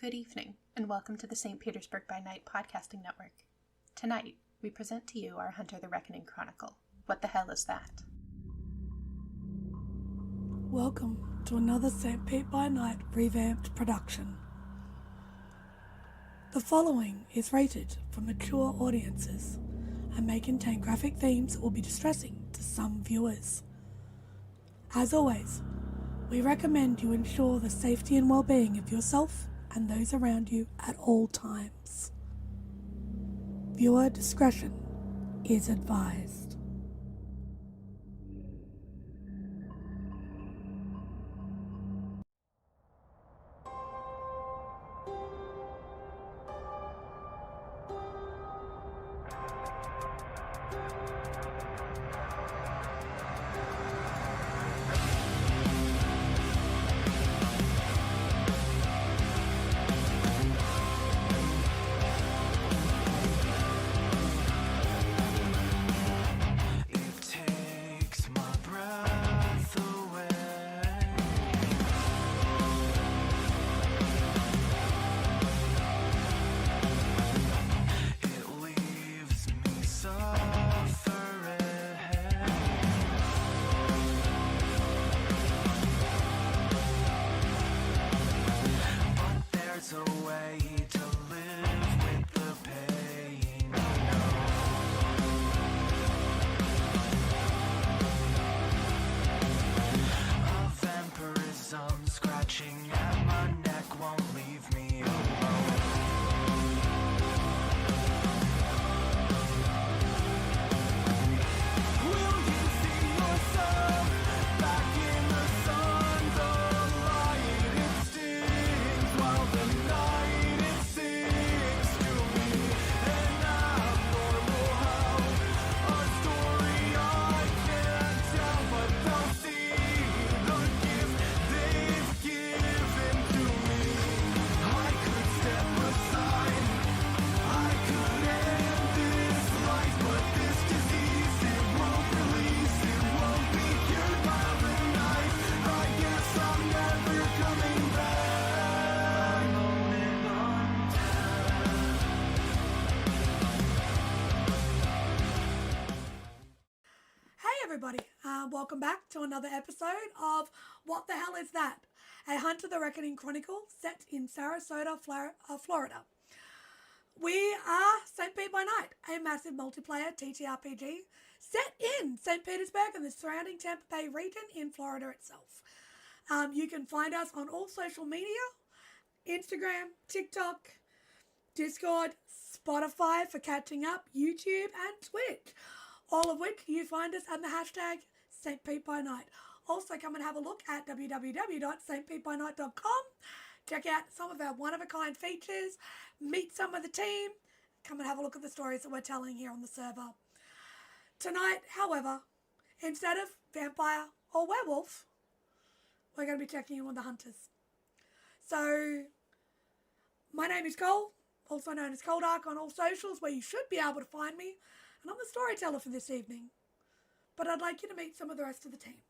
Good evening, and welcome to the St. Petersburg by Night podcasting network. Tonight, we present to you our Hunter the Reckoning Chronicle. What the hell is that? Welcome to another St. Pete by Night revamped production. The following is rated for mature audiences and may contain graphic themes that will be distressing to some viewers. As always, we recommend you ensure the safety and well-being of yourself and those around you at all times. Viewer discretion is advised. Welcome back to another episode of What the Hell Is That? A Hunter the Reckoning Chronicle set in Sarasota, Florida. We are St. Pete by Night, a massive multiplayer TTRPG set in St. Petersburg and the surrounding Tampa Bay region in Florida itself. You can find us on all social media, Instagram, TikTok, Discord, Spotify for catching up, YouTube and Twitch, all of which you find us at the hashtag St. Pete by Night. Also, come and have a look at www.stpbynight.com. Check out some of our one-of-a-kind features, meet some of the team, come and have a look at the stories that we're telling here on the server. Tonight, however, instead of vampire or werewolf, we're going to be checking in on the hunters. So, my name is Cole, also known as Coldark on all socials, where you should be able to find me, and I'm the storyteller for this evening. But I'd like you to meet some of the rest of the team.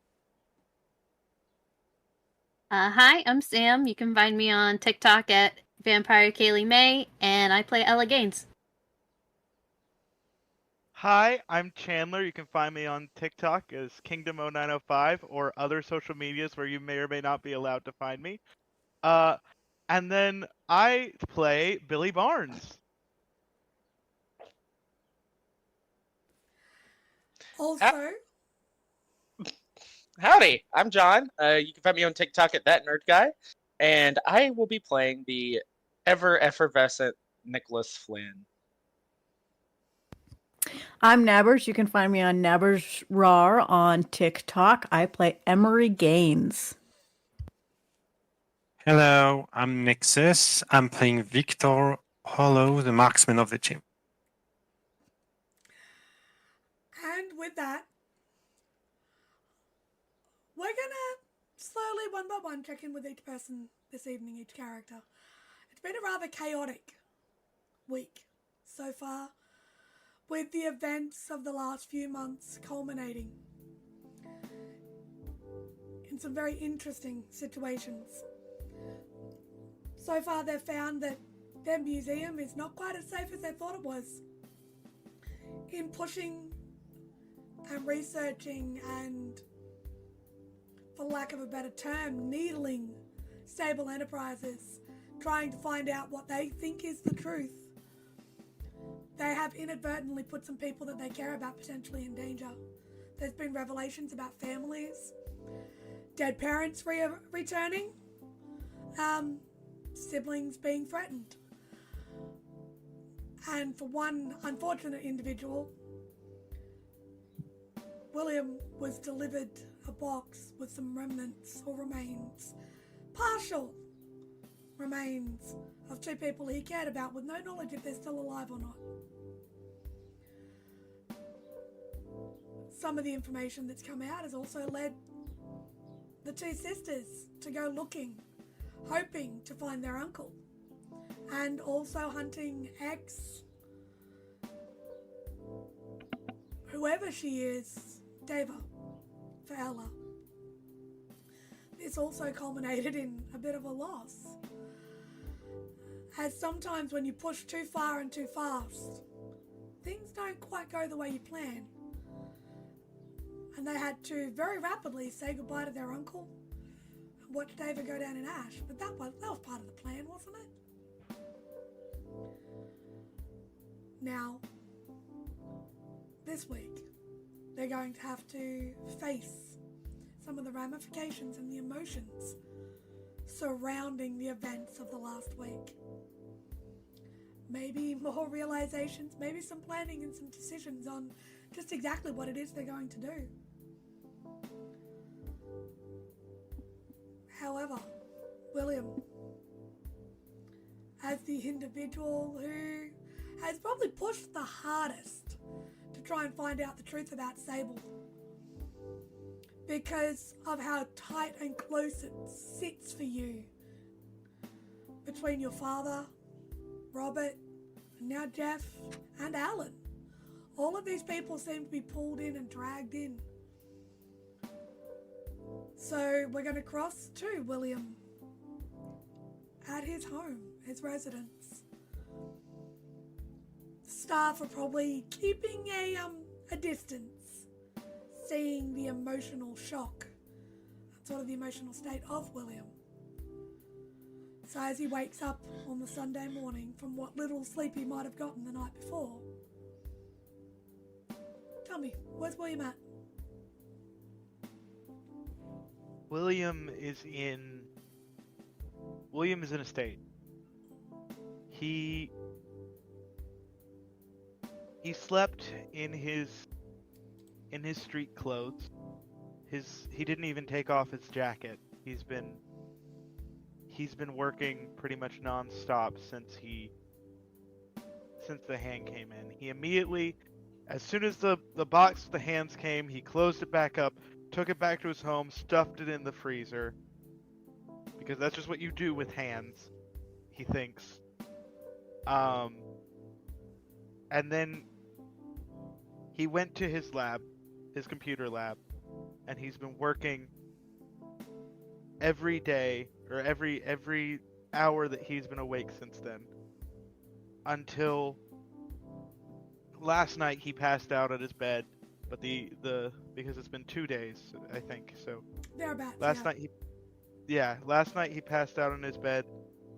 Hi, I'm Sam. You can find me on TikTok at Vampire Kaylee May, and I play Ella Gaines. Hi, I'm Chandler. You can find me on TikTok as Kingdom0905 or other social medias where you may or may not be allowed to find me. And then I play Billy Barnes. Also, howdy, I'm John. You can find me on TikTok at That Nerd Guy, and I will be playing the ever effervescent Nicholas Flynn. I'm Nabbers. You can find me on Nabbers Raw on TikTok. I play Emory Gaines. Hello, I'm Nexus. I'm playing Victor Hollow, the marksman of the team. and with that, we're gonna slowly, one by one, check in with each person this evening, each character. It's been a rather chaotic week so far, with the events of the last few months culminating in some very interesting situations. So far, they've found that their museum is not quite as safe as they thought it was. In pushing and researching and, for lack of a better term, needling stable enterprises, trying to find out what they think is the truth, they have inadvertently put some people that they care about potentially in danger. There's been revelations about families, dead parents returning, siblings being threatened. And for one unfortunate individual, William was delivered a box with some remnants or remains, partial remains of two people he cared about with no knowledge if they're still alive or not. Some of the information that's come out has also led the two sisters to go looking, hoping to find their uncle, and also hunting whoever she is, Deva, for Ella. This also culminated in a bit of a loss, as sometimes when you push too far and too fast, things don't quite go the way you plan. And they had to very rapidly say goodbye to their uncle and watch David go down in ash. But that was part of the plan, wasn't it? Now, this week, they're going to have to face some of the ramifications and the emotions surrounding the events of the last week. Maybe more realizations, maybe some planning and some decisions on just exactly what it is they're going to do. However, William, as the individual who has probably pushed the hardest to try and find out the truth about Sable, because of how tight and close it sits for you between your father, Robert, and now Jeff and Alan. All of these people seem to be pulled in and dragged in. So we're going to cross to William at his home, his residence. Staff are probably keeping a distance, seeing the emotional shock, sort of the emotional state of William. So as he wakes up on the Sunday morning from what little sleep he might have gotten the night before, tell me, where's William at? William is in a state. He slept in his street clothes. He didn't even take off his jacket. He's been working pretty much non-stop since the hand came in. He immediately, as soon as the box with the hands came, he closed it back up, took it back to his home, stuffed it in the freezer. Because that's just what you do with hands, he thinks. And then he went to his lab, his computer lab, and he's been working every day, or every hour that he's been awake since then. Until last night he passed out at his bed, but because it's been 2 days, I think, so. Thereabouts, last night he passed out on his bed,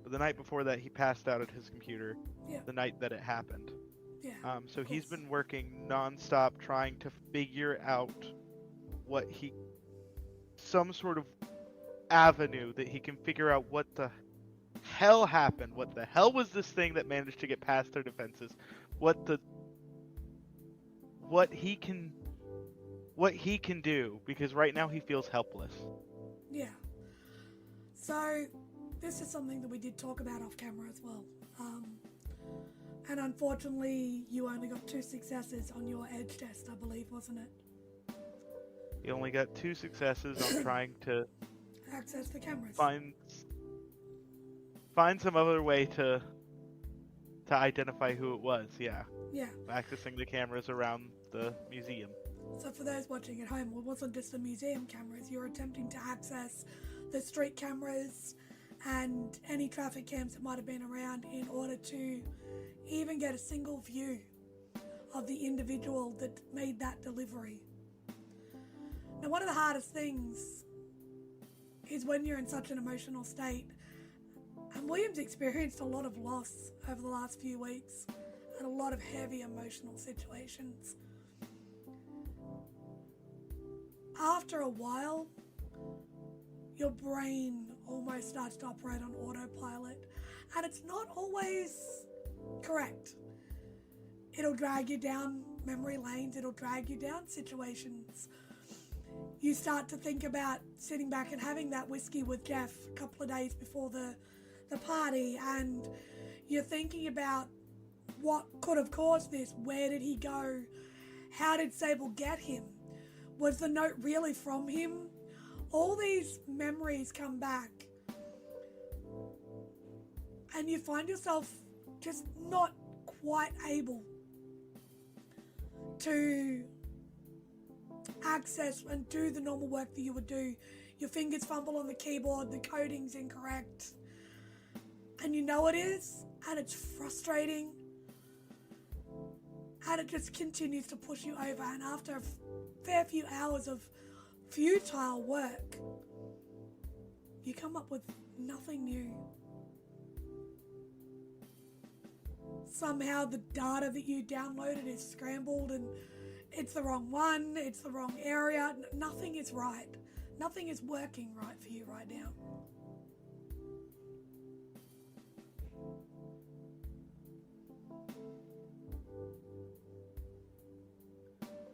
but the night before that he passed out at his computer. Yeah. The night that it happened. Yeah. So he's been working non-stop trying to figure out some sort of avenue that he can figure out what the hell happened. What the hell was this thing that managed to get past their defenses? What he can do, because right now he feels helpless. Yeah. So this is something that we did talk about off camera as well. And unfortunately, you only got 2 successes on your edge test, I believe, wasn't it? He only got 2 successes on trying to access the cameras. Find some other way to identify who it was. Yeah. Yeah. Accessing the cameras around the museum. So for those watching at home, it wasn't just the museum cameras. You're attempting to access the street cameras and any traffic cams that might have been around in order to even get a single view of the individual that made that delivery. Now, one of the hardest things is when you're in such an emotional state, and William's experienced a lot of loss over the last few weeks and a lot of heavy emotional situations. After a while, your brain almost starts to operate on autopilot, and it's not always correct. It'll drag you down memory lanes, it'll drag you down situations. You start to think about sitting back and having that whiskey with Jeff a couple of days before the party, and you're thinking about what could have caused this. Where did he go? How did Sable get him? Was the note really from him? All these memories come back, and you find yourself just not quite able to access and do the normal work that you would do. Your fingers fumble on the keyboard, the coding's incorrect, and you know it is, and it's frustrating, and it just continues to push you over. And after a fair few hours of futile work, you come up with nothing new. Somehow the data that you downloaded is scrambled, and it's the wrong one, it's the wrong area. Nothing is right. Nothing is working right for you right now.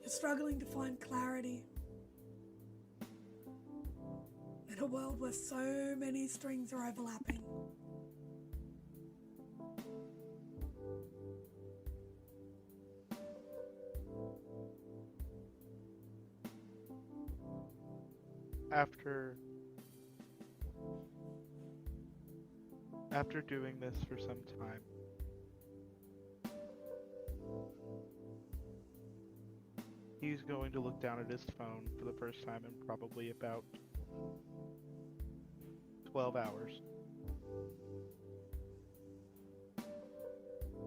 You're struggling to find clarity in a world where so many strings are overlapping. After doing this for some time, he's going to look down at his phone for the first time in probably about 12 hours.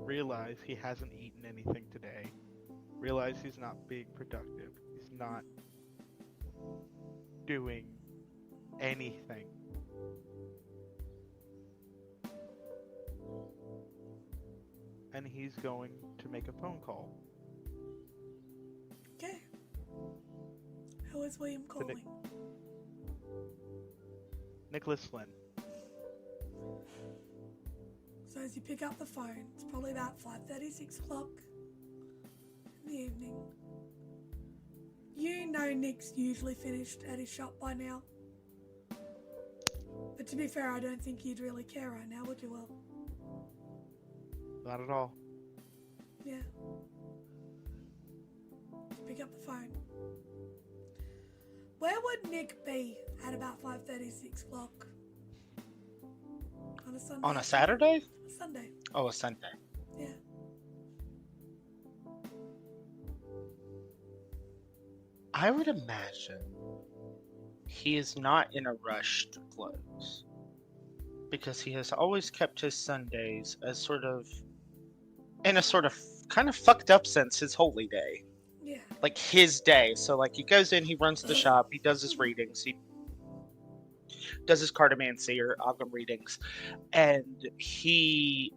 Realize he hasn't eaten anything today. Realize he's not being productive. He's not doing anything. And he's going to make a phone call. Okay. Who is William calling? Nicholas Flynn. So as you pick up the phone, it's probably about 5:30, 6 o'clock in the evening. You know Nick's usually finished at his shop by now. But to be fair, I don't think you'd really care right now, would you, Will? Not at all. Yeah. Pick up the phone. Where would Nick be at about 5:30, 6 o'clock? On a Sunday? On a Saturday? Sunday. Oh, a Sunday. Yeah. I would imagine he is not in a rush to close, because he has always kept his Sundays as sort of, in a sort of kind of fucked up sense, his holy day. Yeah. Like his day. So like he goes in, he runs the shop, he does his readings, he does his cartomancy or Ogham readings, and he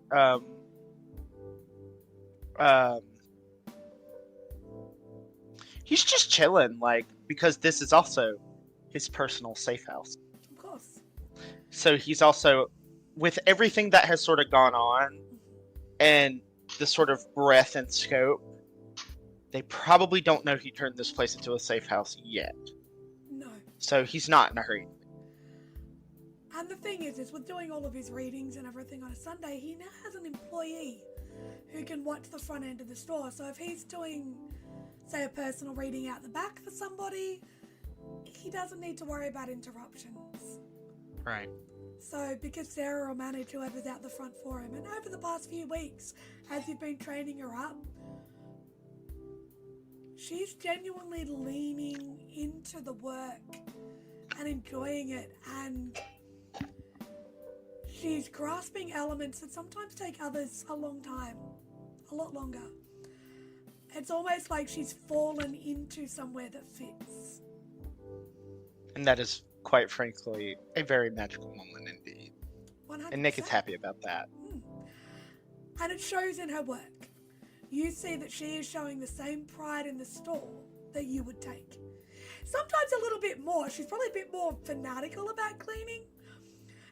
he's just chilling, like, because this is also his personal safe house. Of course. So he's also, with everything that has sort of gone on and the sort of breadth and scope, they probably don't know he turned this place into a safe house yet. No. So he's not in a hurry. And the thing is with doing all of his readings and everything on a Sunday, he now has an employee who can watch the front end of the store. So if he's doing, say, a personal reading out the back for somebody, he doesn't need to worry about interruptions. Right. So because Sarah will manage whoever's out the front for him, and over the past few weeks, as you've been training her up, she's genuinely leaning into the work and enjoying it, and She's grasping elements that sometimes take others a long time, a lot longer. It's almost like she's fallen into somewhere that fits. And that is, quite frankly, a very magical moment indeed. 100%. And Nick is happy about that. And it shows in her work. You see that she is showing the same pride in the store that you would take. Sometimes a little bit more. She's probably a bit more fanatical about cleaning.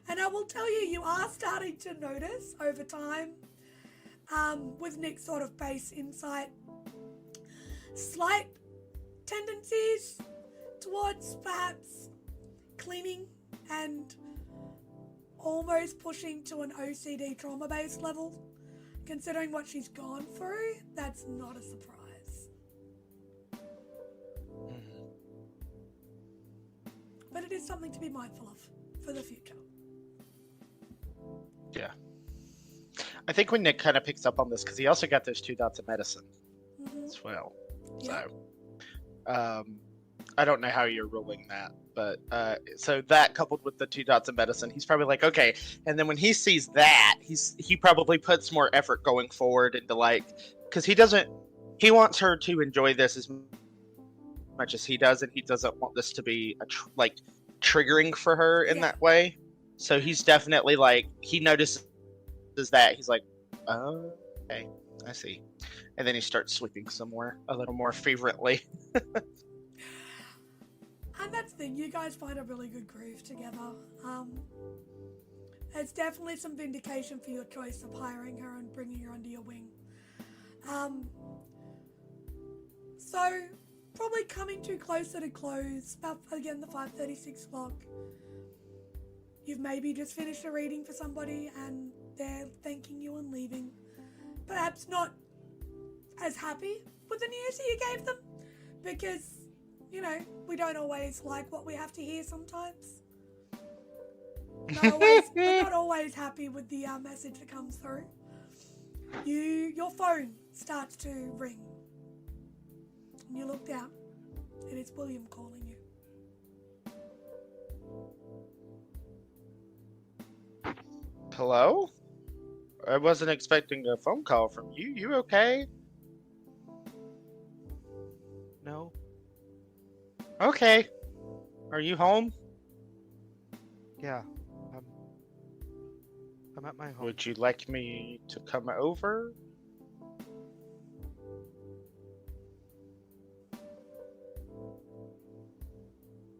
And I will tell you, you are starting to notice over time, with Nick's sort of base insight, slight tendencies towards perhaps cleaning and almost pushing to an OCD trauma-based level. Considering what she's gone through, that's not a surprise. But it is something to be mindful of for the future. Yeah. I think when Nick kind of picks up on this, because he also got those 2 dots of medicine as well. Yeah. So, I don't know how you're ruling that, but so that coupled with the 2 dots of medicine, he's probably like, okay. And then when he sees that, he probably puts more effort going forward into because he wants her to enjoy this as much as he does, and he doesn't want this to be triggering for her in that way. So he's definitely he notices that. He's like, oh, okay, I see. And then he starts sweeping somewhere a little more fervently. And that's the thing, you guys find a really good groove together. It's definitely some vindication for your choice of hiring her and bringing her under your wing. So, probably coming too closer to close, about, again, the 5:36 clock. You've maybe just finished a reading for somebody and they're thanking you and leaving. Perhaps not as happy with the news that you gave them, because we don't always like what we have to hear sometimes. We're not always happy with the message that comes through. Your phone starts to ring. And you look down, and it's William calling you. Hello? I wasn't expecting a phone call from you. You okay? No. Okay. Are you home? Yeah. I'm at my home. Would you like me to come over?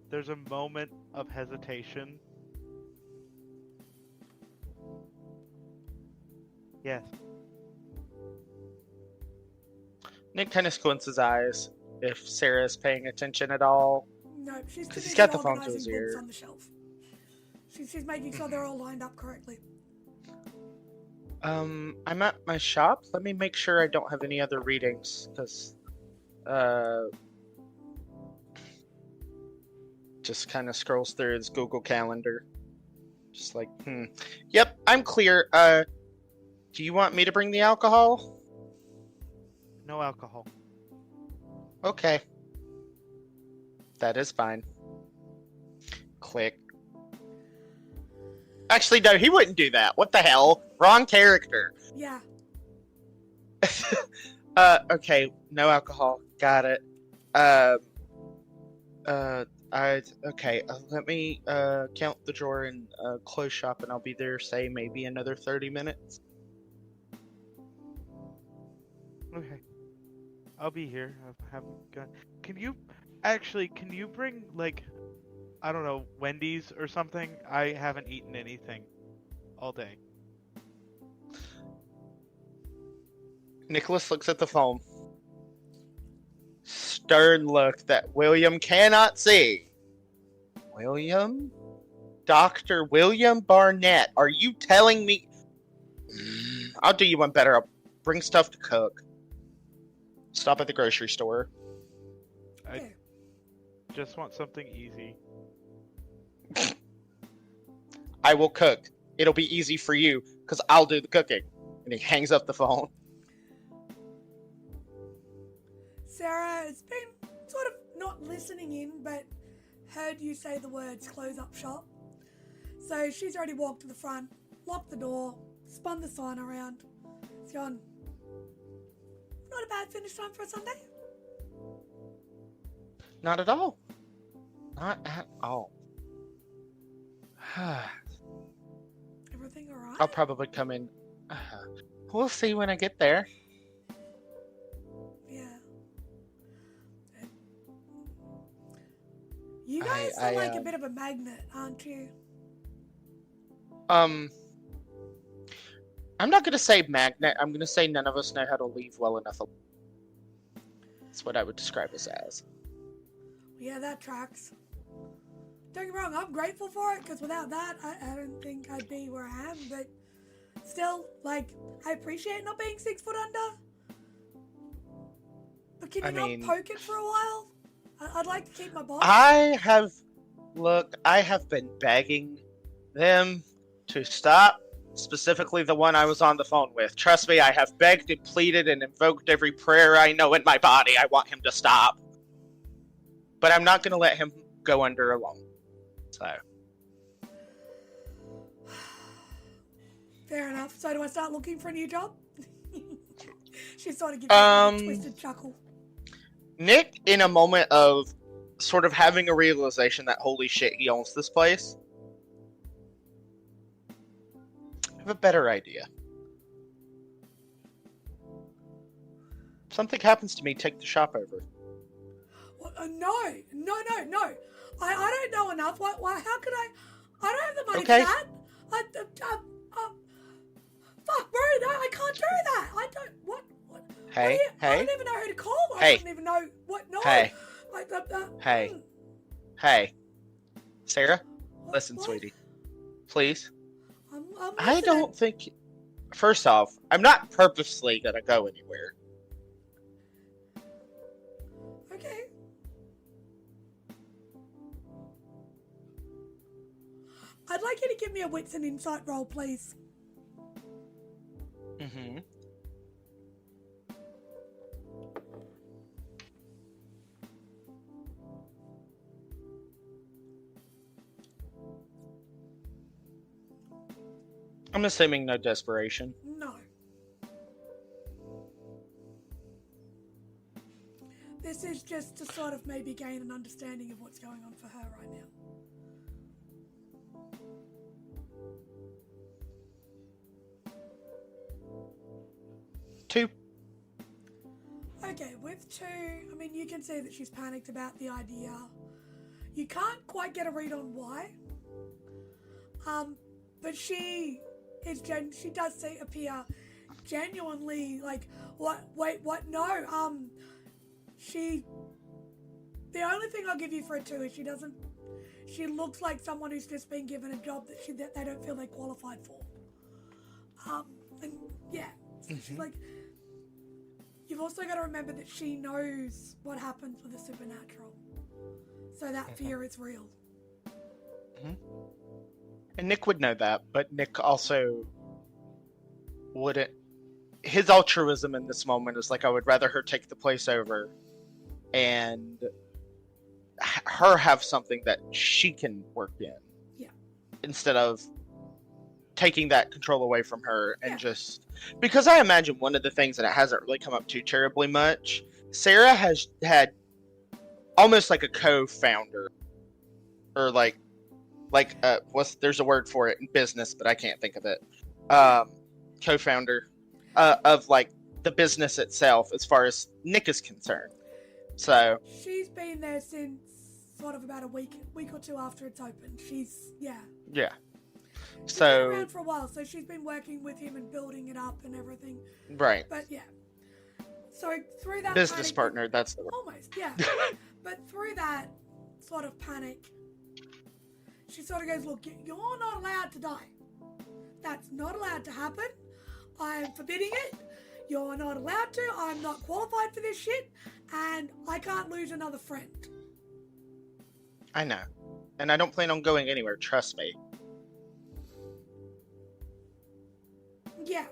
There's a moment of hesitation. Yes. Nick kind of squints his eyes if Sarah's paying attention at all. No, she's Because he's busy got the phone to organising his books ear. on the shelf. She's making sure they're all lined up correctly. I'm at my shop. Let me make sure I don't have any other readings, because, just kind of scrolls through his Google Calendar. Just like, Yep, I'm clear. Do you want me to bring the alcohol? No alcohol. Okay. That is fine. Click. Actually, no, he wouldn't do that. What the hell? Wrong character. Yeah. Okay, no alcohol. Got it. Okay, let me count the drawer and close shop, and I'll be there, say, maybe another 30 minutes. Okay. I'll be here. I haven't got... Can you bring, I don't know, Wendy's or something? I haven't eaten anything all day. Nicholas looks at the phone. Stern look that William cannot see. William? Dr. William Barnette, are you telling me... I'll do you one better. I'll bring stuff to cook. Stop at the grocery store. I just want something easy. I will cook. It'll be easy for you, because I'll do the cooking. And he hangs up the phone. Sarah has been sort of not listening in, but heard you say the words close up shop. So she's already walked to the front, locked the door, spun the sign around. It's gone. Not a bad finish time for a Sunday. Not at all. Not at all. Everything alright? I'll probably come in. We'll see when I get there. Yeah. You guys are like a bit of a magnet, aren't you? I'm not gonna say magnet. I'm gonna say none of us know how to leave well enough alone. That's what I would describe us as. Yeah, that tracks. Don't get me wrong, I'm grateful for it, because without that, I don't think I'd be where I am, but still, like, I appreciate not being 6 foot under. But can you not poke it for a while? I'd like to keep my boss. I have been begging them to stop, specifically the one I was on the phone with. Trust me, I have begged and pleaded and invoked every prayer I know in my body. I want him to stop. But I'm not going to let him go under alone. So. Fair enough. So do I start looking for a new job? She sort of gives me a twisted chuckle. Nick, in a moment of sort of having a realization that holy shit, he owns this place. I have a better idea. If something happens to me, take the shop over. Well, no. I don't know enough. Why? How could I? I don't have the money for that. Fuck, bro, no, I can't do that. I don't. What? Hey. I don't even know who to call. Hey. I don't even know what. No. Hey. Hey. Hey. Sarah, listen, what? sweetie. Please. I'm I don't think. First off, I'm not purposely gonna go anywhere. Okay. I'd like you to give me a wits and insight roll, please. Mm-hmm. I'm assuming no desperation. No. This is just to sort of maybe gain an understanding of what's going on for her right now. Two. Okay, with 2, I mean, you can see that she's panicked about the idea. You can't quite get a read on why. But she does appear genuinely like, what, wait, what, no, the only thing I'll give you for a 2 is she looks like someone who's just been given a job that they don't feel they're qualified for. And yeah, so she's like, you've also got to remember that she knows what happens with the supernatural. So that fear is real. Mm-hmm. And Nick would know that, but Nick also wouldn't. His altruism in this moment is like, I would rather her take the place over and her have something that she can work in. Yeah. Instead of taking that control away from her and just. Because I imagine one of the things, and it hasn't really come up too terribly much, Sarah has had almost like a co-founder. Or there's a word for it in business, but I can't think of it. Co-founder of like the business itself, as far as Nick is concerned. So she's been there since sort of about a week or 2 after it's opened. She's yeah. She's So been around for a while, so she's been working with him and building it up and everything. Right. But yeah. So through that business panic, partner, that's the word. Almost, yeah. But through that sort of panic, she sort of goes, look, you're not allowed to die. That's not allowed to happen. I am forbidding it. You're not allowed to. I'm not qualified for this shit. And I can't lose another friend. I know. And I don't plan on going anywhere, trust me. Yeah.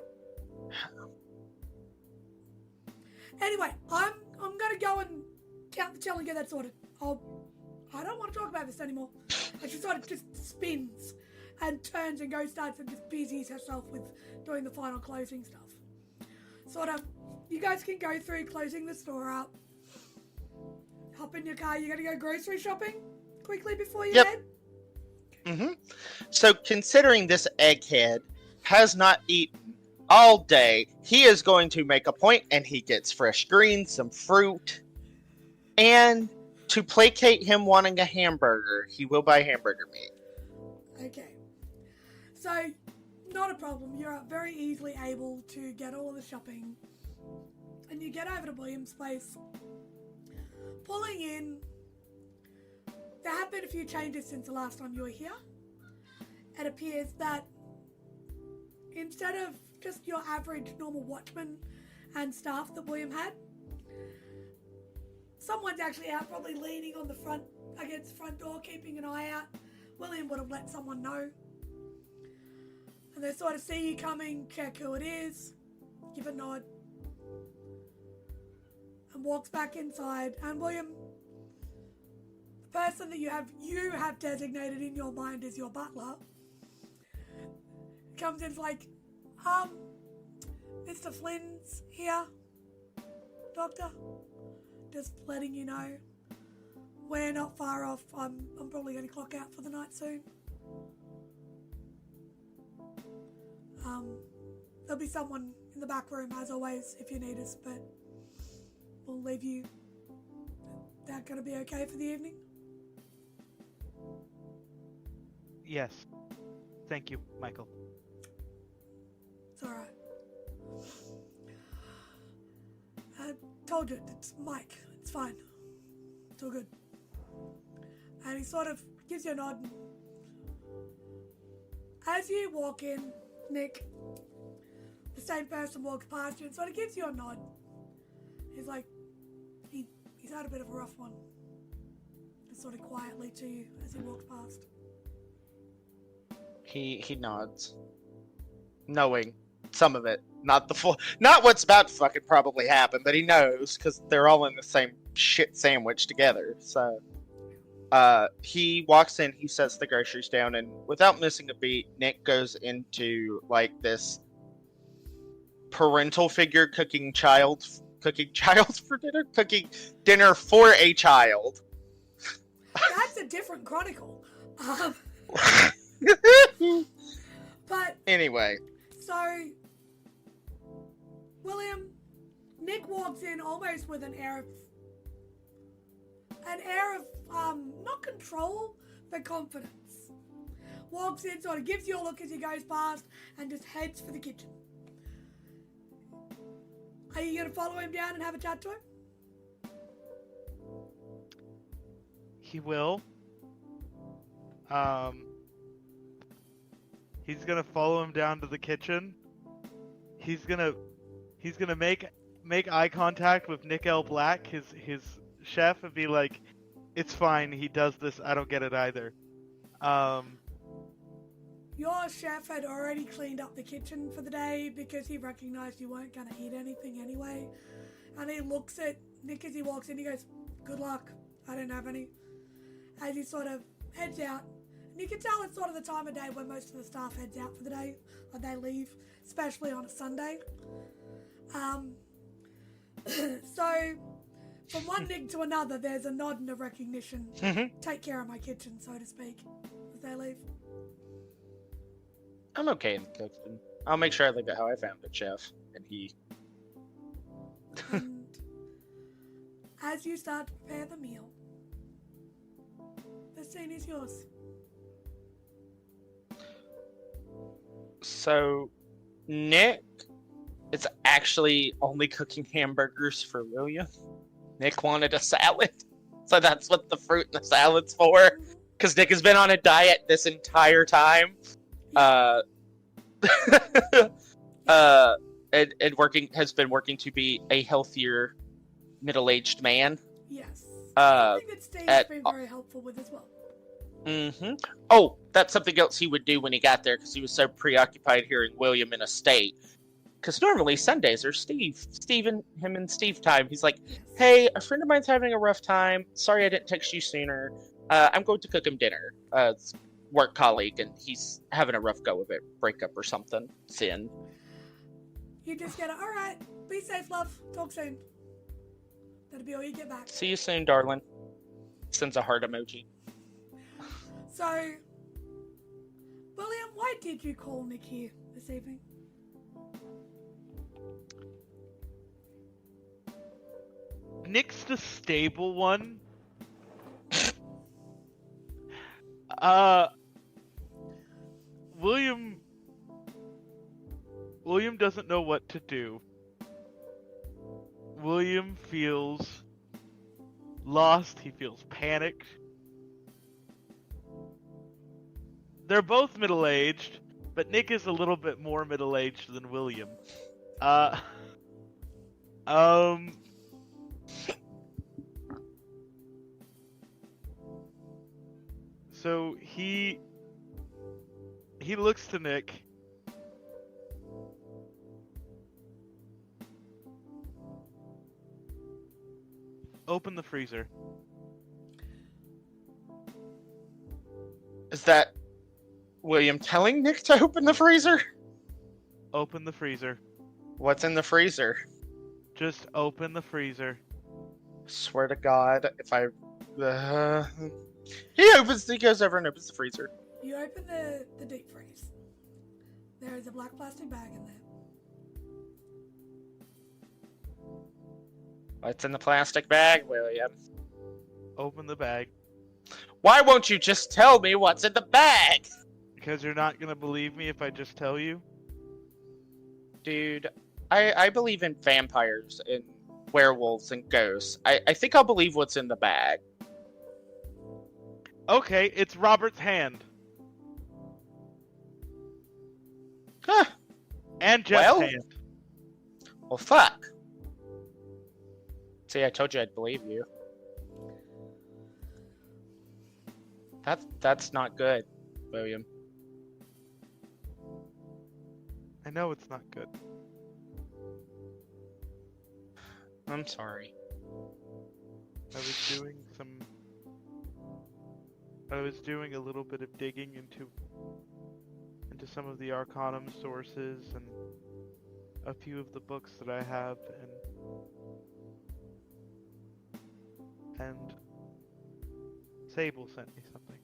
Anyway, I'm gonna go and count the till and get that sorted. I don't want to talk about this anymore. And she sort of just spins and turns and goes starts and just busies herself with doing the final closing stuff. Sort of, you guys can go through closing the store up. Hop in your car. You're gonna go grocery shopping quickly before you head? Mm-hmm. So considering this egghead has not eaten all day, he is going to make a point and he gets fresh greens, some fruit, and to placate him wanting a hamburger, he will buy hamburger meat. Okay. So, not a problem. You're very easily able to get all of the shopping. And you get over to William's place. Pulling in, there have been a few changes since the last time you were here. It appears that instead of just your average normal watchman and staff that William had, someone's actually out, probably leaning on the front, against the front door, keeping an eye out. William would have let someone know. And they sort of see you coming, check who it is, give a nod, and walks back inside. And William, the person that you have designated in your mind as your butler, comes in like, Mr. Flynn's here, Doctor. Just letting you know, we're not far off. I'm probably going to clock out for the night soon. There'll be someone in the back room as always if you need us, but we'll leave you. That going to be okay for the evening? Yes. Thank you, Michael. It's alright. I told you, it's Mike. It's fine. It's all good. And he sort of gives you a nod. As you walk in, Nick, the same person walks past you and sort of gives you a nod. He's like, he's had a bit of a rough one. Just sort of quietly to you as he walks past. He nods, knowing some of it, not the full, not what's about to fucking probably happen, but he knows because they're all in the same shit sandwich together. So, he walks in, he sets the groceries down, and without missing a beat, Nick goes into like this parental figure cooking dinner for a child. That's a different chronicle. But anyway, so William, Nick walks in almost with an air of not control, but confidence. Walks in, sort of gives you a look as he goes past, and just heads for the kitchen. Are you going to follow him down and have a chat to him? He will. He's gonna follow him down to the kitchen. He's gonna make eye contact with Nick L. Black, his chef, and be like, "It's fine. He does this. I don't get it either." Your chef had already cleaned up the kitchen for the day because he recognized you weren't going to eat anything anyway. And he looks at Nick as he walks in. He goes, "Good luck. I didn't have any." As he sort of heads out. And you can tell it's sort of the time of day when most of the staff heads out for the day. Or they leave, especially on a Sunday. So, from one Nick to another, there's a nod and a recognition. Mm-hmm. Take care of my kitchen, so to speak, as they leave. I'm okay in the kitchen. I'll make sure I leave it how I found it, chef. And he... And as you start to prepare the meal, the scene is yours. So, Nick is actually only cooking hamburgers for William. Nick wanted a salad, so that's what the fruit and the salad's for. Because Nick has been on a diet this entire time. And has been working to be a healthier middle-aged man. Yes. I think that Steve's been very helpful with as well. Mm-hmm. Oh, that's something else he would do when he got there, because he was so preoccupied hearing William in a state. Because normally Sundays are him and Steve time. He's like, "Hey, a friend of mine's having a rough time. Sorry I didn't text you sooner. I'm going to cook him dinner. work colleague, and he's having a rough go of it, breakup or something. Sin. You just get it. All right. Be safe, love. Talk soon. That'll be all you get back. See you soon, darling. Sends a heart emoji. So, William, why did you call Nick here this evening? Nick's the stable one. William doesn't know what to do. William feels lost. He feels panicked. They're both middle-aged, but Nick is a little bit more middle-aged than William. So he looks to Nick. Open the freezer. Is that William telling Nick to open the freezer? Open the freezer. What's in the freezer? Just open the freezer. Swear to God, if I... He goes over and opens the freezer. You open the deep freeze. There is a black plastic bag in there. What's in the plastic bag, William? Open the bag. Why won't you just tell me what's in the bag? Because you're not gonna believe me if I just tell you? Dude, I believe in vampires and werewolves and ghosts. I think I'll believe what's in the bag. Okay, it's Robert's hand. Huh. And Jeff's hand. Well, fuck. See, I told you I'd believe you. That's not good, William. I know it's not good. I'm sorry. I was doing a little bit of digging into some of the Arcanum sources and a few of the books that I have, and Sable sent me something.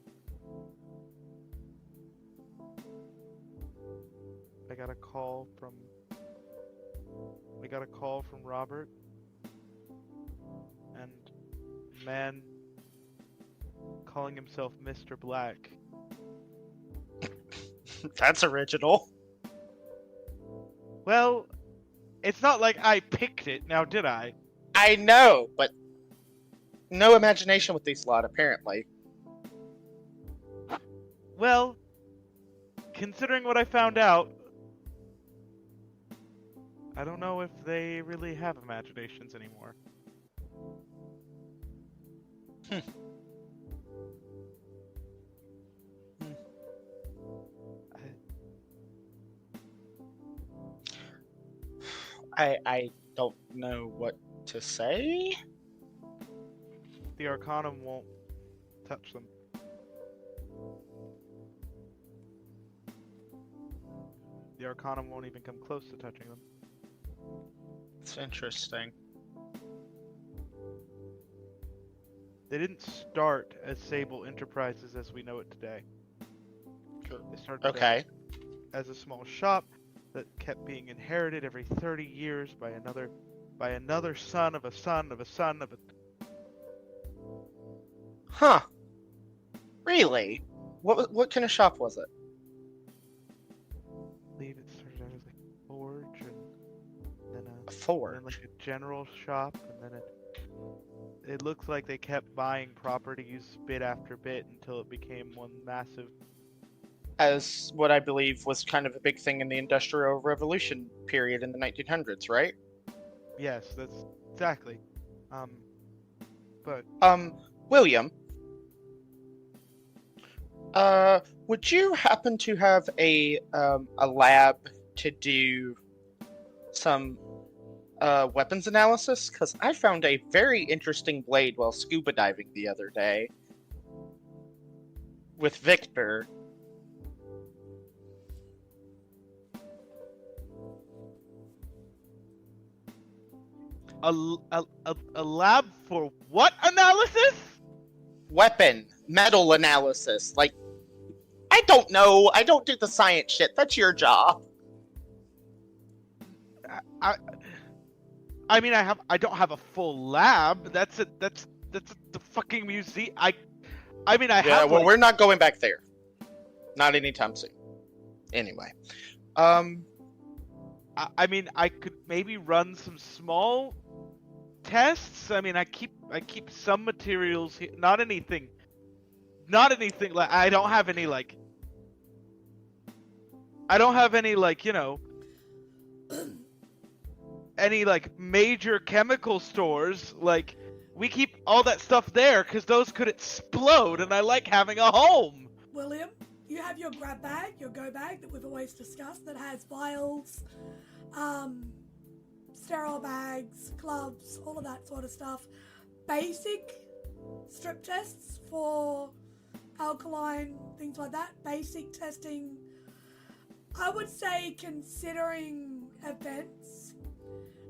I got a call from Robert, and a man calling himself Mr. Black. That's original. Well, it's not like I picked it, now did I? I know, but no imagination with these lot, apparently. Well, considering what I found out, I don't know if they really have imaginations anymore. I don't know what to say. The Arcanum won't touch them. The Arcanum won't even come close to touching them. It's interesting. They didn't start as Sable Enterprises as we know it today. They started as a small shop that kept being inherited every 30 years by another son of a son of a son of a... Huh. Really? What kind of shop was it? I believe it started out as like a forge, and then A forge? and like a general shop, and then it looks like they kept buying properties bit after bit until it became one massive... As what I believe was kind of a big thing in the Industrial Revolution period in the 1900s, right? Yes, that's exactly. But William, would you happen to have a lab to do some weapons analysis? Because I found a very interesting blade while scuba diving the other day with Victor A lab for what analysis? Weapon, metal analysis. Like, I don't know. I don't do the science shit. That's your job. I mean, I don't have a full lab. That's the fucking museum. I mean, I Yeah, have. well, like, we're not going back there. Not anytime soon. Anyway, I mean, I could maybe run some small tests. I mean, I keep some materials here. Not anything like I don't have any like you know any like major chemical stores. Like we keep all that stuff there because those could explode, and I like having a home. William, you have your grab bag, your go bag that we've always discussed that has vials, sterile bags, gloves, all of that sort of stuff. Basic strip tests for alkaline, things like that. Basic testing. I would say, considering events,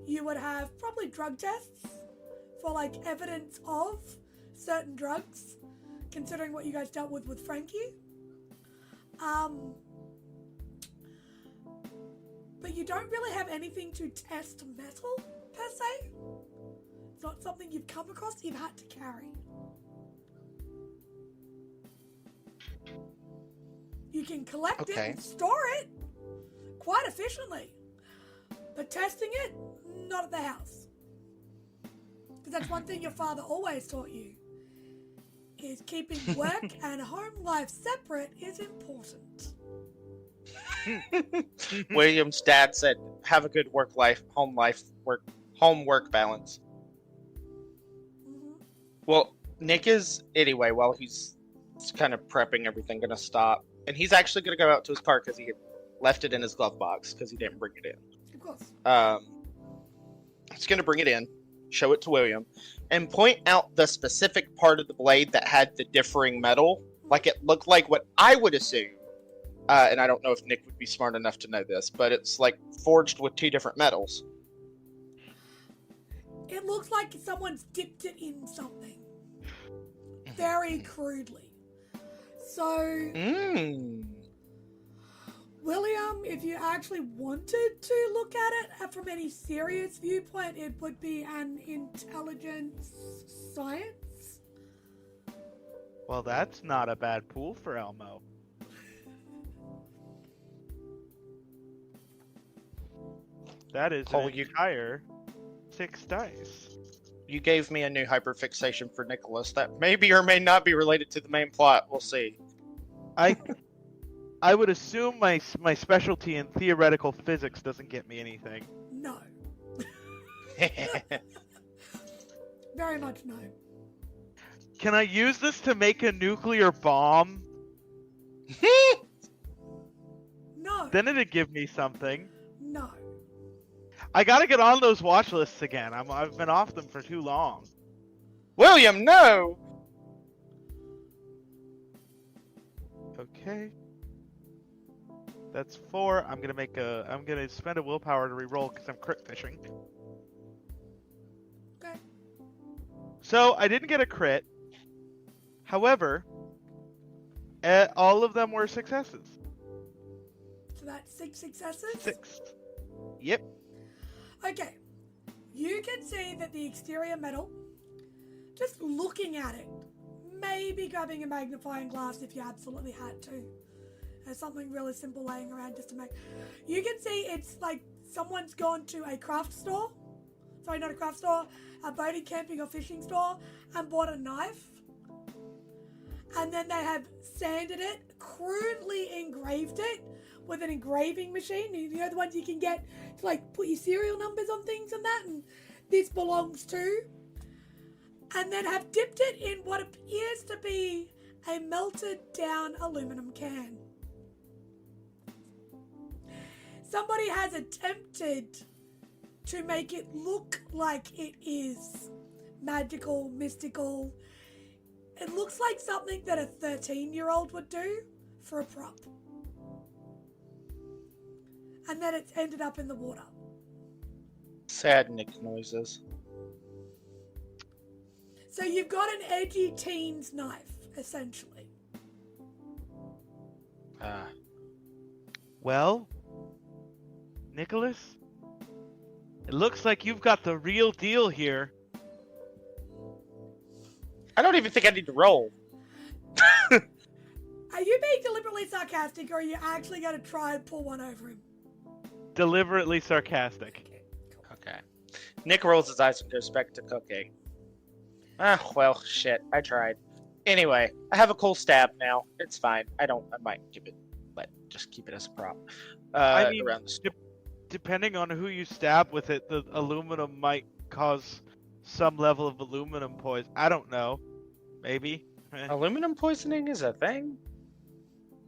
you would have probably drug tests for like evidence of certain drugs, considering what you guys dealt with Frankie. But you don't really have anything to test metal, per se. It's not something you've come across, you've had to carry. You can collect it and store it quite efficiently. But testing it, not at the house. Because that's one thing your father always taught you, is keeping work and home life separate is important. William's dad said, have a good work life, home work balance. Mm-hmm. Well, Nick is, anyway, while he's kind of prepping everything, going to stop. And he's actually going to go out to his car because he left it in his glove box because he didn't bring it in. Of course. He's going to bring it in, show it to William, and point out the specific part of the blade that had the differing metal. Like it looked like what I would assume, and I don't know if Nick would be smart enough to know this, but it's like forged with two different metals. It looks like someone's dipped it in something. Very crudely. So, William, if you actually wanted to look at it from any serious viewpoint, it would be an intelligence science. Well, that's not a bad pool for Elmo. That is an entire 6 dice. You gave me a new hyperfixation for Nicholas that maybe or may not be related to the main plot. We'll see. I would assume my specialty in theoretical physics doesn't get me anything. No. Very much no. Can I use this to make a nuclear bomb? No. Then it'd give me something. No. I gotta get on those watch lists again. I've been off them for too long. William, no! Okay. That's 4. I'm gonna spend a willpower to reroll because I'm crit fishing. Okay. So I didn't get a crit. However, all of them were successes. So that's 6 successes? 6. Yep. Okay. You can see that the exterior metal, just looking at it, maybe grabbing a magnifying glass if you absolutely had to. There's something really simple laying around just to make... You can see it's like someone's gone to a craft store. Sorry, not a craft store. A boating, camping or fishing store and bought a knife. And then they have sanded it, crudely engraved it with an engraving machine. You know the ones you can get to like put your serial numbers on things and that, and this belongs to. And then have dipped it in what appears to be a melted down aluminum can. Somebody has attempted to make it look like it is magical, mystical. It looks like something that a 13-year-old would do for a prop. And then it's ended up in the water. Sad Nick noises. So you've got an edgy teen's knife, essentially. Well, Nicholas, it looks like you've got the real deal here. I don't even think I need to roll. Are you being deliberately sarcastic, or are you actually going to try and pull one over him? Deliberately sarcastic. Okay, cool. Okay. Nick rolls his eyes and goes back to cooking. Well, shit. I tried. Anyway, I have a cool stab now. It's fine. I might give it, but just keep it as a prop. I mean, around the depending on who you stab with it, the aluminum might cause some level of aluminum poison. I don't know. Maybe. Aluminum poisoning is a thing?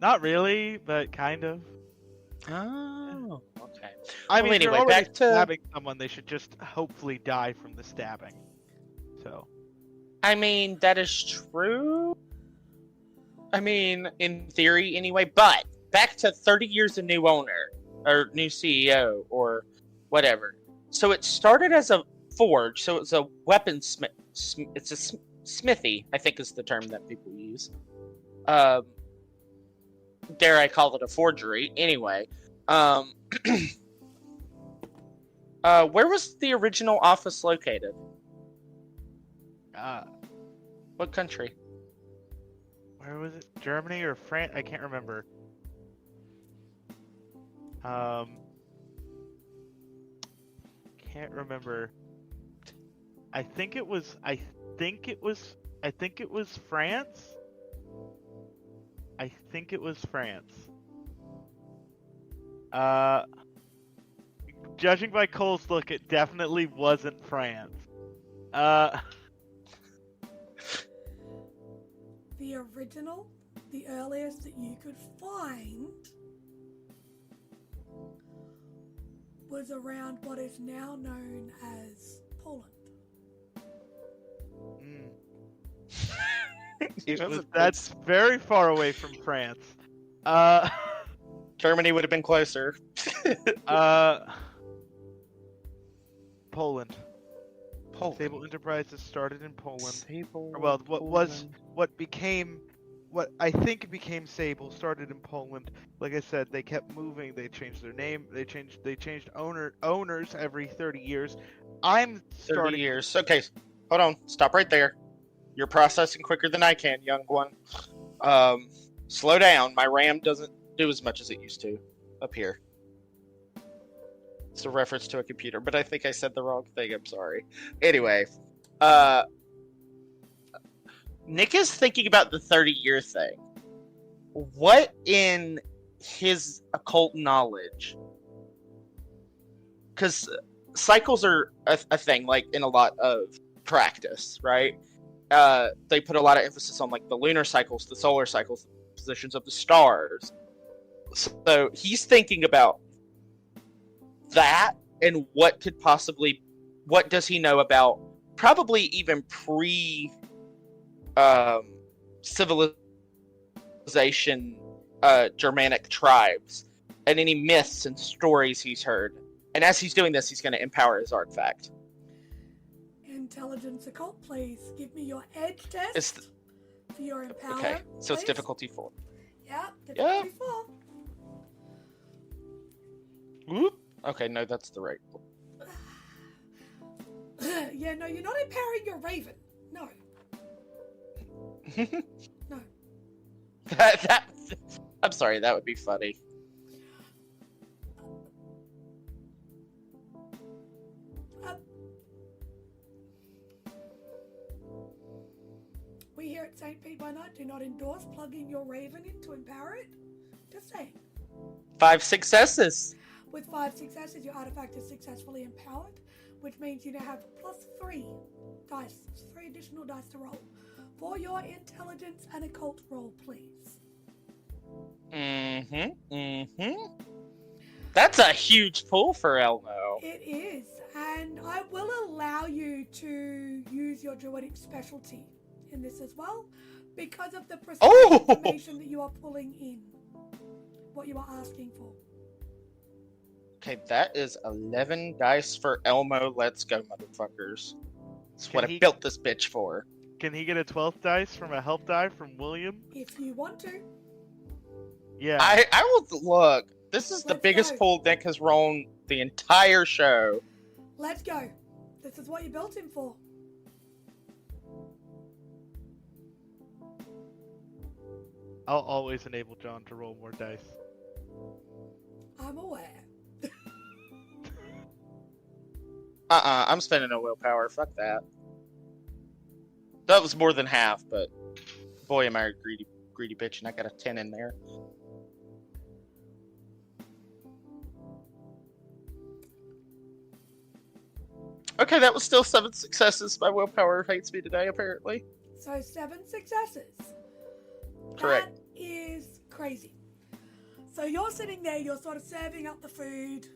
Not really, but kind of. Oh, okay. I mean, anyway, if you're already back to stabbing someone, they should just hopefully die from the stabbing. So. I mean, that is true. I mean, in theory, anyway. But back to 30 years of new owner or new CEO or whatever. So it started as a forge. So it's a weaponsmith. It's a smithy, I think, is the term that people use. Dare I call it a forgery? Anyway, where was the original office located? What country? Where was it? Germany or France? I can't remember. Can't remember. I think it was France. I think it was France. Judging by Cole's look, it definitely wasn't France. The original, the earliest that you could find, was around what is now known as Poland. That's very far away from France. Germany would have been closer. Poland. Poland. Sable Enterprises started in Poland. Sable, Well, Poland. what I think became Sable started in Poland. Like I said, they kept moving. They changed their name. They changed owners every 30 years. I'm 30 starting. years. Okay, hold on. Stop right there. You're processing quicker than I can, young one. Slow down. My RAM doesn't do as much as it used to up here. It's a reference to a computer, but I think I said the wrong thing. I'm sorry. Anyway, Nick is thinking about the 30-year thing. What in his occult knowledge? Because cycles are a thing, like in a lot of practice, right? They put a lot of emphasis on like the lunar cycles, the solar cycles, the positions of the stars. So he's thinking about that and what does he know about probably even civilization Germanic tribes and any myths and stories he's heard. And as he's doing this, he's going to empower his artifact. Intelligence occult, please give me your edge test for your empower. Okay, so it's please. difficulty 4. Yeah, difficulty 4. Whoop. Okay, no, that's the right one. Yeah, no, you're not empowering your raven. No. No. that I'm sorry, that would be funny. We here at St. By Night do not endorse plugging your raven in to empower it. Just saying. 5 successes. With 5 successes, your artifact is successfully empowered, which means you now have +3 dice, 3 additional dice to roll for your intelligence and occult roll, please. That's a huge pull for Elmo. It is, and I will allow you to use your druidic specialty in this as well, because of the precise information that you are pulling in, what you are asking for. Okay, that is 11 dice for Elmo. Let's go, motherfuckers. That's what I built this bitch for. Can he get a 12th dice from a help die from William? If you want to. Yeah. I will look. This is the Let's biggest go. pool Nick has rolled the entire show. Let's go. This is what you built him for. I'll always enable John to roll more dice. I'm aware. I'm spending no willpower. Fuck that. That was more than half, but boy, am I a greedy bitch, and I got a 10 in there. Okay, that was still 7 successes. My willpower hates me today, apparently. So 7 successes. Correct. That is crazy. So you're sitting there, you're sort of serving up the food,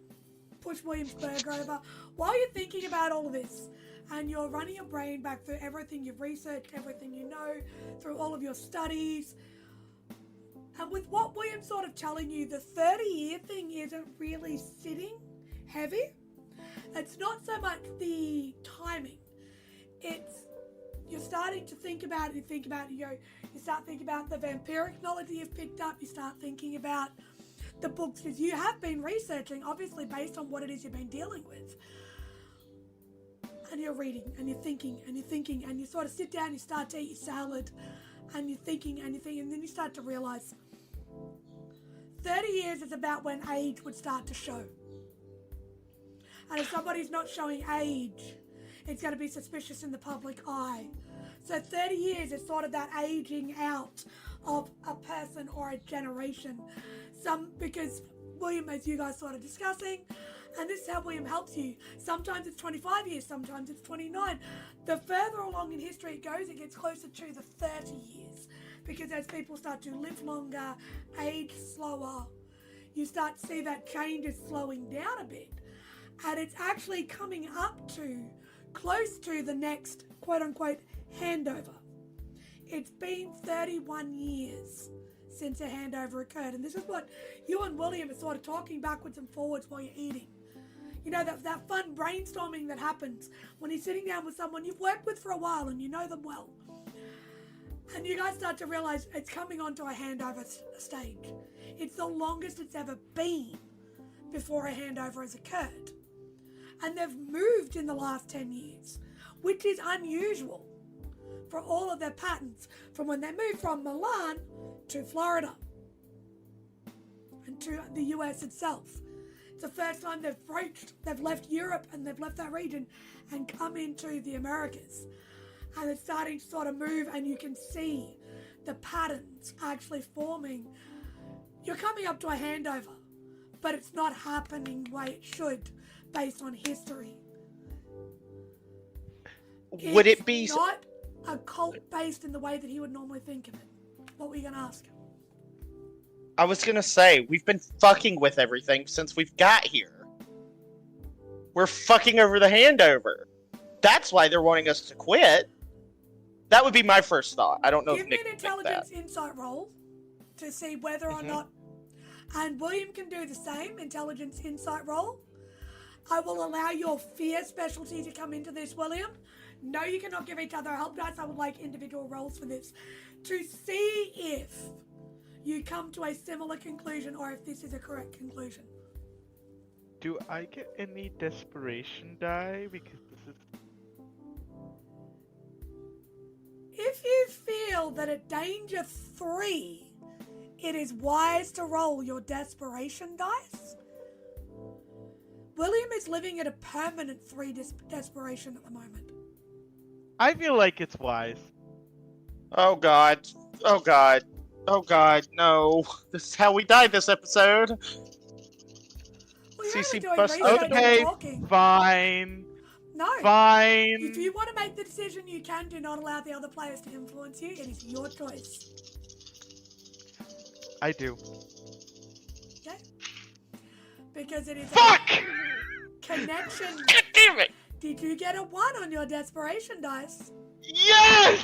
push William's burger over, while you're thinking about all of this, and you're running your brain back through everything you've researched, everything you know, through all of your studies. And with what William's sort of telling you, the 30-year thing isn't really sitting heavy. It's not so much the timing. It's you're starting to think about it, you start thinking about the vampiric knowledge that you've picked up, you start thinking about the books that you have been researching, obviously based on what it is you've been dealing with. And you're reading, and you're thinking, and you sort of sit down, you start to eat your salad, and you're thinking, and then you start to realise 30 years is about when age would start to show. And if somebody's not showing age, it's going to be suspicious in the public eye. So 30 years is sort of that aging out of a person or a generation. Because William, as you guys sort of discussing, and this is how William helps you. Sometimes it's 25 years, sometimes it's 29. The further along in history it goes, it gets closer to the 30 years. Because as people start to live longer, age slower, you start to see that change is slowing down a bit. And it's actually coming up to, close to the next quote-unquote handover. It's been 31 years since a handover occurred. And this is what you and William are sort of talking backwards and forwards while you're eating. You know, that fun brainstorming that happens when you're sitting down with someone you've worked with for a while and you know them well. And you guys start to realise it's coming onto a handover stage. It's the longest it's ever been before a handover has occurred. And they've moved in the last 10 years, which is unusual for all of their patterns from when they moved from Milan to Florida and to the US itself. It's the first time they've left Europe and they've left that region and come into the Americas. And it's starting to sort of move, and you can see the patterns actually forming. You're coming up to a handover, but it's not happening the way it should based on history. Would it be not a cult based in the way that he would normally think of it? What were you going to ask? I was gonna say, we've been fucking with everything since we've got here. We're fucking over the handover. That's why they're wanting us to quit. That would be my first thought. I don't know Give if me Nick an would pick intelligence that. insight roll to see whether or not, and William can do the same intelligence insight roll. I will allow your fear specialty to come into this, William. No, you cannot give each other help dice. I would like individual rolls for this to see if you come to a similar conclusion or if this is a correct conclusion. Do I get any desperation die? Because this is... If you feel that at danger 3, it is wise to roll your desperation dice, William is living at a permanent 3 desperation at the moment. I feel like it's wise. Oh god. Oh god. Oh god, no. This is how we died this episode. Well, you're CC only doing Buster. research and Okay, talking. fine. No. Fine. If you want to make the decision, you can. Do not allow the other players to influence you. It is your choice. I do. Okay? Because it is Fuck! a connection. God damn it! Did you get a 1 on your desperation dice? Yes!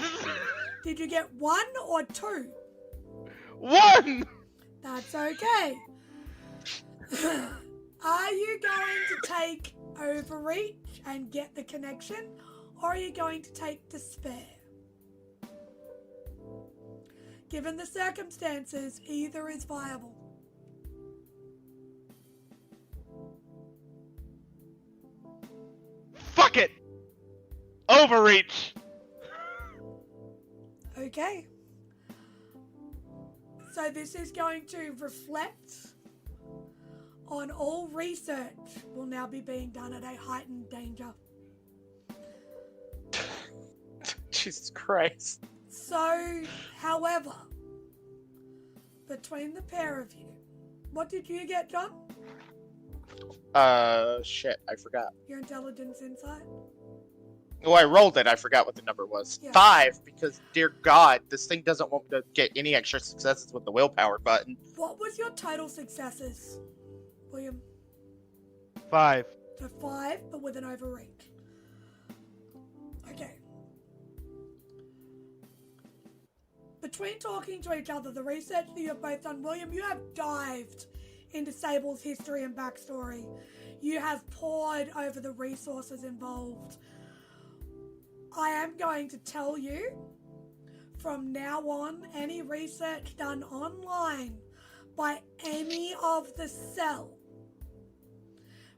Did you get 1 or 2? 1! That's okay. Are you going to take overreach and get the connection, or are you going to take despair? Given the circumstances, either is viable. Fuck it! Overreach! Okay. So this is going to reflect on all research will now be being done at a heightened danger. Jesus Christ. So, however, between the pair of you, what did you get, John? Shit, I forgot. Your intelligence insight? Oh, I rolled it. I forgot what the number was. Yeah. 5, because, dear God, this thing doesn't want me to get any extra successes with the willpower button. What was your total successes, William? 5. So 5, but with an overreach. Okay. Between talking to each other, the research that you've both done, William, you have dived into Sable's history and backstory. You have pored over the resources involved. I am going to tell you, from now on, any research done online by any of the cell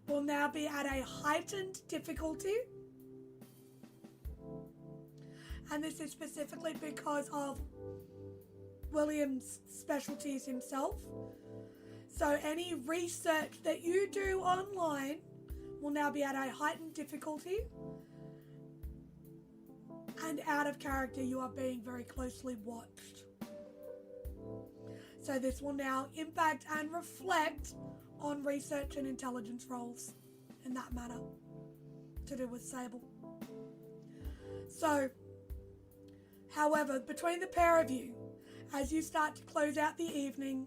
will now be at a heightened difficulty. And this is specifically because of William's specialties himself. So any research that you do online will now be at a heightened difficulty. And out of character, you are being very closely watched. So this will now impact and reflect on research and intelligence roles in that manner to do with Sable. So, however, between the pair of you, as you start to close out the evening,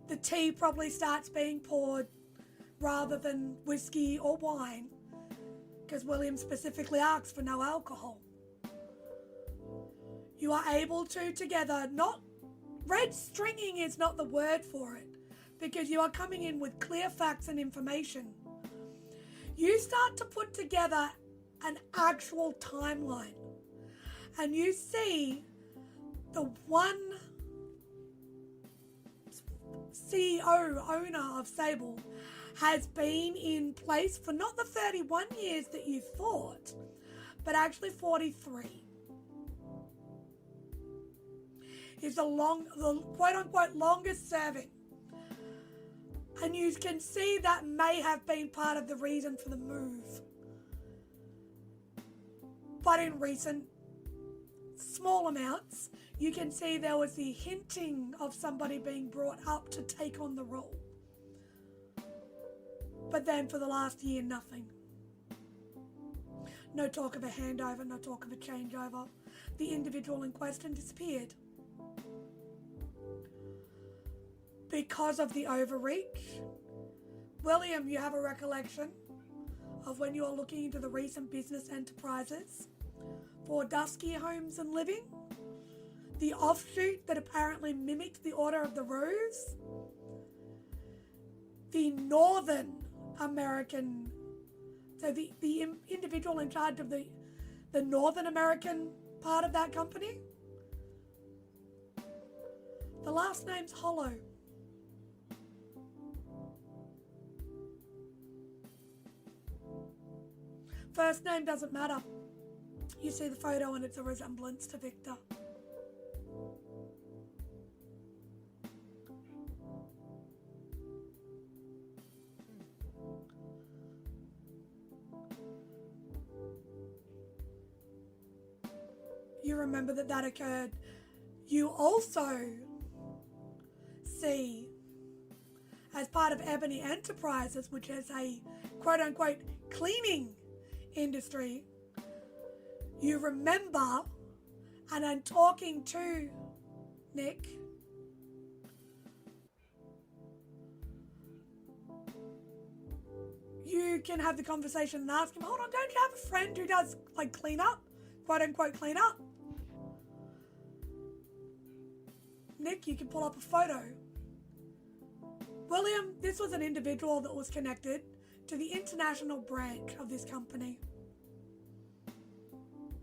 the tea probably starts being poured rather than whiskey or wine, because William specifically asked for no alcohol. You are able to together, red stringing is not the word for it, because you are coming in with clear facts and information. You start to put together an actual timeline, and you see the one CEO owner of Sable has been in place for not the 31 years that you thought, but actually 43. He's the quote-unquote longest serving. And you can see that may have been part of the reason for the move. But in recent small amounts, you can see there was the hinting of somebody being brought up to take on the role. But then for the last year, nothing. No talk of a handover, no talk of a changeover. The individual in question disappeared. Because of the overreach, William, you have a recollection of when you are looking into the recent business enterprises for Dusky Homes and Living, the offshoot that apparently mimicked the Order of the Rose, the Northern American, so the individual in charge of the Northern American part of that company, the last name's Hollow. First name doesn't matter. You see the photo and it's a resemblance to Victor. You remember that occurred. You also see, as part of Ebony Enterprises, which is a quote-unquote cleaning industry, you remember, and I'm talking to Nick, you can have the conversation and ask him, hold on, don't you have a friend who does like clean up, quote unquote clean up? Nick, you can pull up a photo. William, this was an individual that was connected to the international branch of this company.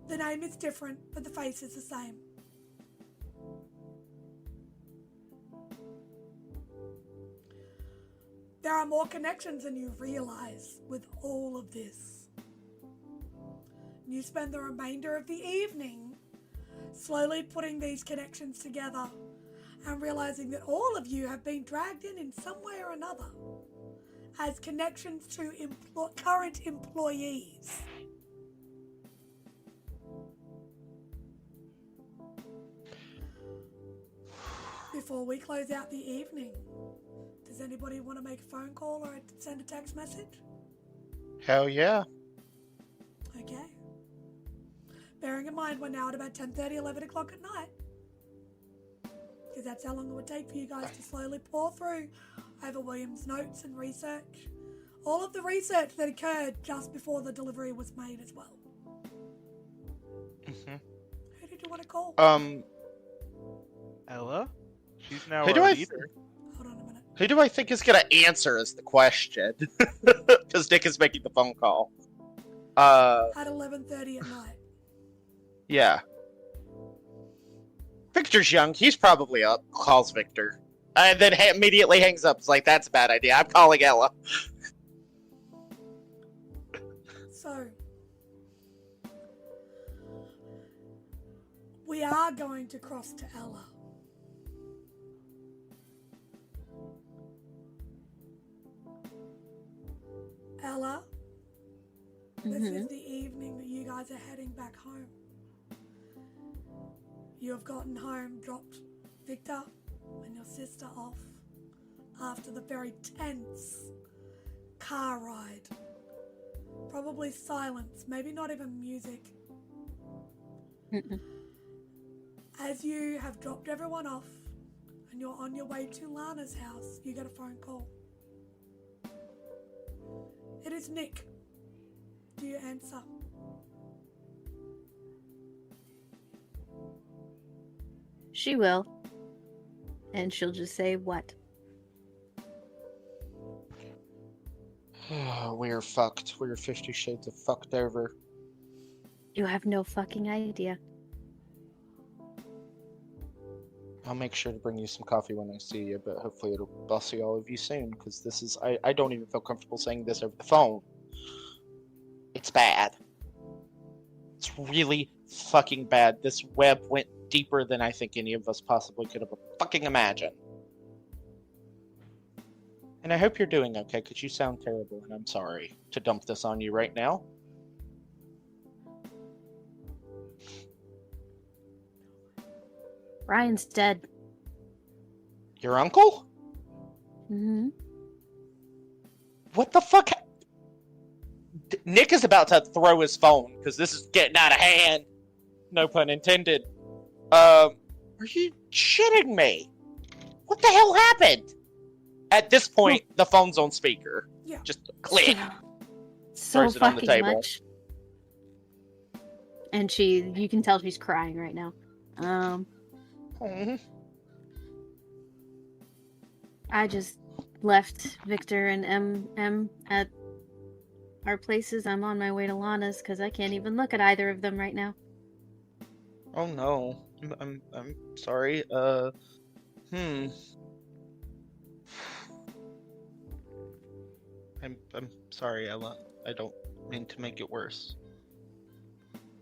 The name is different, but the face is the same. There are more connections than you realize with all of this. You spend the remainder of the evening slowly putting these connections together and realizing that all of you have been dragged in some way or another as connections to current employees. Before we close out the evening, does anybody want to make a phone call or send a text message? Hell yeah. Okay. Bearing in mind we're now at about 10:30, 11 o'clock at night, because that's how long it would take for you guys to slowly pour through over William's notes and research. All of the research that occurred just before the delivery was made as well. Mm-hmm. Who did you want to call? Ella? She's now Who our do I leader. Hold on a minute. Who do I think is gonna answer is the question. Because Nick is making the phone call. At 11:30 at night. Yeah. Victor's young. He's probably up. Calls Victor. And then immediately hangs up. It's like, that's a bad idea. I'm calling Ella. So, we are going to cross to Ella. Ella, this is the evening that you guys are heading back home. You have gotten home, dropped Victor and your sister off after the very tense car ride. Probably silence, maybe not even music. As you have dropped everyone off and you're on your way to Lana's house, you get a phone call. It is Nick. Do you answer? She will. And she'll just say, what? We're fucked. We're 50 Shades of fucked over. You have no fucking idea. I'll make sure to bring you some coffee when I see you, but hopefully I'll see all of you soon, because this is... I don't even feel comfortable saying this over the phone. It's bad. It's really fucking bad. This web went deeper than I think any of us possibly could have fucking imagined. And I hope you're doing okay, because you sound terrible, and I'm sorry to dump this on you right now. Ryan's dead. Your uncle? Mm-hmm. What the fuck? Nick is about to throw his phone, because this is getting out of hand. No pun intended. Are you shitting me? What the hell happened? At this point, the phone's on speaker. Yeah. Just click. So Throws it on the fucking table. much. And you can tell she's crying right now. I just left Victor and M at our places. I'm on my way to Lana's because I can't even look at either of them right now. Oh no. I'm sorry. I'm sorry, Ella. I don't mean to make it worse.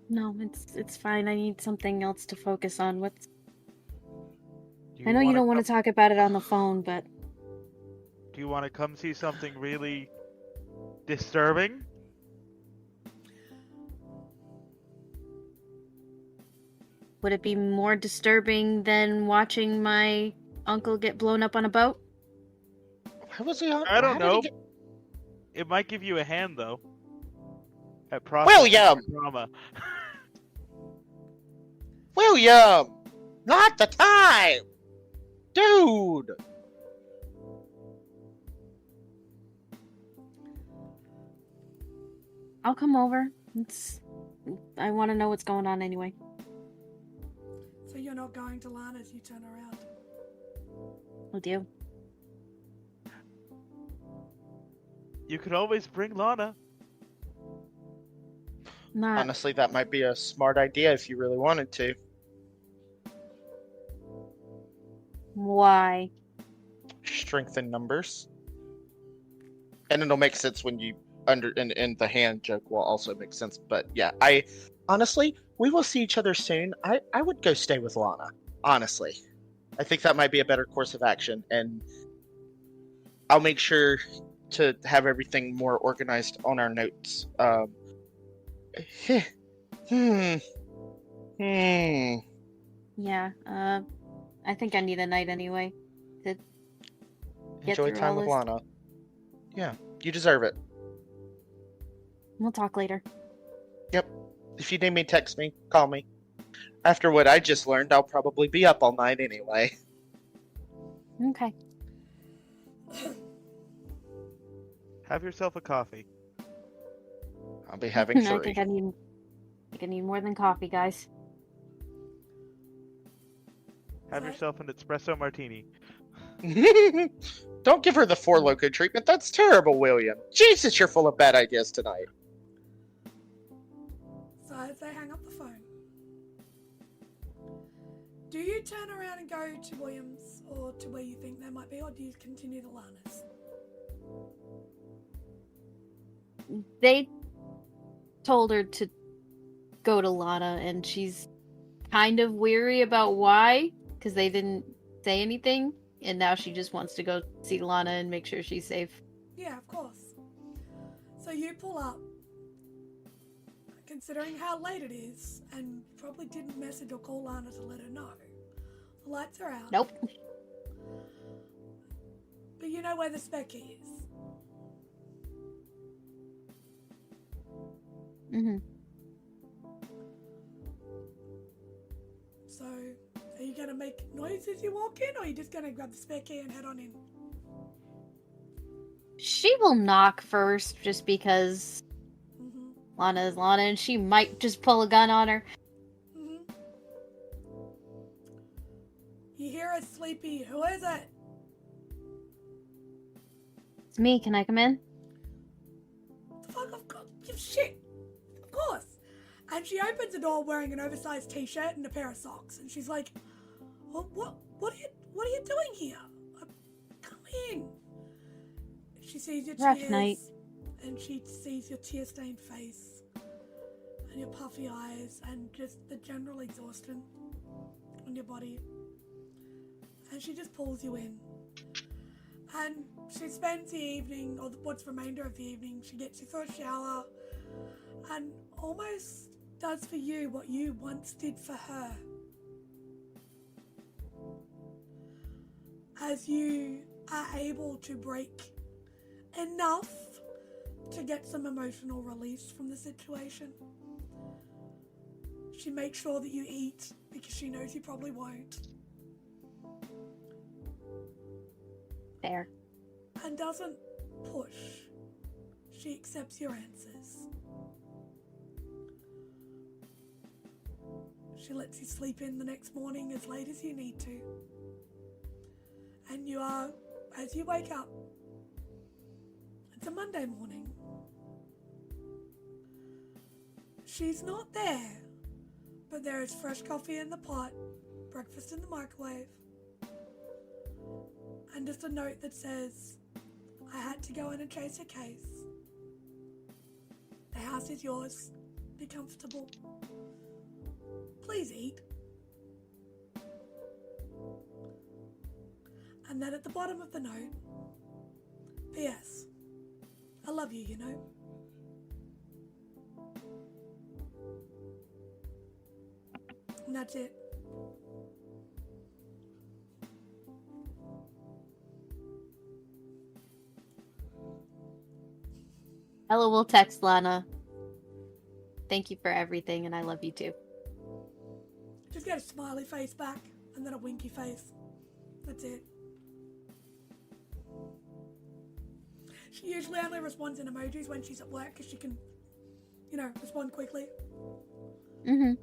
No, it's fine. I need something else to focus on. I know you don't want to talk about it on the phone, but... Do you want to come see something really disturbing? Would it be more disturbing than watching my uncle get blown up on a boat? Why was he on? I don't know. It might give you a hand, though. At processing William! trauma. William! Not the time! Dude! I'll come over. I want to know what's going on anyway. So you're not going to Lana's, you turn around. Will do. You could always bring Lana. Not... Honestly, that might be a smart idea if you really wanted to. Why? Strength in numbers. And it'll make sense when you and the hand joke will also make sense. But yeah, I honestly, we will see each other soon. I would go stay with Lana. Honestly, I think that might be a better course of action, and I'll make sure to have everything more organized on our notes. Hmm. Hmm. Yeah, I think I need a night anyway to get Enjoy through time all with this. Lana. Yeah, you deserve it. We'll talk later. Yep. If you need me, text me, call me. After what I just learned, I'll probably be up all night anyway. Okay. Have yourself a coffee. I'll be having I 3. think I need more than coffee, guys. Have yourself an espresso martini. Don't give her the 4 Loko treatment. That's terrible, William. Jesus, you're full of bad ideas tonight. So as they hang up the phone, do you turn around and go to Williams or to where you think they might be, or do you continue to Lana's? They told her to go to Lana, and she's kind of weary about why, because they didn't say anything, and now she just wants to go see Lana and make sure she's safe. Yeah, of course. So you pull up, considering how late it is, and probably didn't message or call Lana to let her know. The lights are out. Nope. But you know where the spare key is. Mm-hmm. So, are you going to make noise as you walk in, or are you just going to grab the spare key and head on in? She will knock first, just because Mm-hmm. Lana is Lana, and she might just pull a gun on her. Mm-hmm. You hear a sleepy, "Who is it?" It's me. Can I come in? The fuck, I've got you shit. Of course. And she opens the door wearing an oversized t-shirt and a pair of socks, and she's like, "Well, what are you doing here? Come in." She sees your Rough tears, night. and she sees your tear-stained face, and your puffy eyes, and just the general exhaustion on your body. And she just pulls you in. And she spends the evening, or what's remainder of the evening, she gets you through a shower, and almost does for you what you once did for her. As you are able to break enough to get some emotional release from the situation. She makes sure that you eat because she knows you probably won't. There. And doesn't push. She accepts your answers. She lets you sleep in the next morning as late as you need to. And you are, as you wake up, it's a Monday morning. She's not there, but there is fresh coffee in the pot, breakfast in the microwave, and just a note that says, "I had to go in and chase a case. The house is yours. Be comfortable. Please eat." And then at the bottom of the note, "P.S. I love you, you know." And that's it. Ella will text Lana. Thank you for everything, and I love you too. Just get a smiley face back, and then a winky face. That's it. She usually only responds in emojis when she's at work, because she can, respond quickly. Mm-hmm.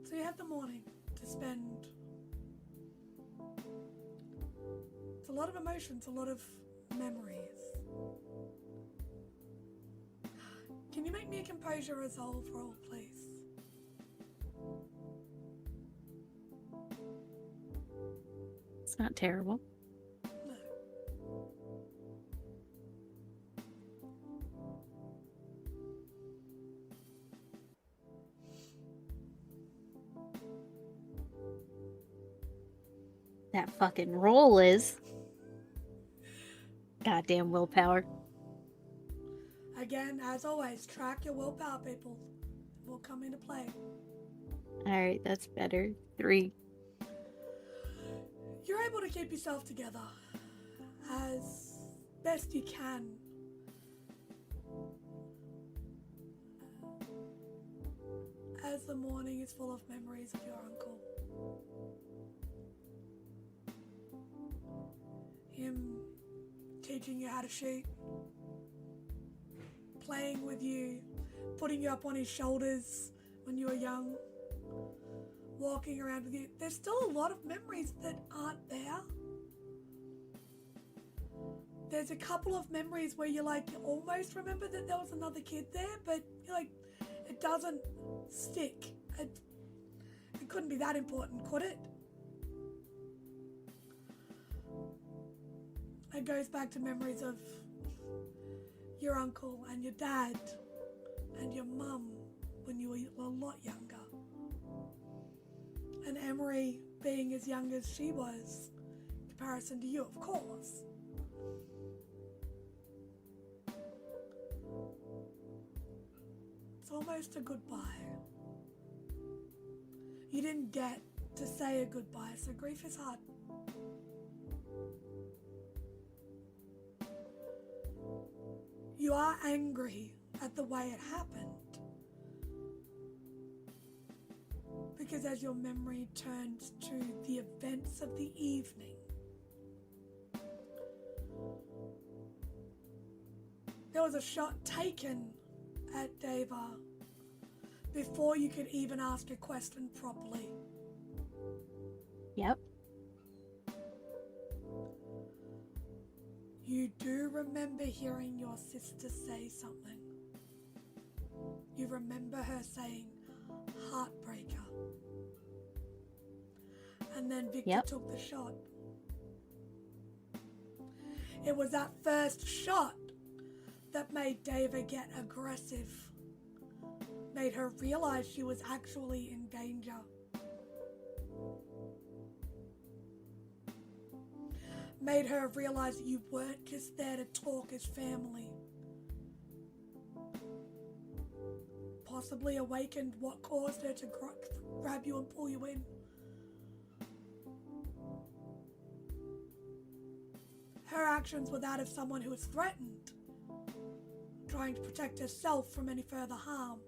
So you have the morning to spend. It's a lot of emotions, a lot of memories. Can you make me a composure resolve roll, please? It's not terrible. that fucking roll is. Goddamn willpower. Again, as always, track your willpower, people. It will come into play. Alright, that's better. 3. You're able to keep yourself together as best you can. As the morning is full of memories of your uncle. Him teaching you how to shoot, playing with you, putting you up on his shoulders when you were young, walking around with you. There's still a lot of memories that aren't there. There's a couple of memories where you almost remember that there was another kid there, but you're like, it doesn't stick. It couldn't be that important, could it? It goes back to memories of your uncle and your dad and your mum when you were a lot younger. And Emory being as young as she was in comparison to you, of course. It's almost a goodbye. You didn't get to say a goodbye, so grief is hard. You are angry at the way it happened. Because as your memory turns to the events of the evening, there was a shot taken at Deva before you could even ask a question properly. Yep. You do remember hearing your sister say something. You remember her saying, heartbreaker. And then Victor took the shot. It was that first shot that made Dava get aggressive. Made her realize she was actually in danger. Made her realize that you weren't just there to talk as family. Possibly awakened what caused her to grab you and pull you in. Her actions were that of someone who was threatened, trying to protect herself from any further harm.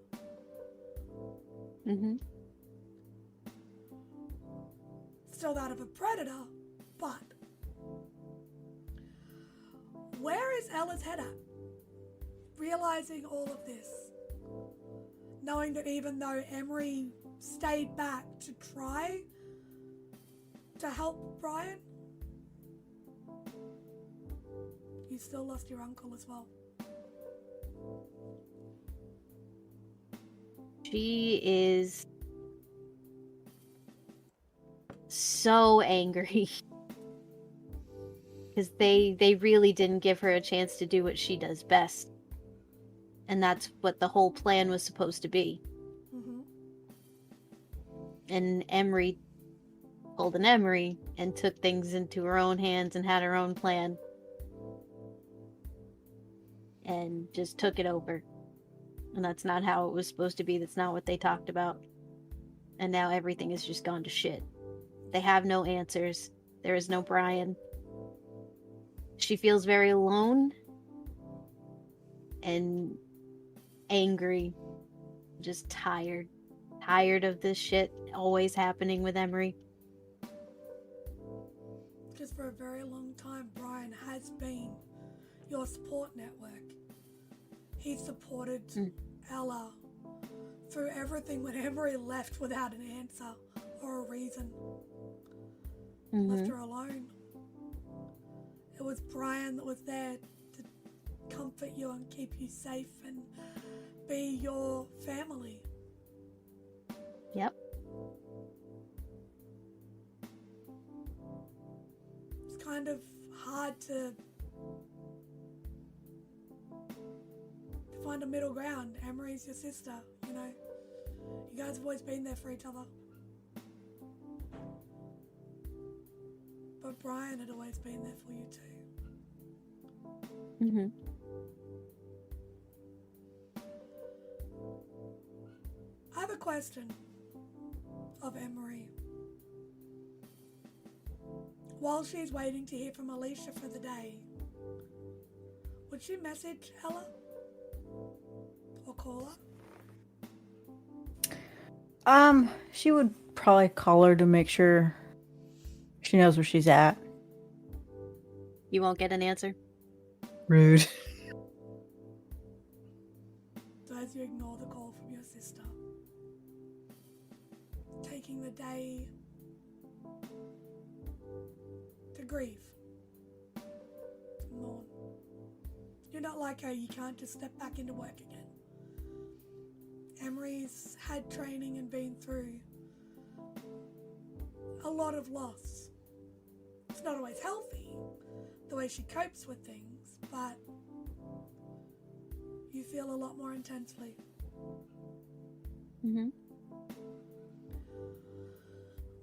Mm-hmm. Still that of a predator, but where is Ella's head at? Realizing all of this, knowing that even though Emory stayed back to try to help Brian, you still lost your uncle as well. She is so angry because they really didn't give her a chance to do what she does best, and that's what the whole plan was supposed to be. Mm-hmm. And Emory pulled an Emory and took things into her own hands and had her own plan and just took it over. And that's not how it was supposed to be. That's not what they talked about. And now everything has just gone to shit. They have no answers. There is no Brian. She feels very alone and angry, just tired of this shit always happening with Emory. Because for a very long time, Brian has been your support network. He supported Ella through everything when Emory left without an answer or a reason. Left her alone. It was Brian that was there to comfort you and keep you safe and be your family. Yep. It's kind of hard to find a middle ground. Emory's your sister, you know. You guys have always been there for each other. Brother Brian had always been there for you too. Mm-hmm. I have a question of Emory. While she's waiting to hear from Alicia for the day, would she message Ella? Or call her? She would probably call her to make sure she knows where she's at. You won't get an answer. Rude. So as you ignore the call from your sister, taking the day to grieve, to mourn. You're not like her, you can't just step back into work again. Emory's had training and been through a lot of loss. It's not always healthy, the way she copes with things, but you feel a lot more intensely. Mm-hmm.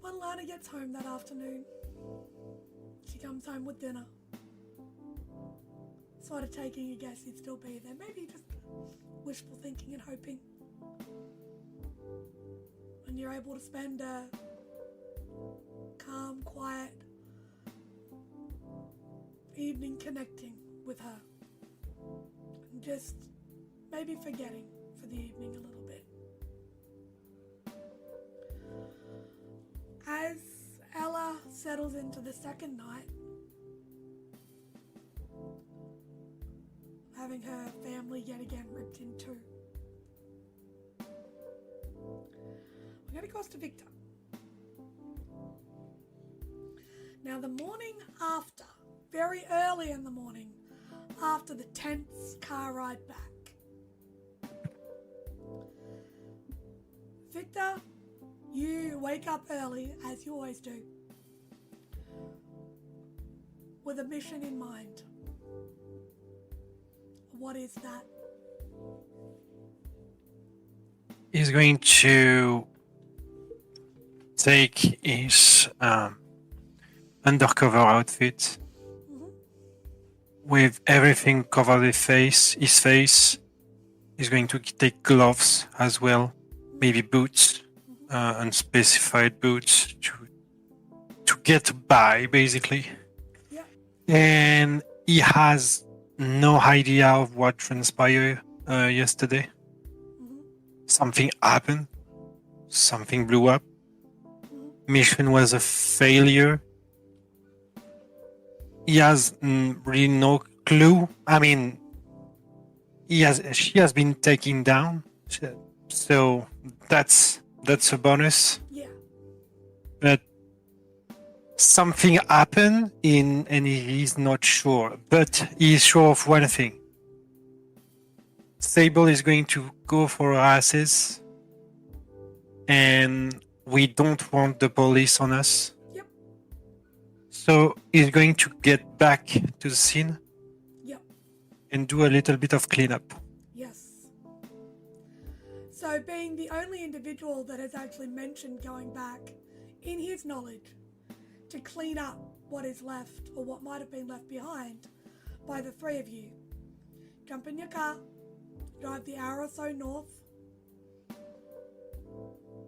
When Lana gets home that afternoon, she comes home with dinner. Sort of taking a guess he'd still be there. Maybe just wishful thinking and hoping. When you're able to spend a calm, quiet evening connecting with her. And just maybe forgetting for the evening a little bit. As Ella settles into the second night, having her family yet again ripped in two, we're going to cross to Victor. Now the morning after, very early in the morning, after the tense car ride back, Victor, you wake up early, as you always do, with a mission in mind. What is that? He's going to take his undercover outfit with everything covered his face. He's going to take gloves as well, maybe boots, unspecified boots to get by, basically. Yeah. And he has no idea of what transpired yesterday. Something happened. Something blew up. Mission was a failure. He has really no clue. I mean, she has been taken down, so that's a bonus. Yeah. But something happened and he's not sure. But he's sure of one thing. Sable is going to go for our asses, and we don't want the police on us. Yep. So he's going to get back to the scene. Yep. And do a little bit of cleanup. Yes. So being the only individual that has actually mentioned going back, in his knowledge, to clean up what is left, or what might have been left behind, by the three of you, jump in your car, drive the hour or so north.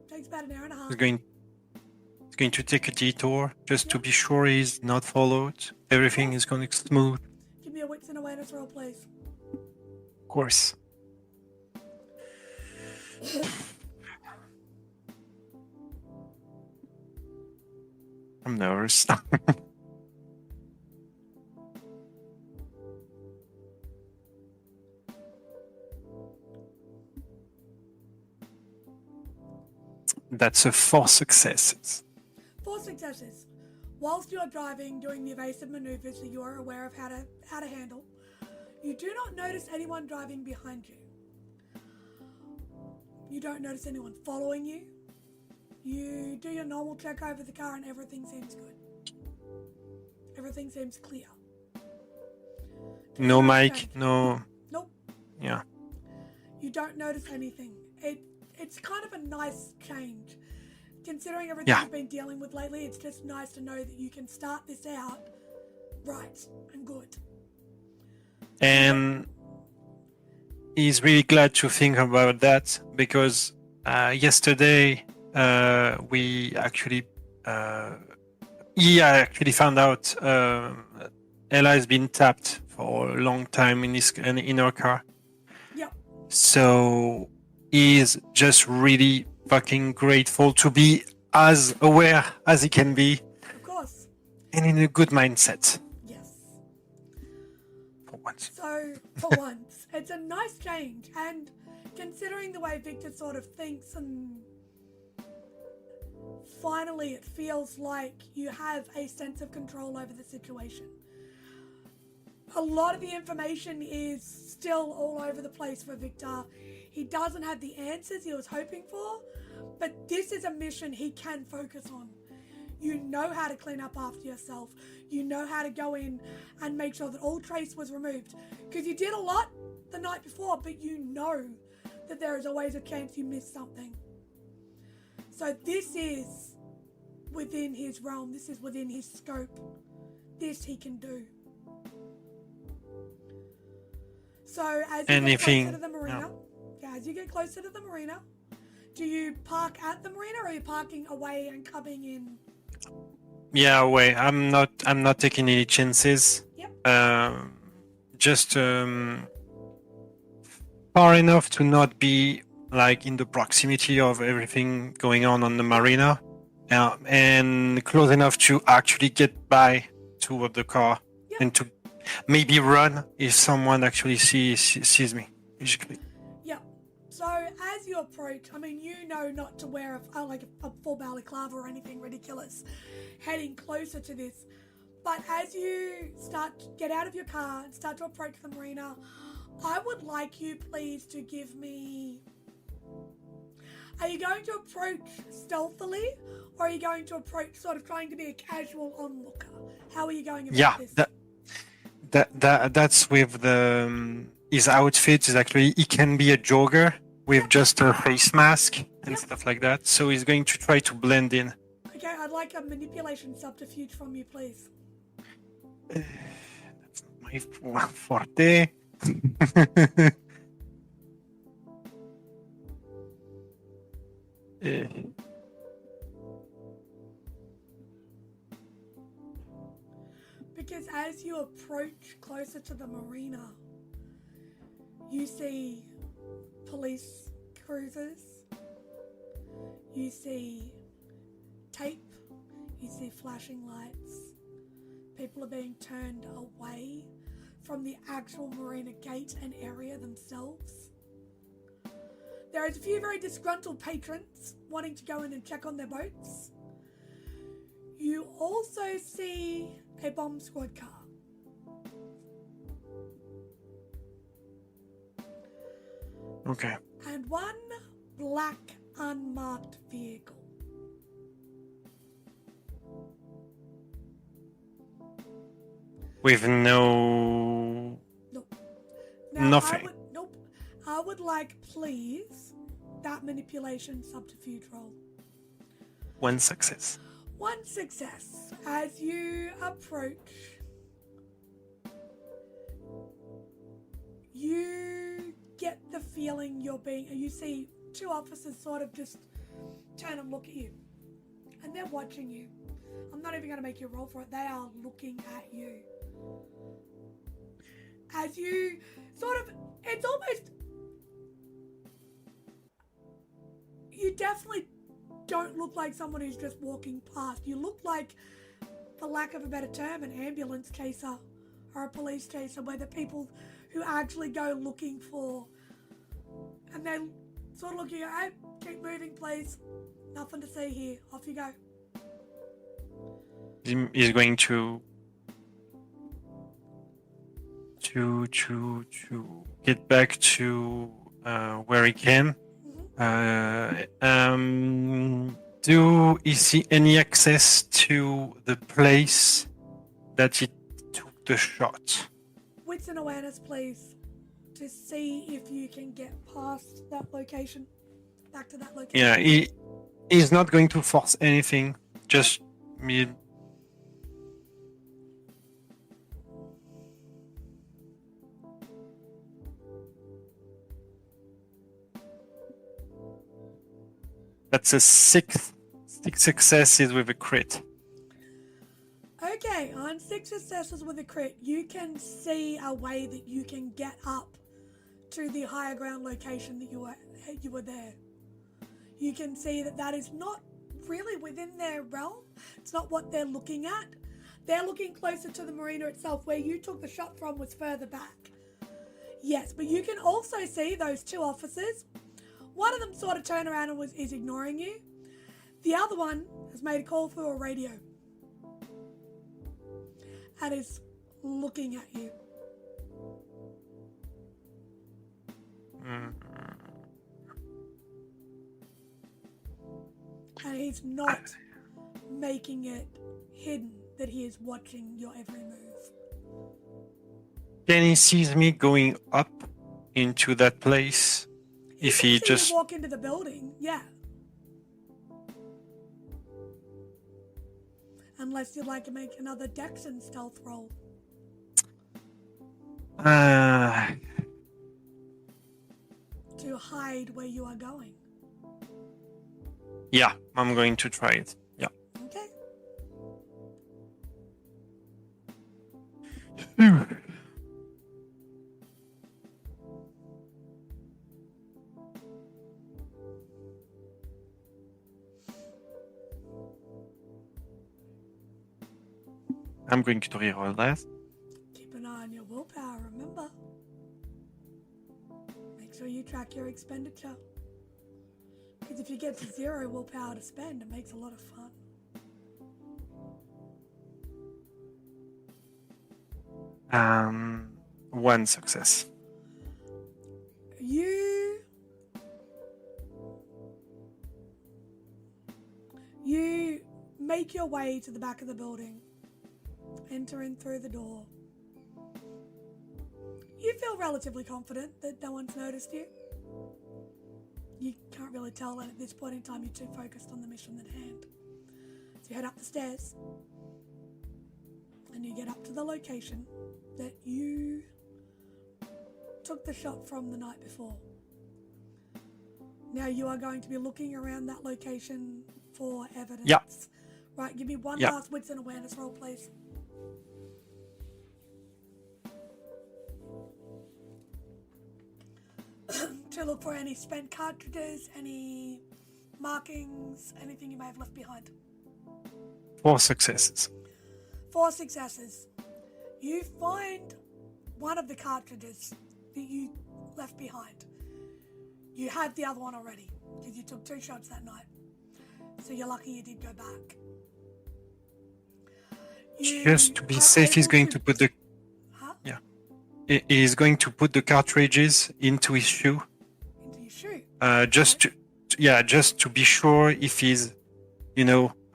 Takes about an hour and a half. He's going to take a detour just to be sure he's not followed. Everything is going smooth. Give me a wits and awareness roll, please. Of course. I'm nervous. That's a 4 successes. 4 successes. Whilst you are driving, doing the evasive maneuvers that you are aware of how to handle, you do not notice anyone driving behind you. You don't notice anyone following you. You do your normal check over the car and everything seems good. Everything seems clear. No mic, no... Nope. Yeah. You don't notice anything. It's kind of a nice change. Considering everything Yeah. you've been dealing with lately, it's just nice to know that you can start this out right and good. And he's really glad to think about that because yesterday we actually he actually found out Ella has been tapped for a long time in her car. Yep. So he's just really fucking grateful to be as aware as he can be Of course. and in a good mindset Yes. for once. So, for once, it's a nice change. And considering the way Victor sort of thinks, and finally it feels like you have a sense of control over the situation. A lot of the information is still all over the place for Victor. He doesn't have the answers he was hoping for, but this is a mission he can focus on. You know how to clean up after yourself. You know how to go in and make sure that all trace was removed. Because you did a lot the night before, but you know that there is always a chance you missed something. So this is within his realm. This is within his scope. This he can do. So as you get closer to the marina, as you get closer to the marina, do you park at the marina or are you parking away and coming in? Yeah, wait. I'm not taking any chances. Yep. Just far enough to not be like in the proximity of everything going on the marina, and close enough to actually get by to the car. Yep. And to maybe run if someone actually sees me. Basically. Yeah. So as you approach, I mean, you know not to wear a full balaclava or anything ridiculous heading closer to this. But as you get out of your car and start to approach the marina, I would like you please to give me... Are you going to approach stealthily or are you going to approach sort of trying to be a casual onlooker? How are you going about this? That's with his outfit is actually he can be a jogger with just a face mask and stuff like that. So he's going to try to blend in. Okay, I'd like a manipulation subterfuge from you, please. That's my forte. Because as you approach closer to the marina, you see police cruisers, you see tape, you see flashing lights. People are being turned away from the actual marina gate and area themselves. There is a few very disgruntled patrons wanting to go in and check on their boats. You also see a bomb squad car. Okay. And one black unmarked vehicle. With no... Nope. Now, Nothing. I would like, please, that manipulation subterfuge roll. One success. One success. As you approach, you get the feeling you see two officers sort of just turn and look at you. And they're watching you. I'm not even going to make you roll for it. They are looking at you. As you it's almost, you definitely don't look like someone who's just walking past. You look like, for lack of a better term, an ambulance chaser or a police chaser, where the people who actually go looking for, and they sort of look at you, hey, keep moving please, nothing to see here, off you go. He's going to get back to where he came. Do you see any access to the place that he took the shot? Wits and awareness, please, to see if you can get past that location, back to that location. Yeah, He's not going to force anything. Just me. That's a 6 successes with a crit. Okay, on 6 successes with a crit, you can see a way that you can get up to the higher ground location that you were there. You can see that is not really within their realm. It's not what they're looking at. They're looking closer to the marina itself. Where you took the shot from was further back. Yes, but you can also see those 2 officers. One of them sort of turned around and is ignoring you. The other one has made a call through a radio and is looking at you. And he's not making it hidden that he is watching your every move. Then he sees me going up into that place. If he just you walk into the building, yeah. Unless you'd like to make another Dex and stealth roll. To hide where you are going. Yeah, I'm going to try it. Yeah. Okay. I'm going to reroll that. Keep an eye on your willpower, remember? Make sure you track your expenditure. Because if you get to 0 willpower to spend, it makes a lot of fun. One success. You make your way to the back of the building. Enter in through the door. You feel relatively confident that no one's noticed you. You can't really tell that at this point in time. You're too focused on the mission at hand. So you head up the stairs and you get up to the location that you took the shot from the night before. Now you are going to be looking around that location for evidence. Yeah. Right, give me one last wits and awareness roll, please. To look for any spent cartridges, any markings, anything you may have left behind. 4 successes. 4 successes. You find one of the cartridges that you left behind. You had the other one already because you took 2 shots that night. So you're lucky you did go back. Just to be safe, he's going to put the... Huh? Yeah. He's going to put the cartridges into his shoe. Into your shoe? Just to be sure if he's,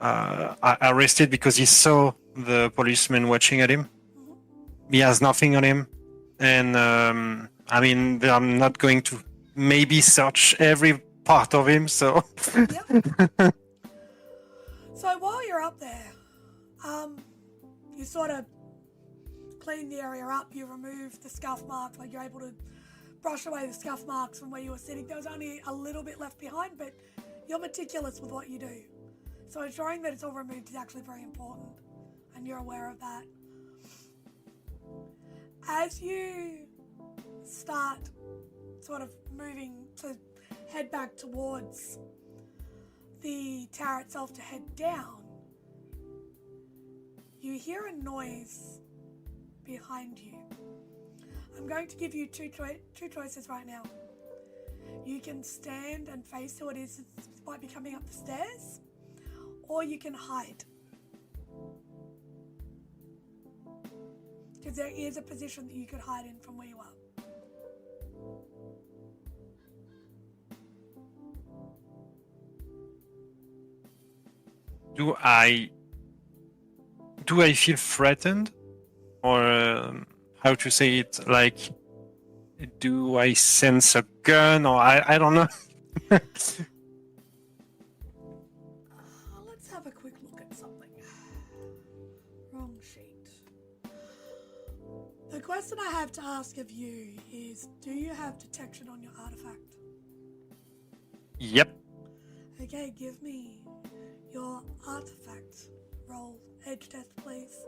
arrested because he saw the policeman watching at him. Mm-hmm. He has nothing on him. And, I'm not going to maybe search every part of him, so... Yep. So while you're up there, you sort of clean the area up, you remove the scuff marks, like you're able to brush away the scuff marks from where you were sitting. There was only a little bit left behind, but you're meticulous with what you do. So ensuring that it's all removed is actually very important, and you're aware of that. As you start sort of moving to head back towards the tower itself to head down, you hear a noise behind you. I'm going to give you two choices right now. You can stand and face who it is that might be coming up the stairs, or you can hide. Because there is a position that you could hide in from where you are. Do I feel threatened, or how to say it? Like, do I sense a gun, or I don't know. question I have to ask of you is, do you have detection on your artifact? Yep. Okay, give me your artifact roll. Edge test, please.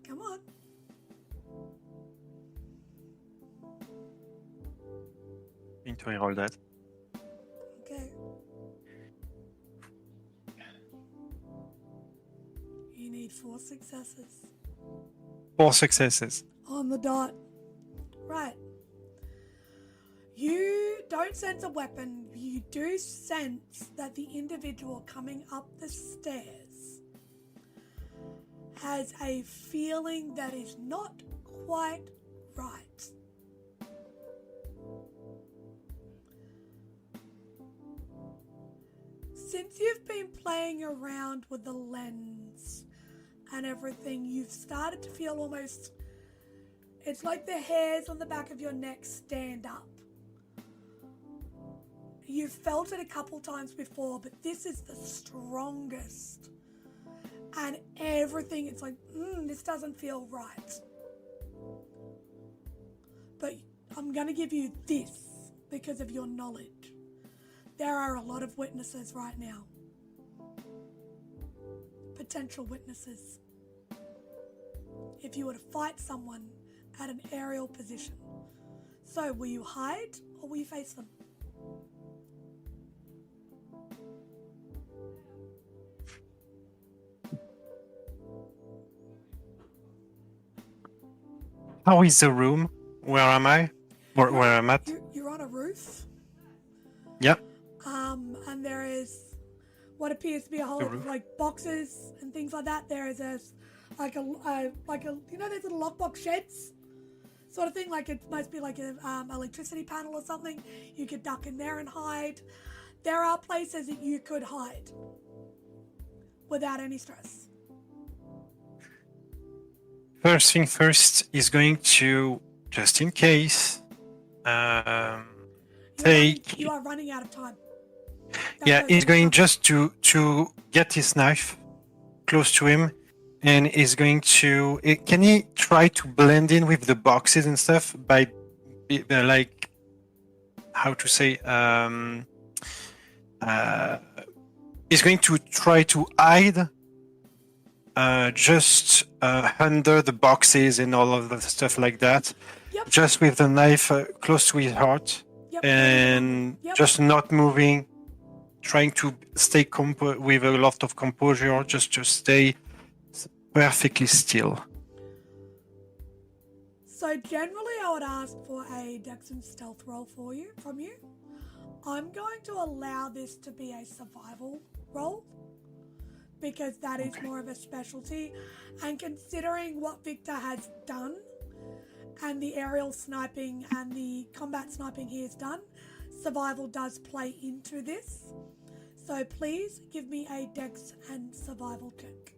Come on. Need to reroll that. Okay. You need 4 successes. 4 successes. On the dot. Right. You don't sense a weapon. You do sense that the individual coming up the stairs has a feeling that is not quite right. Since you've been playing around with the lens and everything, you've started to feel almost, it's like the hairs on the back of your neck stand up. You've felt it a couple times before, but this is the strongest. And everything, it's like, this doesn't feel right. But I'm going to give you this because of your knowledge. There are a lot of witnesses right now. Potential witnesses. If you were to fight someone at an aerial position. So, will you hide or will you face them? How is the room? Where am I? Where I'm at? You're on a roof. Yep. And there is what appears to be a whole of like boxes and things like that. There is a you know, there's little lockbox sheds sort of thing. Like it must be like a electricity panel or something. You could duck in there and hide. There are places that you could hide without any stress. First thing first is going to, just in case, take. You are running out of time. Yeah, he's going just to get his knife close to him, and is going to. Can he try to blend in with the boxes and stuff by, like, how to say? He's going to try to hide. Just under the boxes and all of the stuff like that. Yep. Just with the knife close to his heart. Yep. And just not moving, trying to stay with a lot of composure, just to stay perfectly still. So generally I would ask for a Dex and Stealth roll from you. I'm going to allow this to be a survival roll, because that is more of a specialty, and considering what Victor has done and the aerial sniping and the combat sniping he has done, survival does play into this. So please give me a Dex and survival check.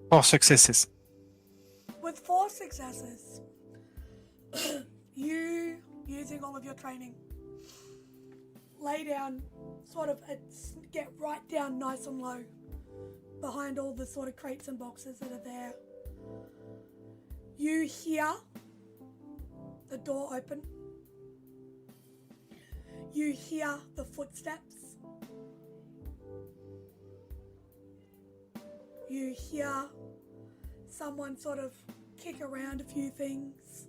Four successes. With 4 successes, you, using all of your training, lay down, sort of get right down nice and low behind all the sort of crates and boxes that are there. You hear the door open. You hear the footsteps. You hear someone sort of kick around a few things.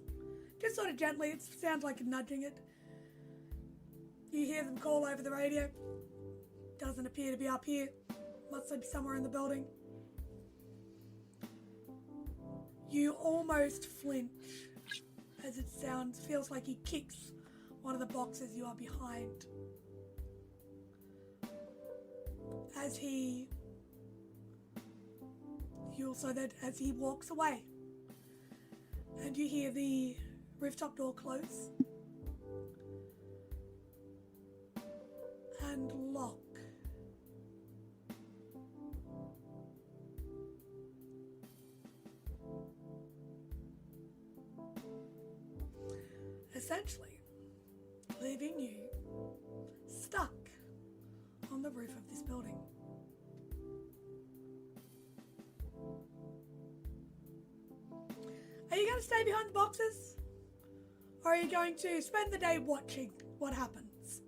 Just sort of gently, it sounds like nudging it. You hear them call over the radio. Doesn't appear to be up here. Must be somewhere in the building. You almost flinch as it feels like he kicks one of the boxes you are behind. As he walks away, and you hear the rooftop door close and lock. Essentially, leaving you stuck on the roof of this building. Are you going to stay behind the boxes? Or are you going to spend the day watching what happens?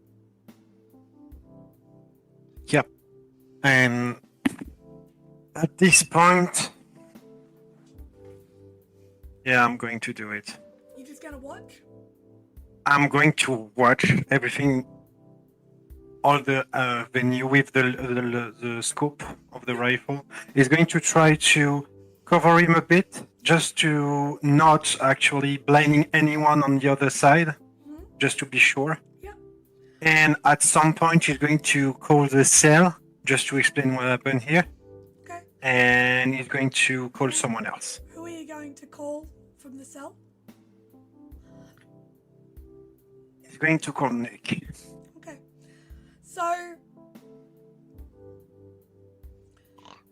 Yep. And at this point, yeah, I'm going to do it. You just going to watch? I'm going to watch everything, all the venue with the scope of the rifle. Is going to try to cover him a bit, just to not actually blinding anyone on the other side, just to be sure. Yeah. And at some point, he's going to call the cell, just to explain what happened here. Okay. And he's going to call someone else. Who are you going to call from the cell? He's going to call Nick. Okay. So,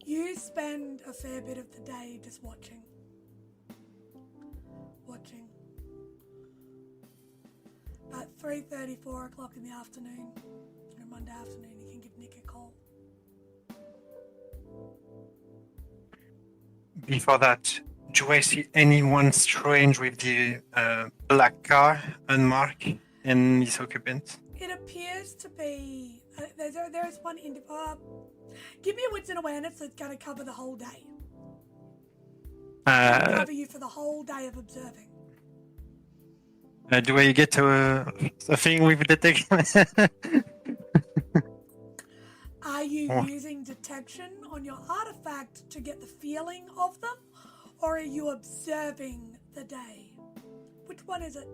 you spend a fair bit of the day just watching. About 3:30, 4 o'clock in the afternoon, on a Monday afternoon, you can give Nick a call. Before that, do I see anyone strange with the black car unmarked and its occupant? It appears to be... there is one give me a wits and awareness that's going to cover the whole day. Cover you for the whole day of observing. Do I get a thing with detection? Are you using detection on your artifact to get the feeling of them? Or are you observing the day? Which one is it?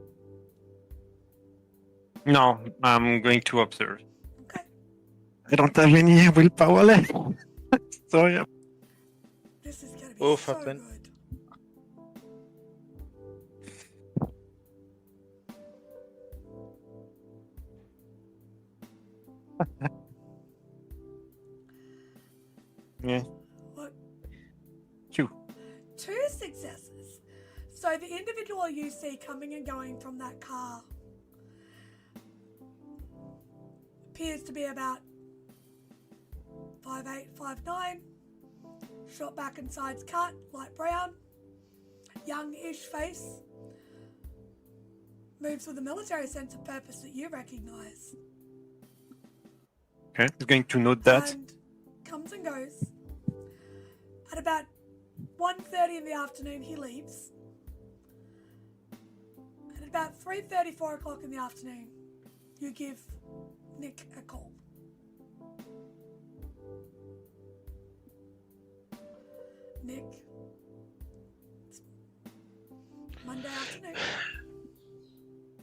No, I'm going to observe. Okay. I don't have any willpower left. So yeah. This is going to be so Flynn. good. Yeah. What? 2. 2 successes. So the individual you see coming and going from that car appears to be about 5'8", 5'9", short back and sides cut, light brown, young-ish face, moves with a military sense of purpose that you recognise. Okay, I'm going to note that. And comes and goes. At about 1:30 in the afternoon, he leaves. And at about 3:30, 4 o'clock in the afternoon, you give Nick a call. Nick, it's Monday afternoon.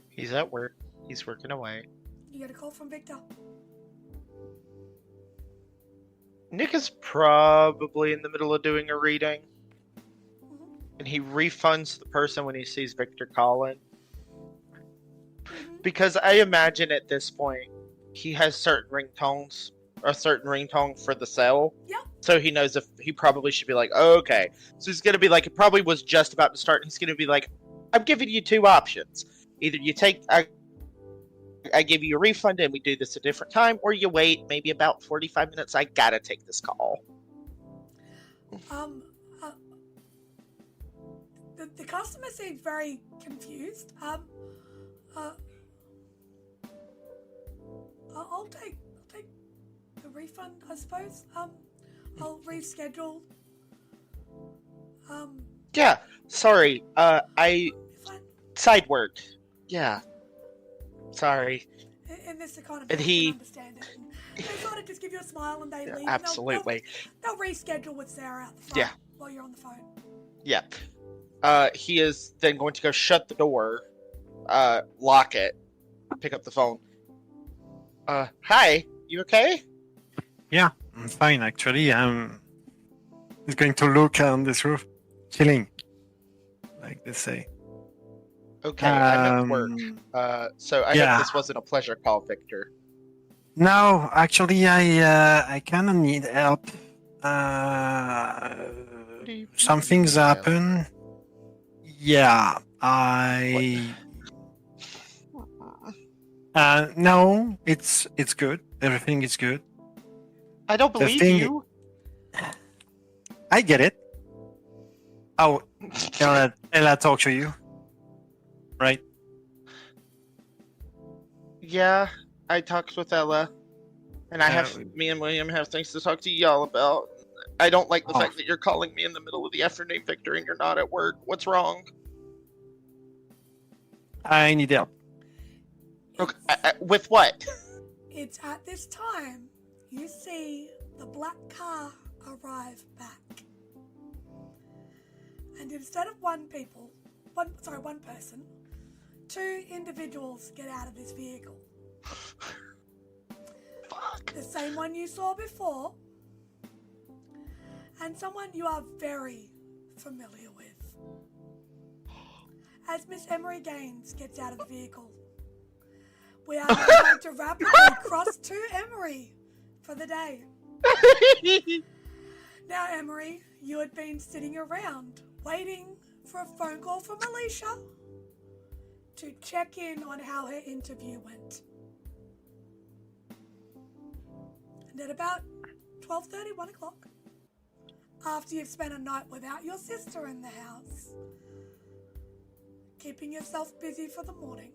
He's at work. He's working away. You get a call from Victor. Nick is probably in the middle of doing a reading. And he refunds the person when he sees Victor calling. Because I imagine at this point, he has certain ringtones, a certain ringtone for the cell. Yep. So he knows if he probably should be like, oh, okay. So he's going to be like, it probably was just about to start. And he's going to be like, I'm giving you 2 options. Either you take, I give you a refund and we do this a different time, or you wait maybe about 45 minutes. I gotta take this call. The customer seems very confused. I'll take the refund, I suppose. I'll reschedule. Yeah, sorry. Fine. Side work. Yeah. Sorry. In this economy, And I he- can understand it. And they sort of just give you a smile and they leave. Absolutely. They'll reschedule with Sarah out the front Yeah. while you're on the phone. Yeah. he is then going to go shut the door, lock it, pick up the phone. Hi, you okay? Yeah, I'm fine actually. I'm just going to look on this roof, chilling, like they say. Okay, I'm at work. So I hope Yeah. this wasn't a pleasure call, Victor. No, actually, I kind of need help. Some things happen. Yeah, no, it's good. Everything is good. I don't The believe thing- you. I get it. Oh, Ella talk to you, right? Yeah, I talked with Ella, and me and William have things to talk to y'all about. I don't like the fact that you're calling me in the middle of the afternoon, Victor, and you're not at work. What's wrong? I need help. Okay, with what? It's at this time you see the black car arrive back. And instead of one person, 2 individuals get out of this vehicle. Fuck. The same one you saw before, and someone you are very familiar with. As Miss Emory Gaines gets out of the vehicle, we are going to rapidly cross to Emory for the day. Now, Emory, you had been sitting around waiting for a phone call from Alicia to check in on how her interview went. And at about 12:30, 1 o'clock, after you've spent a night without your sister in the house, keeping yourself busy for the morning,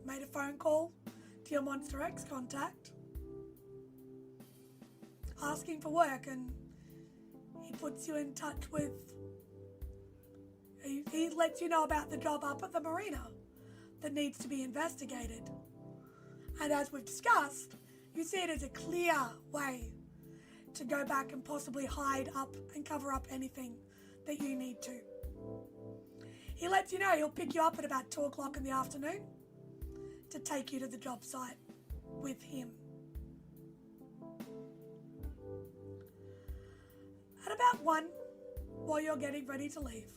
made a phone call to your Monster X contact, asking for work, and he puts you in touch with... He lets you know about the job up at the marina that needs to be investigated. And as we've discussed, you see it as a clear way to go back and possibly hide up and cover up anything that you need to. He lets you know he'll pick you up at about 2 o'clock in the afternoon to take you to the job site with him. At about 1, while you're getting ready to leave,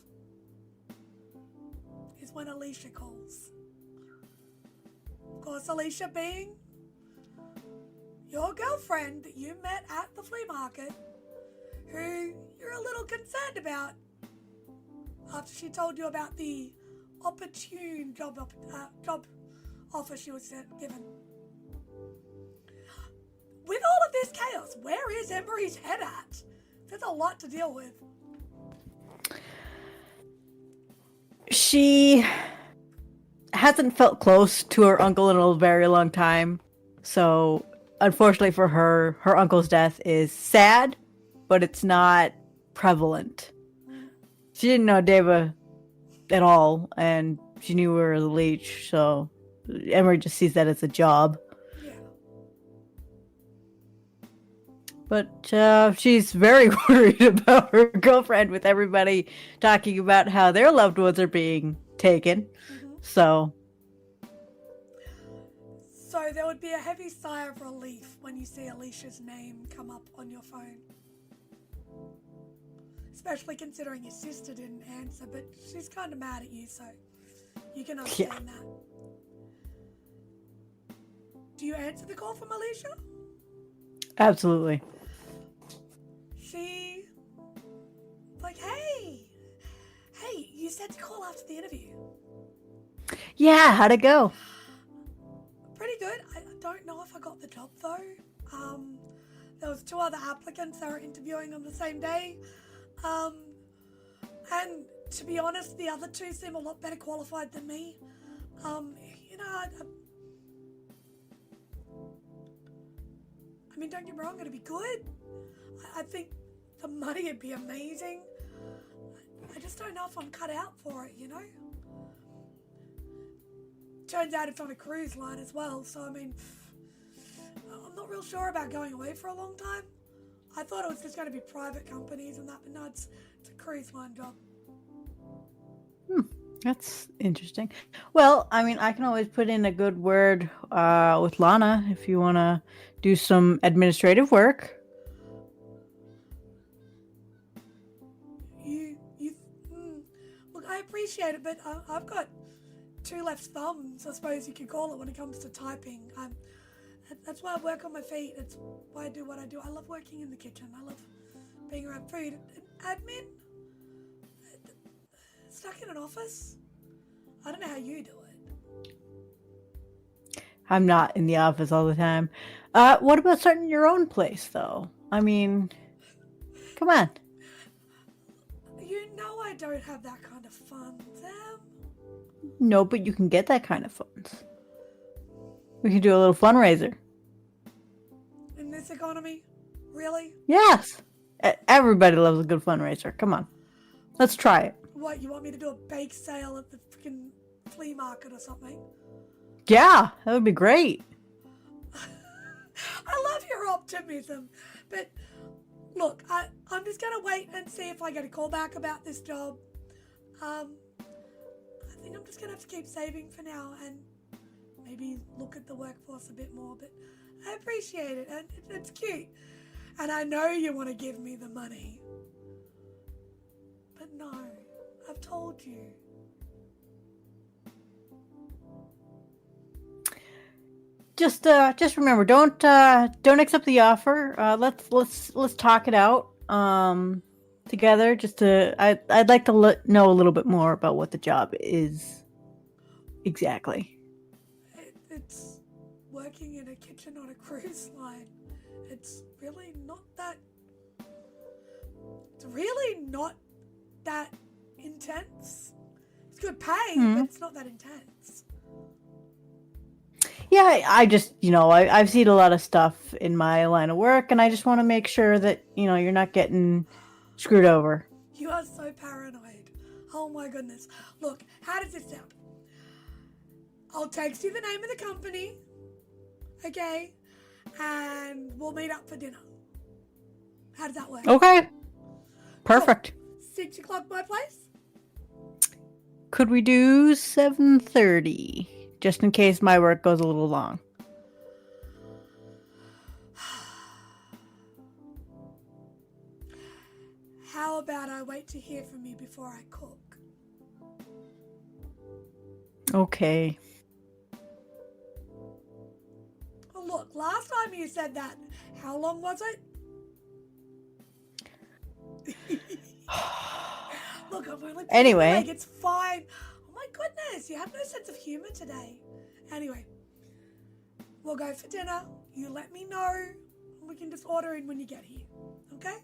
is when Alicia calls. Of course, Alicia being your girlfriend that you met at the flea market, who you're a little concerned about after she told you about the opportune job offer she was given. With all of this chaos, where is Emory's head at? There's a lot to deal with. She hasn't felt close to her uncle in a very long time. So, unfortunately for her, her uncle's death is sad, but it's not prevalent. She didn't know Deva at all, and she knew we were the leech, so Emory just sees that as a job. Yeah. But she's very worried about her girlfriend, with everybody talking about how their loved ones are being taken. Mm-hmm. So there would be a heavy sigh of relief when you see Alicia's name come up on your phone. Especially considering your sister didn't answer, but she's kind of mad at you, so you can understand that. Do you answer the call from Alicia? absolutely. She... Hey, you said to call after the interview. Yeah, how'd it go? Pretty good. I don't know if I got the job, though. There was 2 other applicants that were interviewing on the same day. And to be honest, the other 2 seem a lot better qualified than me. I mean, don't get me wrong, it'd be good. I think the money would be amazing. I just don't know if I'm cut out for it, you know? Turns out it's on a cruise line as well, so I mean, I'm not real sure about going away for a long time. I thought it was just going to be private companies and that, but no, it's a cruise line job. That's interesting. Well, I mean, I can always put in a good word with Lana if you want to do some administrative work. Look, I appreciate it, but I've got two left thumbs, I suppose you could call it, when it comes to typing. That's why I work on my feet. That's why I do what I do. I love working in the kitchen. I love being around food. Admin? Stuck in an office? I don't know how you do it. I'm not in the office all the time. What about starting your own place, though? I mean, come on. You know I don't have that kind of fun, Sam. No, but you can get that kind of funds. We can do a little fundraiser. In this economy? Really? Yes. Everybody loves a good fundraiser. Come on. Let's try it. What, you want me to do a bake sale at the freaking flea market or something? Yeah, that would be great. I love your optimism. But look, I'm just going to wait and see if I get a call back about this job. I think I'm just going to have to keep saving for now and maybe look at the workforce a bit more. But I appreciate it, and it's cute. And I know you want to give me the money. But no, I've told you. Just remember, don't accept the offer. Let's talk it out together. I'd like to know a little bit more about what the job is exactly. It's working in a kitchen on a cruise line. It's really not that. It's really not that intense. It's good pay, but it's not that intense. Yeah, I just, I've seen a lot of stuff in my line of work, and I just want to make sure that, you're not getting screwed over. You are so paranoid. Oh my goodness. Look, how does this sound? I'll text you the name of the company, okay? And we'll meet up for dinner. How does that work? Okay. Perfect. Cool. 6 o'clock my place? Could we do 7:30? Just in case my work goes a little long. How about I wait to hear from you before I cook? Okay. Oh, look, last time you said that, how long was it? Look, I'm only Anyway. It's fine. Oh my goodness, you have no sense of humor today. Anyway, we'll go for dinner. You let me know. We can just order in when you get here. Okay?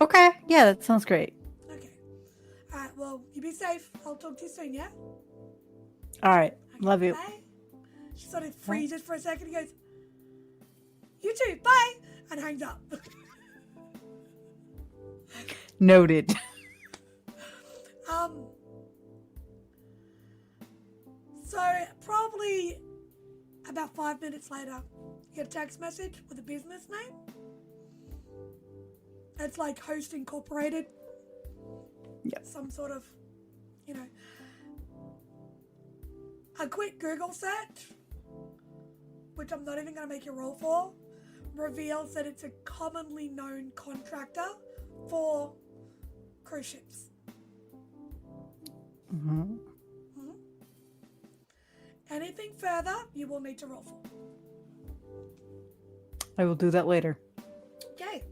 Okay. Yeah, that sounds great. Okay. Alright, well, you be safe. I'll talk to you soon, yeah? All right. Okay, Love you. bye. She sort of freezes for a second and goes, you too, bye! And hangs up. Noted. So probably about 5 minutes later, you get a text message with a business name. It's like Host Incorporated. Yep. Some sort of, a quick Google search, which I'm not even going to make you roll for, reveals that it's a commonly known contractor for cruise ships. Mm-hmm. Anything further, you will need to roll for. I will do that later. Okay.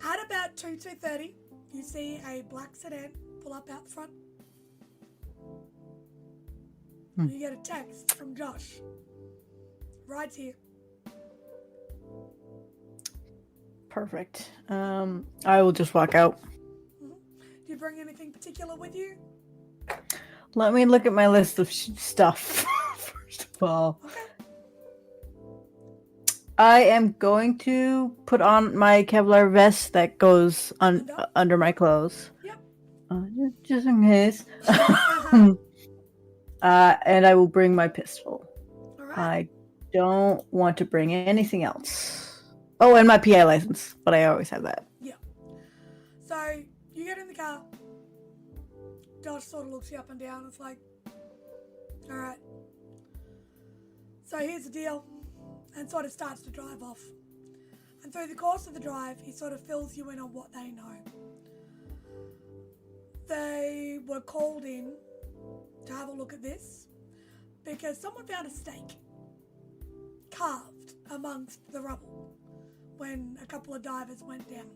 At about 2:30, you see a black sedan pull up out front. You get a text from Josh. Ride's here. Perfect. I will just walk out. Do you bring anything particular with you? Let me look at my list of stuff, first of all. Okay. I am going to put on my Kevlar vest that goes under my clothes. Yep. Just in case. And I will bring my pistol. All right. I don't want to bring anything else. Oh, and my PI license, but I always have that. Yeah. So you get in the car. Josh sort of looks you up and down. It's like, all right. So here's the deal, and sort of starts to drive off. And through the course of the drive, he sort of fills you in on what they know. They were called in to have a look at this because someone found a stake carved amongst the rubble when a couple of divers went down.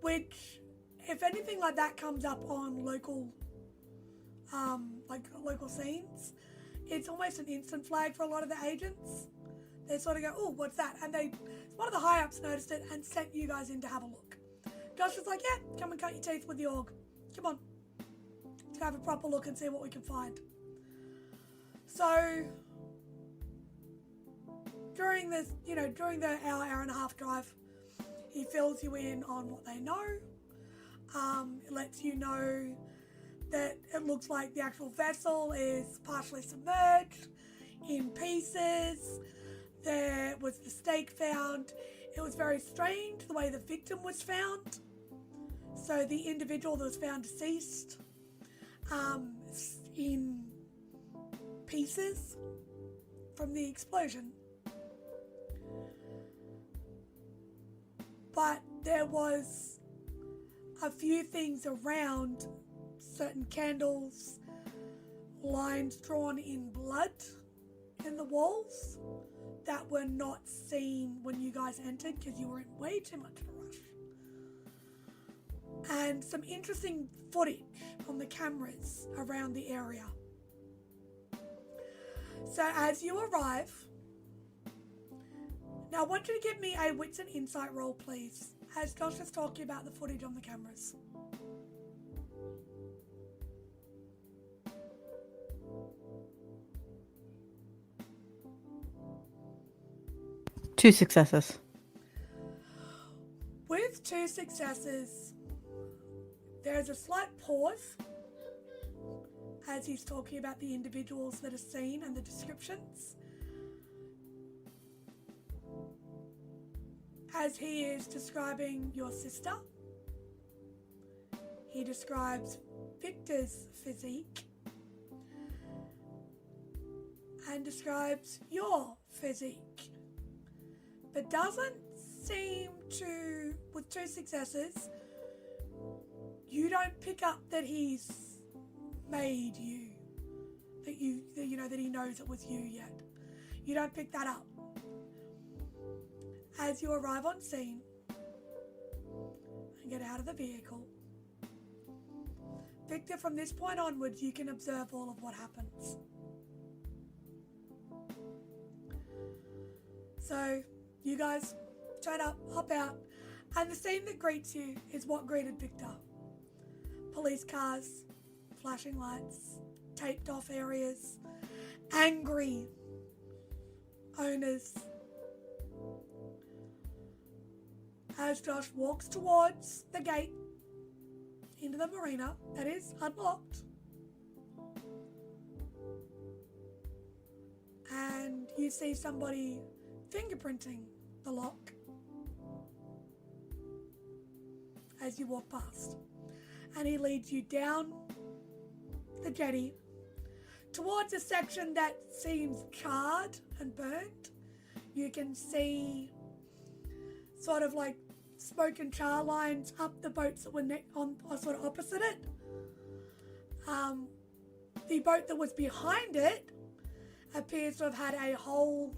Which, if anything like that comes up on local scenes, it's almost an instant flag for a lot of the agents. They sort of go, oh, what's that? And one of the high-ups noticed it and sent you guys in to have a look. Josh was like, yeah, come and cut your teeth with the org. Come on. To have a proper look and see what we can find. So, during the hour and a half drive, he fills you in on what they know. It lets you know that it looks like the actual vessel is partially submerged, in pieces. There was the stake found. It was very strange the way the victim was found. So the individual that was found deceased, in pieces from the explosion. But there was a few things around, certain candles, lines drawn in blood in the walls that were not seen when you guys entered because you were in way too much of a rush. And some interesting footage on the cameras around the area. So as you arrive, now I want you to give me a wits and insight roll, please, as Josh is talking about the footage on the cameras. Two successes. With 2 successes, there's a slight pause as he's talking about the individuals that are seen and the descriptions. As he is describing your sister, he describes Victor's physique and describes your physique, but doesn't seem to, with 2 successes, you don't pick up that he's made you, that he knows it was you yet. You don't pick that up. As you arrive on scene and get out of the vehicle, Victor, from this point onwards, you can observe all of what happens. So, you guys straight up, hop out, and the scene that greets you is what greeted Victor. Police cars, flashing lights, taped off areas, angry owners. As Josh walks towards the gate into the marina that is unlocked, and you see somebody fingerprinting the lock as you walk past, and he leads you down the jetty towards a section that seems charred and burnt. You can see sort of like smoke and char lines up the boats that were sort of opposite it. The boat that was behind it appears to have had a hole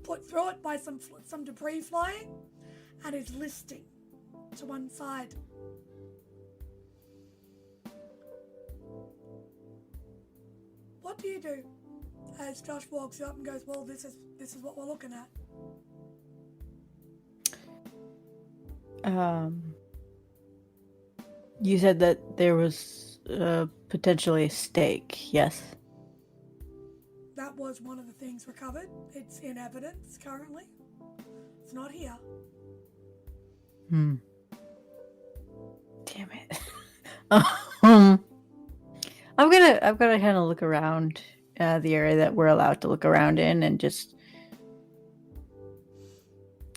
put through it by some debris flying, and is listing to one side. What do you do as Josh walks up and goes, well, this is what we're looking at? You said that there was potentially a stake, yes? That was one of the things recovered. It's in evidence currently. It's not here. Damn it. I'm gonna kind of look around the area that we're allowed to look around in and just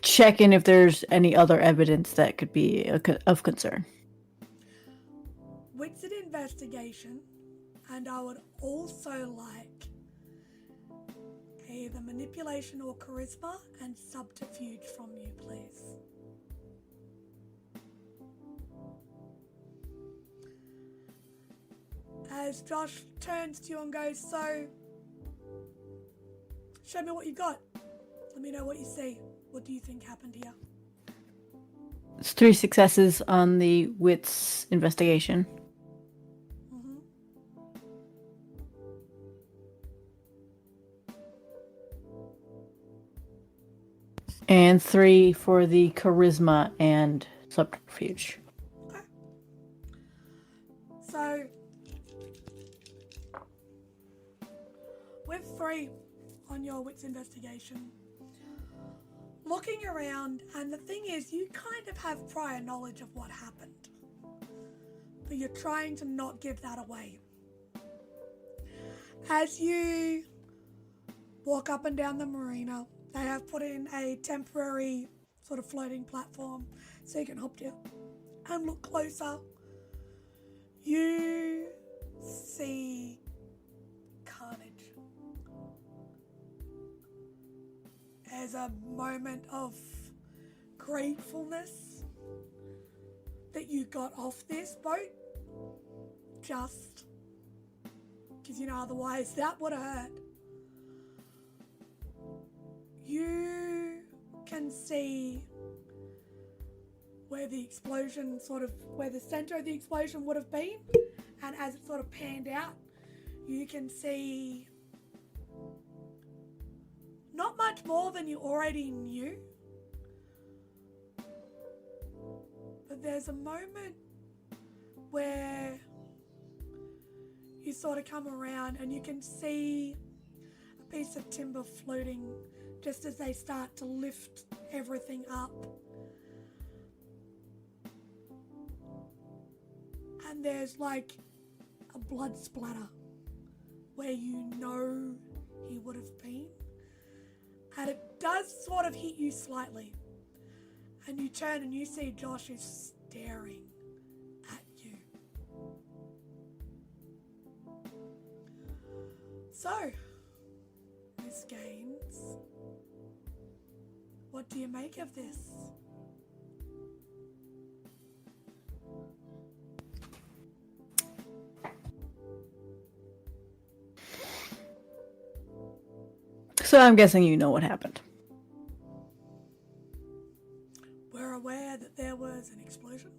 check in if there's any other evidence that could be of concern. wits and investigation, and I would also like either manipulation or charisma and subterfuge from you, please. As Josh turns to you and goes, so, show me what you got. Let me know what you see. What do you think happened here? It's 3 successes on the wits investigation. Mm-hmm. And 3 for the charisma and subterfuge. Okay. So, with 3 on your wits investigation, looking around, and the thing is, you kind of have prior knowledge of what happened, but you're trying to not give that away. As you walk up and down the marina, they have put in a temporary sort of floating platform so you can hop down and look closer. You see carnage. There's a moment of gratefulness that you got off this boat, just because, you know, otherwise that would have hurt. You can see where the explosion where the center of the explosion would have been, and as it sort of panned out, you can see not much more than you already knew. But there's a moment where you sort of come around and you can see a piece of timber floating just as they start to lift everything up. And there's like a blood splatter where you know he would have been. And it does sort of hit you slightly. And you turn and you see Josh is staring at you. So, Miss Gaines, what do you make of this? So I'm guessing you know what happened. We're aware that there was an explosion.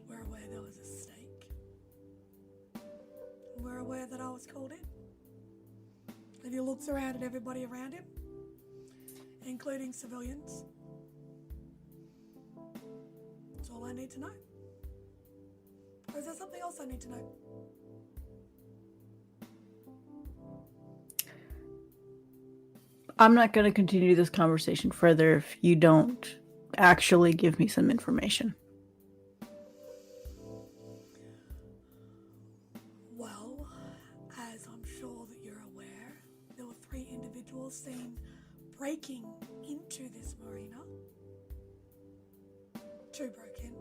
We're aware there was a stake. We're aware that I was called in. And he looks around at everybody around him, including civilians. That's all I need to know. Or is there something else I need to know? I'm not going to continue this conversation further if you don't actually give me some information. Well, as I'm sure that you're aware, there were 3 individuals seen breaking into this marina. 2 broke in.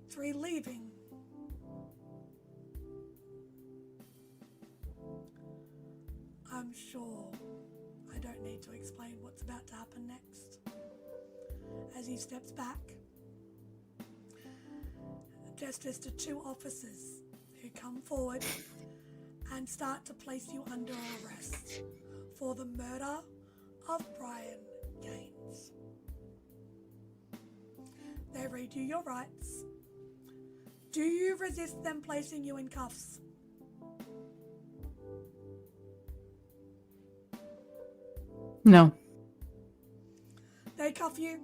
3 leaving. I'm sure I don't need to explain what's about to happen next. As he steps back, gestures to 2 officers who come forward and start to place you under arrest for the murder of Brian Gaines. They read you your rights. Do you resist them placing you in cuffs? No. They cuff you.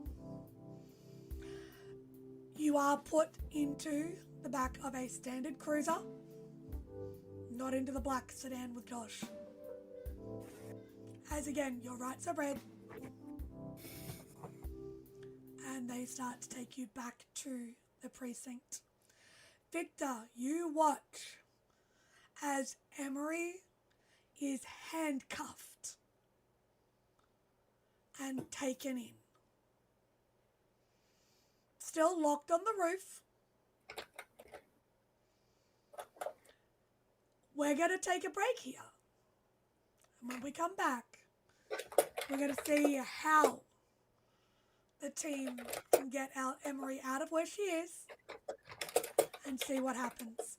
You are put into the back of a standard cruiser, not into the black sedan with Josh. As again, your rights are read. And they start to take you back to the precinct. Victor, you watch as Emory is handcuffed and taken in. Still locked on the roof, we're going to take a break here. And when we come back, we're going to see how the team can get Emory out of where she is and see what happens.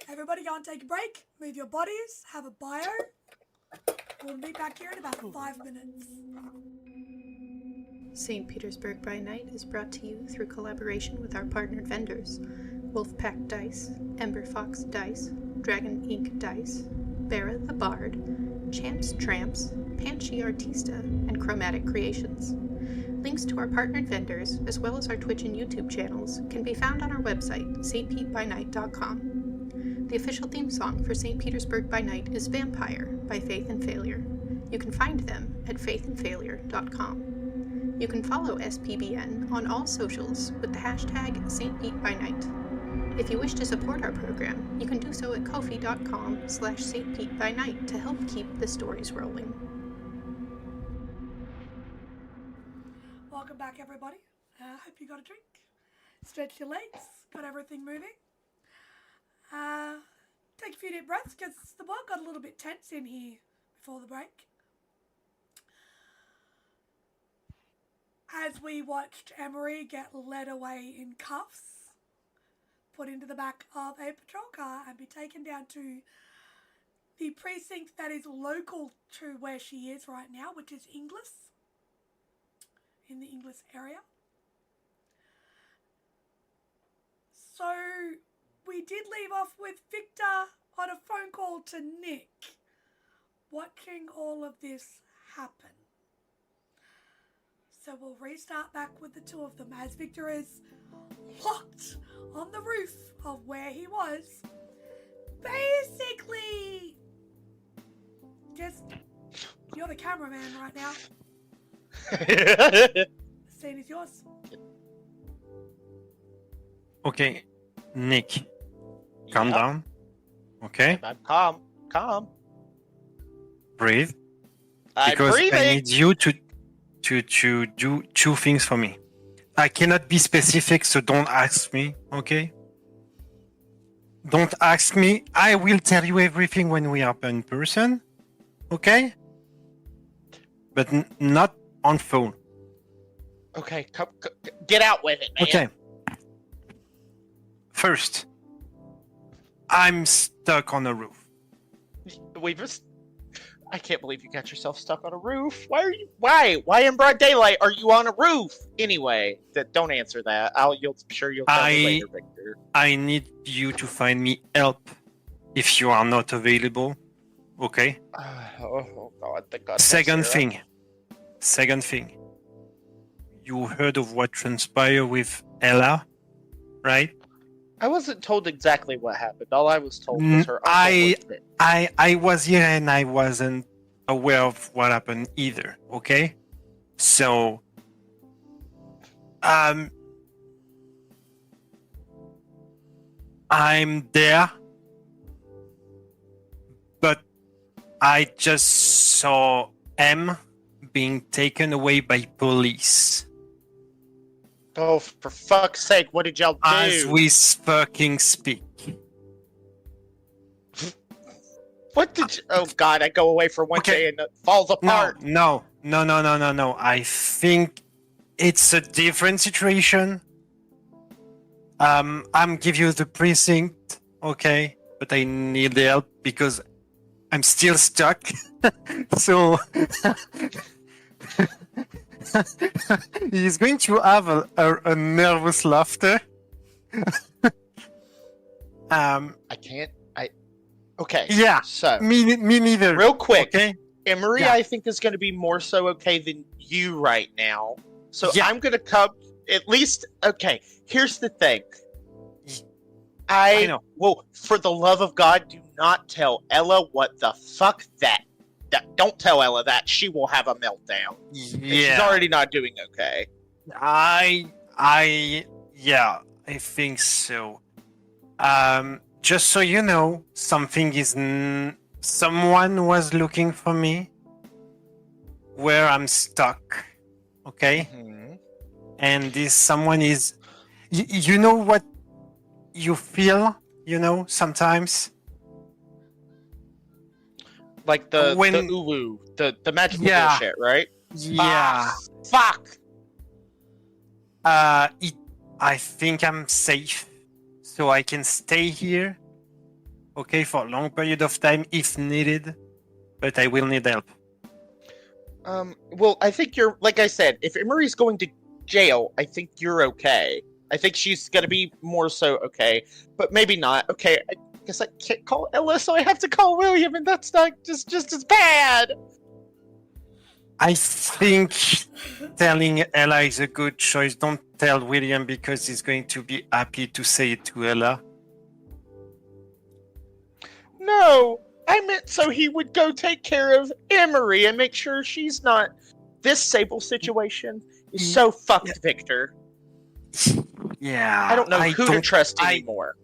Everybody go and take a break, move your bodies, have a bio. We'll be back here in about 5 minutes. St. Petersburg by Night is brought to you through collaboration with our partnered vendors, Wolfpack Dice, Ember Fox Dice, Dragon Ink Dice, Barra the Bard, Champs Tramps, Panchi Artista, and Chromatic Creations. Links to our partnered vendors, as well as our Twitch and YouTube channels, can be found on our website, stpbynight.com. The official theme song for St. Petersburg by Night is Vampire by Faith and Failure. You can find them at faithandfailure.com. You can follow SPbN on all socials with the hashtag StPeteByNight. If you wish to support our program, you can do so at ko-fi.com/StPeteByNight to help keep the stories rolling. Welcome back, everybody. Hope you got a drink. Stretch your legs. Got everything moving. Take a few deep breaths because the world got a little bit tense in here before the break. As we watched Emory get led away in cuffs, put into the back of a patrol car and be taken down to the precinct that is local to where she is right now, which is Inglis, in the Inglis area. So we did leave off with Victor on a phone call to Nick, watching all of this happen. So we'll restart back with the two of them as Victor is locked on the roof of where he was. Basically, just, you're the cameraman right now. The scene is yours. Okay, Nick, calm down. Okay, I'm calm. breathe. I'm Because breathing. I need you to do two things for me. I cannot be specific, so don't ask me, okay? Don't ask me. I will tell you everything when we are in person, okay? But not on phone. Okay, come, get out with it, man. Okay. First, I'm stuck on a roof. I can't believe you got yourself stuck on a roof. Why in broad daylight are you on a roof? Anyway, don't answer that. You'll tell me later, Victor. I need you to find me help if you are not available. Okay? Oh God, thank God. Second thing. You heard of what transpired with Ella, right? I wasn't told exactly what happened. All I was told was her uncle was dead. I was here and I wasn't aware of what happened either, okay? So, I'm there, but I just saw M being taken away by police. Oh, for fuck's sake, what did y'all do? As we fucking speak. What did you... Oh God, I go away for one day and it falls apart. No. I think it's a different situation. I'm give you the precinct, okay? But I need help because I'm still stuck. So he's going to have a nervous laughter. I can't. Okay. Yeah. So me neither. real quick, Okay. Emory, Yeah. I think is going to be more so okay than you right now. So Yeah. I'm going to come at least. Okay. Here's the thing. I know. Well, for the love of God, do not tell Ella what the fuck that. Don't tell Ella that. She will have a meltdown. And she's already not doing okay. I think so. Just so you know, someone was looking for me where I'm stuck. Okay? Mm-hmm. And this someone is, you know what you feel sometimes. Like the When- uwu, the magical Yeah. bullshit, right? Yeah. Fuck. I think I'm safe, so I can stay here, okay, for a long period of time if needed, but I will need help. Well, I think you're, like I said, if Emory's going to jail, I think you're okay. I think she's gonna be more so okay, but maybe not. Okay, I guess I can't call Ella, so I have to call William, and that's not just as bad. I think telling Ella is a good choice. Don't tell William because he's going to be happy to say it to Ella. No, I meant so he would go take care of Emory and make sure she's not. This Sable situation is so fucked, Victor. Yeah. I don't know who to trust I- anymore.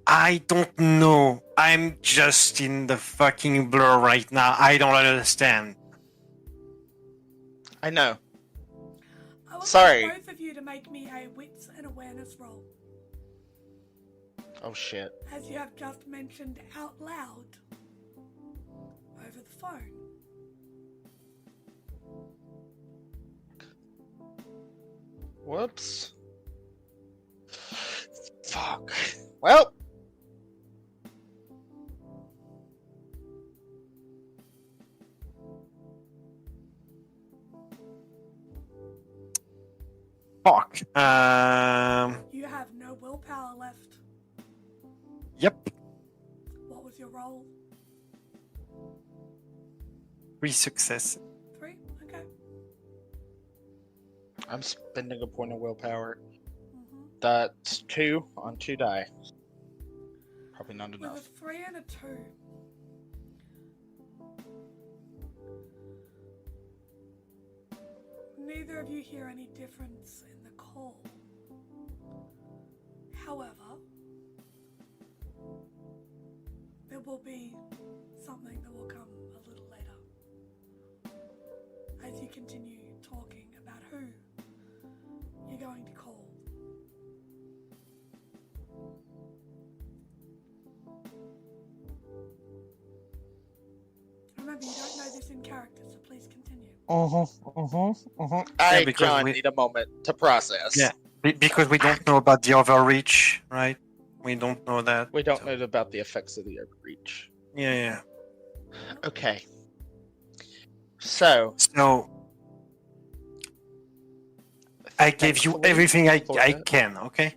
I don't know. I'm just in the fucking blur right now. I don't understand. I know. I would Sorry. like both of you to make me a wits and awareness roll, Oh shit. as you have just mentioned out loud over the phone. Whoops. Fuck. Well. Fuck. You have no willpower left. Yep. What was your roll? 3 success. 3? Okay. I'm spending a point of willpower. Mm-hmm. That's 2 on 2 die. Probably not With enough. a 3 and a 2. Neither of you hear any difference in the call. However, there will be something that will come a little later as you continue talking about who you're going to call. Remember, you don't know this in character, so please continue. I because John we- need a moment to process. Yeah. Because we don't know about the overreach, right? We don't know that. We don't know about the effects of the overreach. Yeah. Okay. So, So I gave you thankfully, everything I for that- can, okay?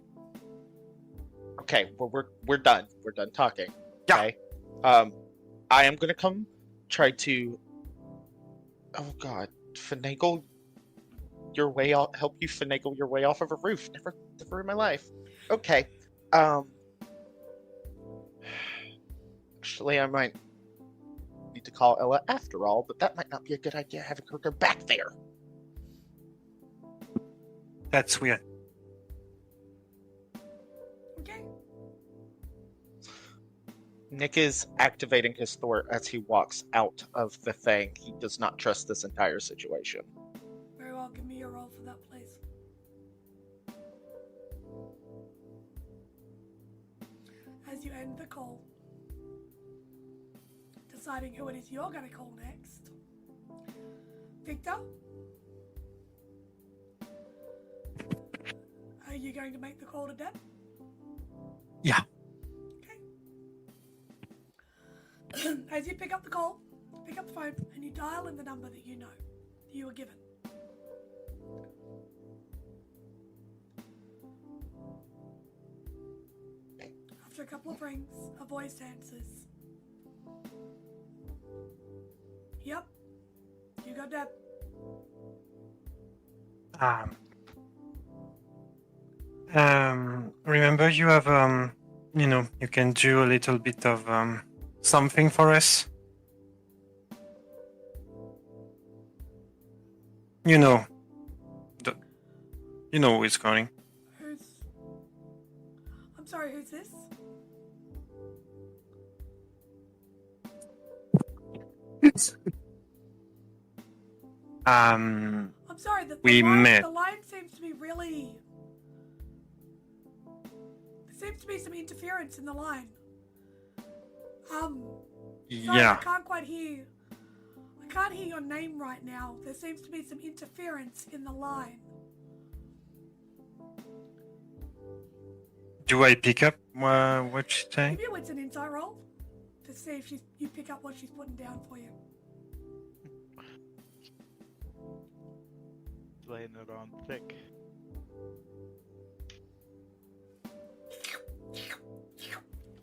Okay, well, we're done. We're done talking. Yeah. Okay. I am gonna come try to. Oh God, finagle your way out. Help you finagle your way off of a roof. Never in my life. Okay. Actually, I might need to call Ella after all, but that might not be a good idea. Having her go back there. That's weird. Okay. Nick is activating his thwart as he walks out of the thing. He does not trust this entire situation. Very well, give me your roll for that, please. As you end the call, deciding who it is you're going to call next. Victor? Are you going to make the call to Deb? Yeah. Okay. As you pick up the call, pick up the phone, and you dial in the number that you know, that you were given. After a couple of rings, a voice answers. Yep. You got Deb. Remember you have you can do a little bit of something for us. You know who is calling. I'm sorry, who's this? I'm sorry, We met. the line seems to be really... There seems to be some interference in the line. Sorry, Yeah. I can't quite hear. I can't hear your name right now. There seems to be some interference in the line. Do I pick up what she's saying? Maybe it's an insight roll to see if you pick up what she's putting down for you. Laying it on thick.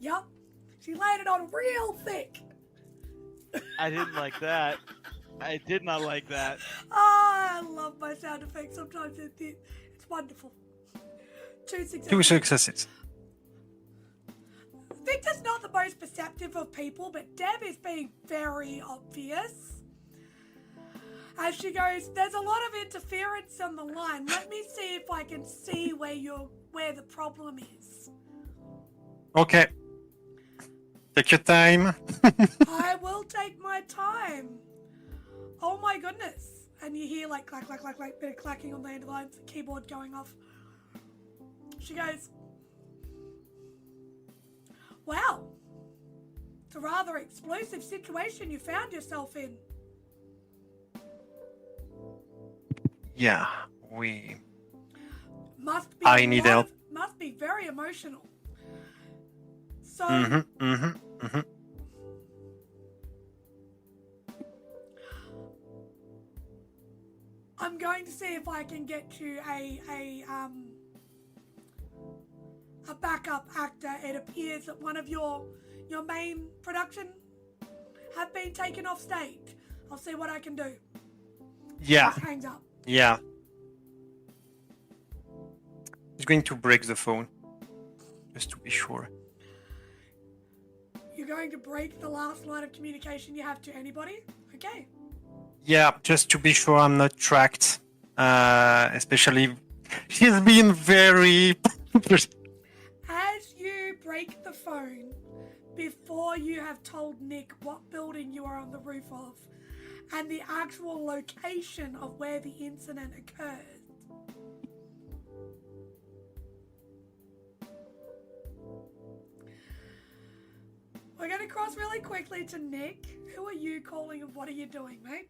Yup, she laid it on real thick. I didn't like that. I did not like that. Ah, I love my sound effects. Sometimes it's wonderful. 2 successes. 2 successes. Victor's not the most perceptive of people, but Deb is being very obvious. As she goes, there's a lot of interference on the line. Let me see if I can see where the problem is. Okay. Take your time. I will take my time. Oh my goodness. And you hear like clack, clack, clack, clack, bit of clacking on the end of the line, the keyboard going off. She goes, wow, it's a rather explosive situation you found yourself in. Yeah, Must be I need help. Must be very emotional. So I'm going to see if I can get you a backup actor. It appears that one of your main production have been taken off stage. I'll see what I can do. Yeah. Just hangs up. Yeah. He's going to break the phone. Just to be sure. You're going to break the last line of communication you have to anybody? Okay. Yeah, just to be sure I'm not tracked. Especially, she's been very... As you break the phone, before you have told Nick what building you are on the roof of, and the actual location of where the incident occurred, we're going to cross really quickly to Nick. Who are you calling and what are you doing, mate?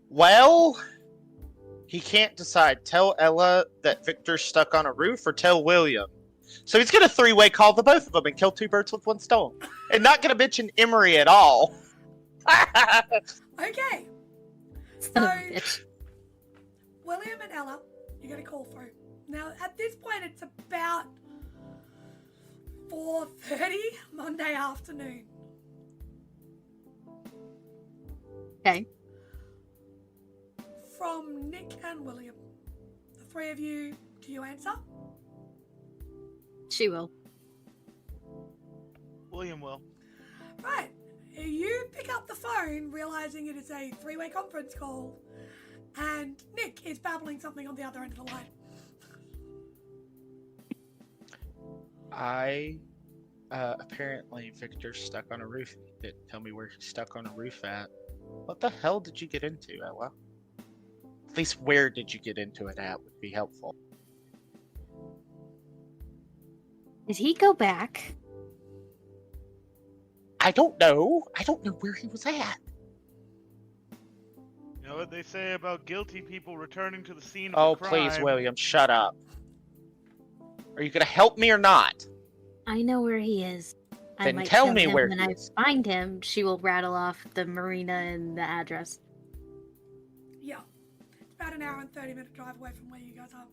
Well, he can't decide. Tell Ella that Victor's stuck on a roof or tell William. So he's going to 3-way call the both of them and kill 2 birds with 1 stone. And not going to mention Emory at all. Okay. Son So, of a bitch. William and Ella, you're going to call through. Now, at this point, it's about 4:30 Monday afternoon. Okay. From Nick and William. The 3 of you, do you answer? She will. William will. Right. You pick up the phone, realizing it is a 3-way conference call, and Nick is babbling something on the other end of the line. Apparently Victor's stuck on a roof. He didn't tell me where he's stuck on a roof at. What the hell did you get into, Ella? At least where did you get into it at would be helpful. Did he go back? I don't know. I don't know where he was at. You know what they say about guilty people returning to the scene of Oh, a crime? please, William, shut up. Are you gonna help me or not? I know where he is. I Then might tell kill me him where when he I is. find him. She will rattle off the marina and the address. Yeah. It's about an hour and 30-minute drive away from where you guys are.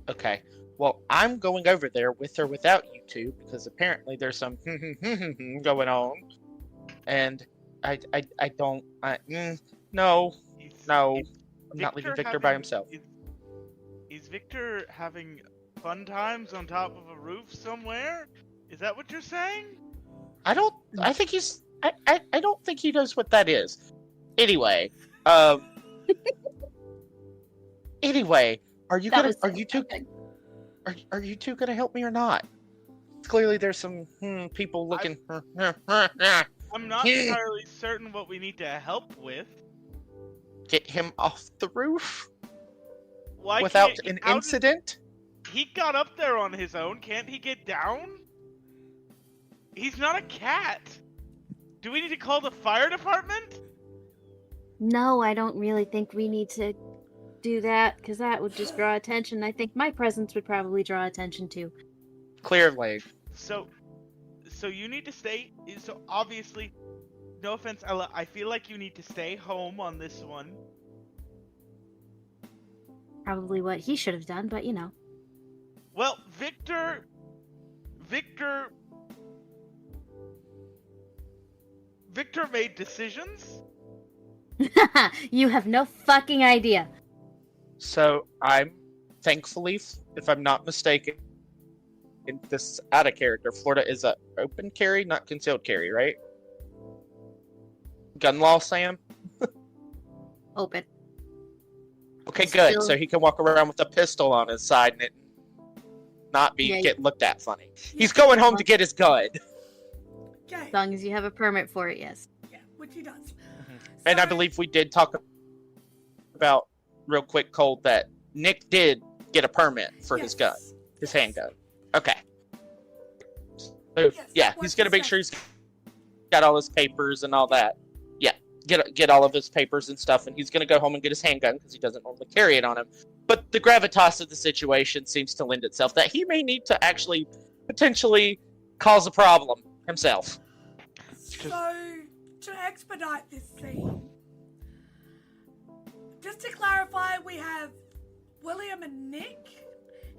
Okay. Well, I'm going over there with or without you two because apparently there's some going on, and no, I'm not leaving Victor by himself. Is Victor having fun times on top of a roof somewhere? Is that what you're saying? I don't think he knows what that is. Anyway, anyway, are you two gonna help me or not? Clearly there's some people looking. I'm not entirely certain what we need to help with. Get him off the roof Why without can't- an how did- incident. he got up there on his own. Can't he get down? He's not a cat. Do we need to call the fire department? No, I don't really think we need to do that, because that would just draw attention. I think my presence would probably draw attention too. Clearly. So you need to stay. So obviously, no offense, Ella, I feel like you need to stay home on this one. Probably what he should have done, but you know. Well, Victor made decisions. You have no fucking idea. So I'm, thankfully, if I'm not mistaken, in this out of character, Florida is a open carry, not concealed carry, right? Gun law, Sam? Open. Okay, It's good. still- So he can walk around with a pistol on his side and it not be Yeah, get looked at funny. He's going home to get his gun. Okay. As long as you have a permit for it, yes. Yeah, which he does. And I So- believe we did talk about, real quick, Cole, that Nick did get a permit for his gun, his handgun. Okay. So, Yes, yeah, that he's was gonna make sure discussed. he's got all his papers and all that. Yeah, get all of his papers and stuff, and he's gonna go home and get his handgun because he doesn't normally carry it on him. But the gravitas of the situation seems to lend itself that he may need to actually potentially cause a problem himself. So, to expedite this scene, just to clarify, we have William and Nick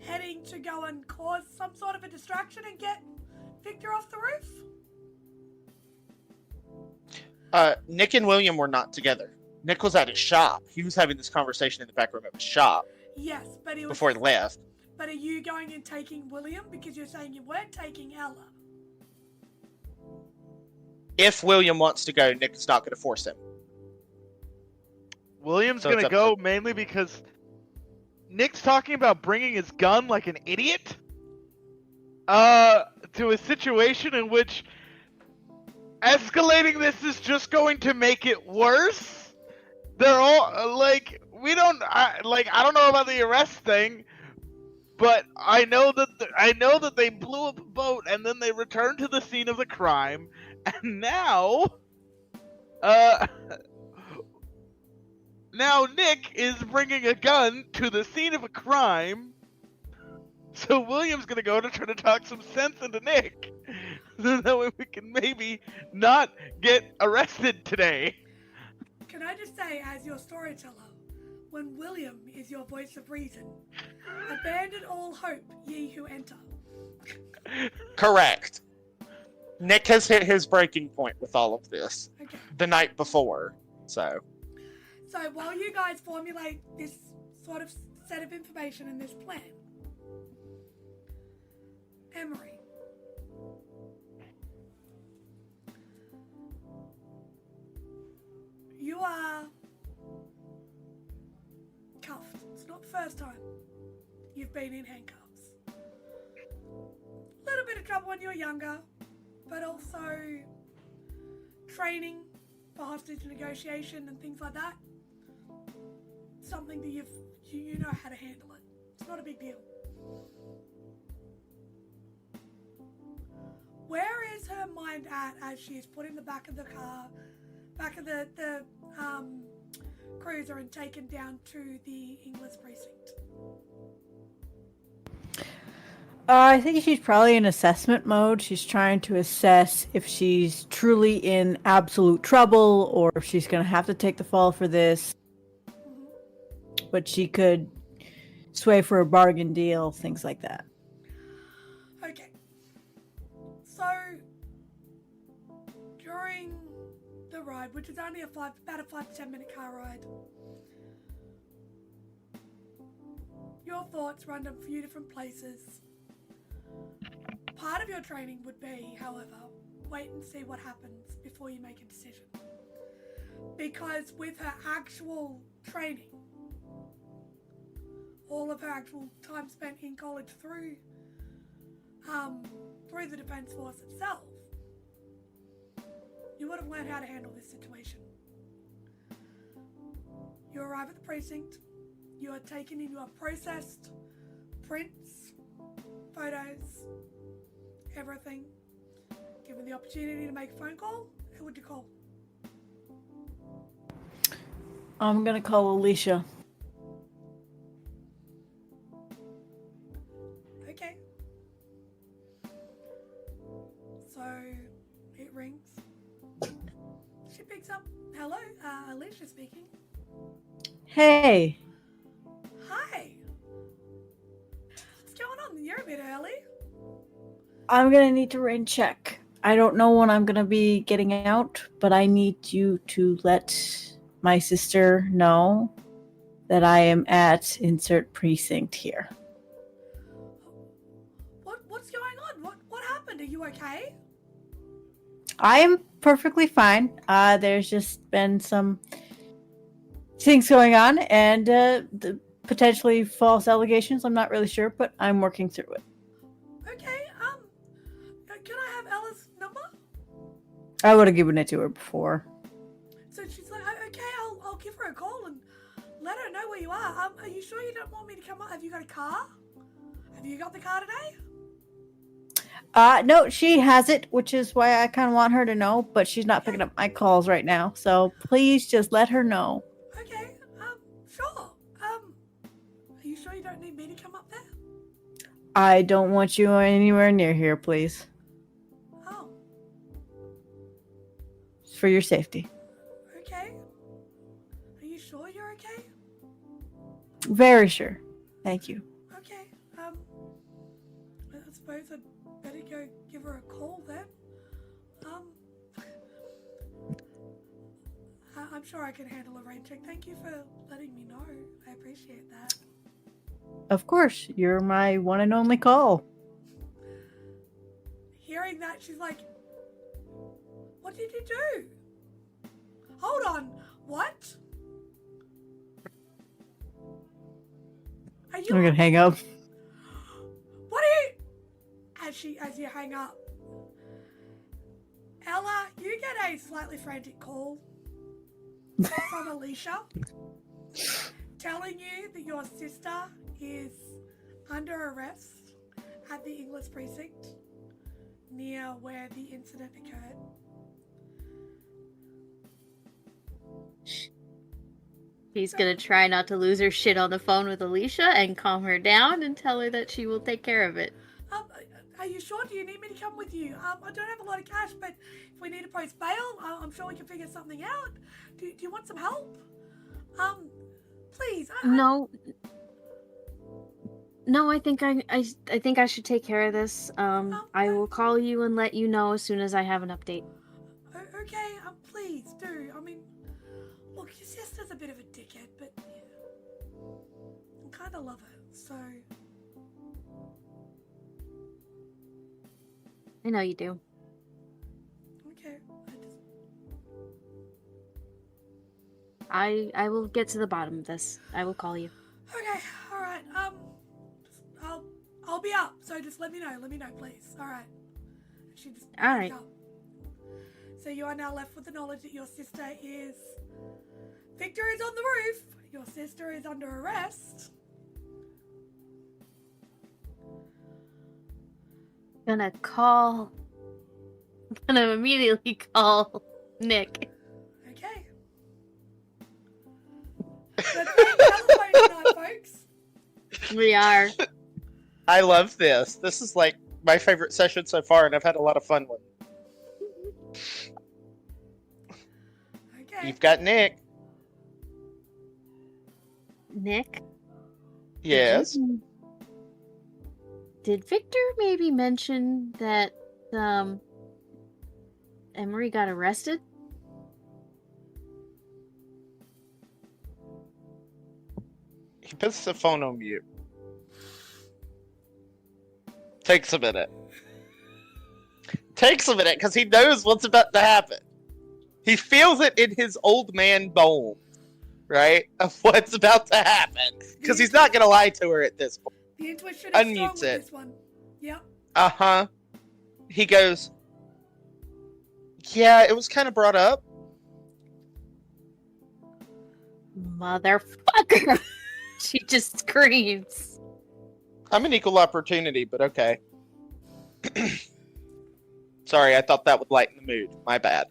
heading to go and cause some sort of a distraction and get Victor off the roof? Nick and William were not together. Nick was at his shop. He was having this conversation in the back room of his shop Yes, but he was. before he left. But are you going and taking William because you're saying you weren't taking Ella? If William wants to go, Nick is not going to force him. William's So it's gonna up go to- mainly because Nick's talking about bringing his gun like an idiot. To a situation in which escalating this is just going to make it worse. They're all like, I don't know about the arrest thing, but I know that they blew up a boat and then they returned to the scene of the crime, and now Nick is bringing a gun to the scene of a crime. So William's gonna go to try to talk some sense into Nick. So that way we can maybe not get arrested today. Can I just say, as your storyteller, when William is your voice of reason, abandon all hope, ye who enter. Correct. Nick has hit his breaking point with all of this Okay. the night before. So, While you guys formulate this sort of set of information and this plan, Emory, you are cuffed. It's not the first time you've been in handcuffs. A little bit of trouble when you were younger, but also training for hostage negotiation and things like that. Something that you know how to handle it. It's not a big deal. Where is her mind at as she is put in the back of the car, back of the cruiser, and taken down to the English precinct? I think she's probably in assessment mode. She's trying to assess if she's truly in absolute trouble or if she's going to have to take the fall for this. But she could sway for a bargain deal, things like that. Okay. So, during the ride, which is only about a 5 to 10 minute car ride, your thoughts run to a few different places. Part of your training would be, however, wait and see what happens before you make a decision. Because with her actual training, all of her actual time spent in college through the Defence Force itself, you would have learned how to handle this situation. You arrive at the precinct, you are taken in your processed prints photos, everything. Given the opportunity to make a phone call, who would you call? I'm gonna call Alicia. Okay. So it rings. She picks up. Hello, Alicia speaking. Hey. Hi. What's going on? You're a bit early. I'm gonna need to rain check. I don't know when I'm gonna be getting out, but I need you to let my sister know that I am at insert precinct here. What's going on? What happened? Are you okay? I am perfectly fine. There's just been some things going on and the potentially false allegations. I'm not really sure, but I'm working through it. Okay, can I have Ella's number? I would have given it to her before. So she's like, okay, I'll give her a call and let her know where you are. Are you sure you don't want me to come up? Have you got a car? Have you got the car today? No, she has it, which is why I kind of want her to know, but she's not picking up my calls right now. So please just let her know. Okay, sure. Are you sure you don't need me to come up there? I don't want you anywhere near here, please. Oh, It's for your safety. okay. Are you sure you're okay? Very sure. Thank you. Okay, I suppose I'd better go give her a call then. I'm sure I can handle a rain check. Thank you for letting me know. I appreciate that. Of course, you're my one and only call. Hearing that, she's like, what did you do? Hold on, what? Are you I'm gonna hang up. What are you? As you hang up, Ella, you get a slightly frantic call from Alicia telling you that your sister is under arrest at the English precinct near where the incident occurred. He's gonna try not to lose her shit on the phone with Alicia and calm her down and tell her that she will take care of it. Are you sure? Do you need me to come with you? I don't have a lot of cash, but if we need to post bail, I'm sure we can figure something out. Do you want some help? Please. No, I think I think I should take care of this. I will call you and let you know as soon as I have an update. Okay, please do. I mean, look, your sister's a bit of a dickhead, but yeah, I kind of love her, so. I know you do. Okay, I will get to the bottom of this. I will call you. Okay, all right. I'll be up. So just let me know. Let me know, please. All right. She just all right. Up. So you are now left with the knowledge that your sister is. Victor is on the roof. Your sister is under arrest. I'm gonna immediately call Nick. Okay. Let's play telephone tonight, folks. We are. I love this. This is like my favorite session so far, and I've had a lot of fun with it. Okay. You've got Nick. Nick? Yes. Did Victor maybe mention that Emory got arrested? He puts the phone on mute. Takes a minute. Because he knows what's about to happen. He feels it in his old man bones, right? Of what's about to happen. Because he's not going to lie to her at this point. The intuition is Unmutes strong with it. this one. Yep. Uh-huh. He goes, yeah, it was kind of brought up. Motherfucker! She just screams. I'm an equal opportunity, but okay. Sorry, I thought that would lighten the mood. My bad.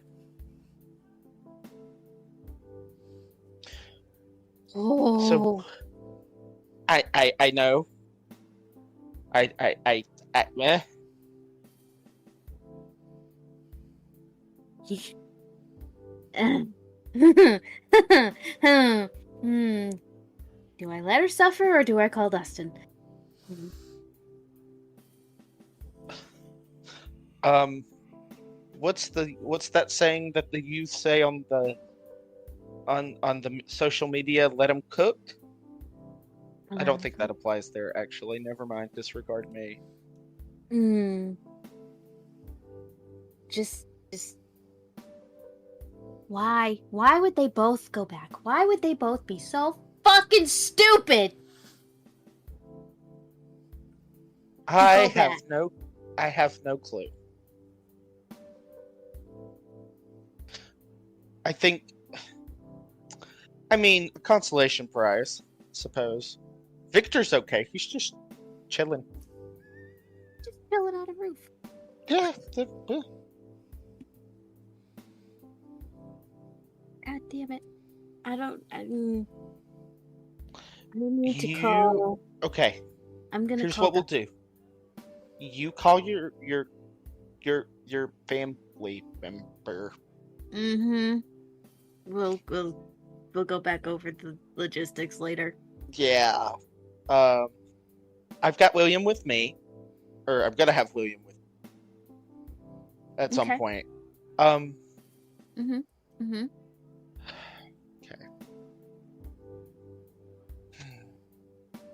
Oh. So, I know. Meh. Do I let her suffer or do I call Dustin? What's that saying that the youth say on the social media? Let them cook. I don't think that applies there. Actually, never mind. Disregard me. Just why would they both go back? Why would they both be so fucking stupid? I Go back. have no clue. I mean, a consolation prize, suppose. Victor's okay. He's just chilling. Just chilling on a roof. Yeah. God damn it. I need to call. Okay. I'm gonna Here's call. what we'll do. You call your family member. Mm-hmm. We'll go back over the logistics later. Yeah. I've got William with me. Or I'm gonna have William with me at some point. Mm-hmm. Okay.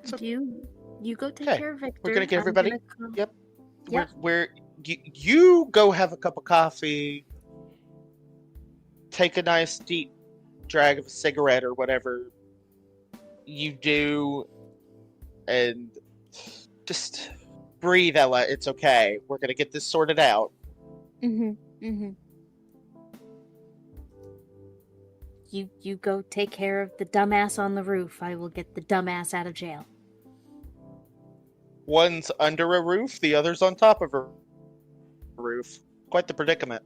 So, you go take care of Victor. We're gonna get everybody. Yep. Yep. You go have a cup of coffee, take a nice deep drag of a cigarette or whatever you do, and just breathe, Ella. It's okay. We're gonna get this sorted out. Mm-hmm. You go take care of the dumbass on the roof. I will get the dumbass out of jail. One's under a roof, the other's on top of a roof. Quite the predicament.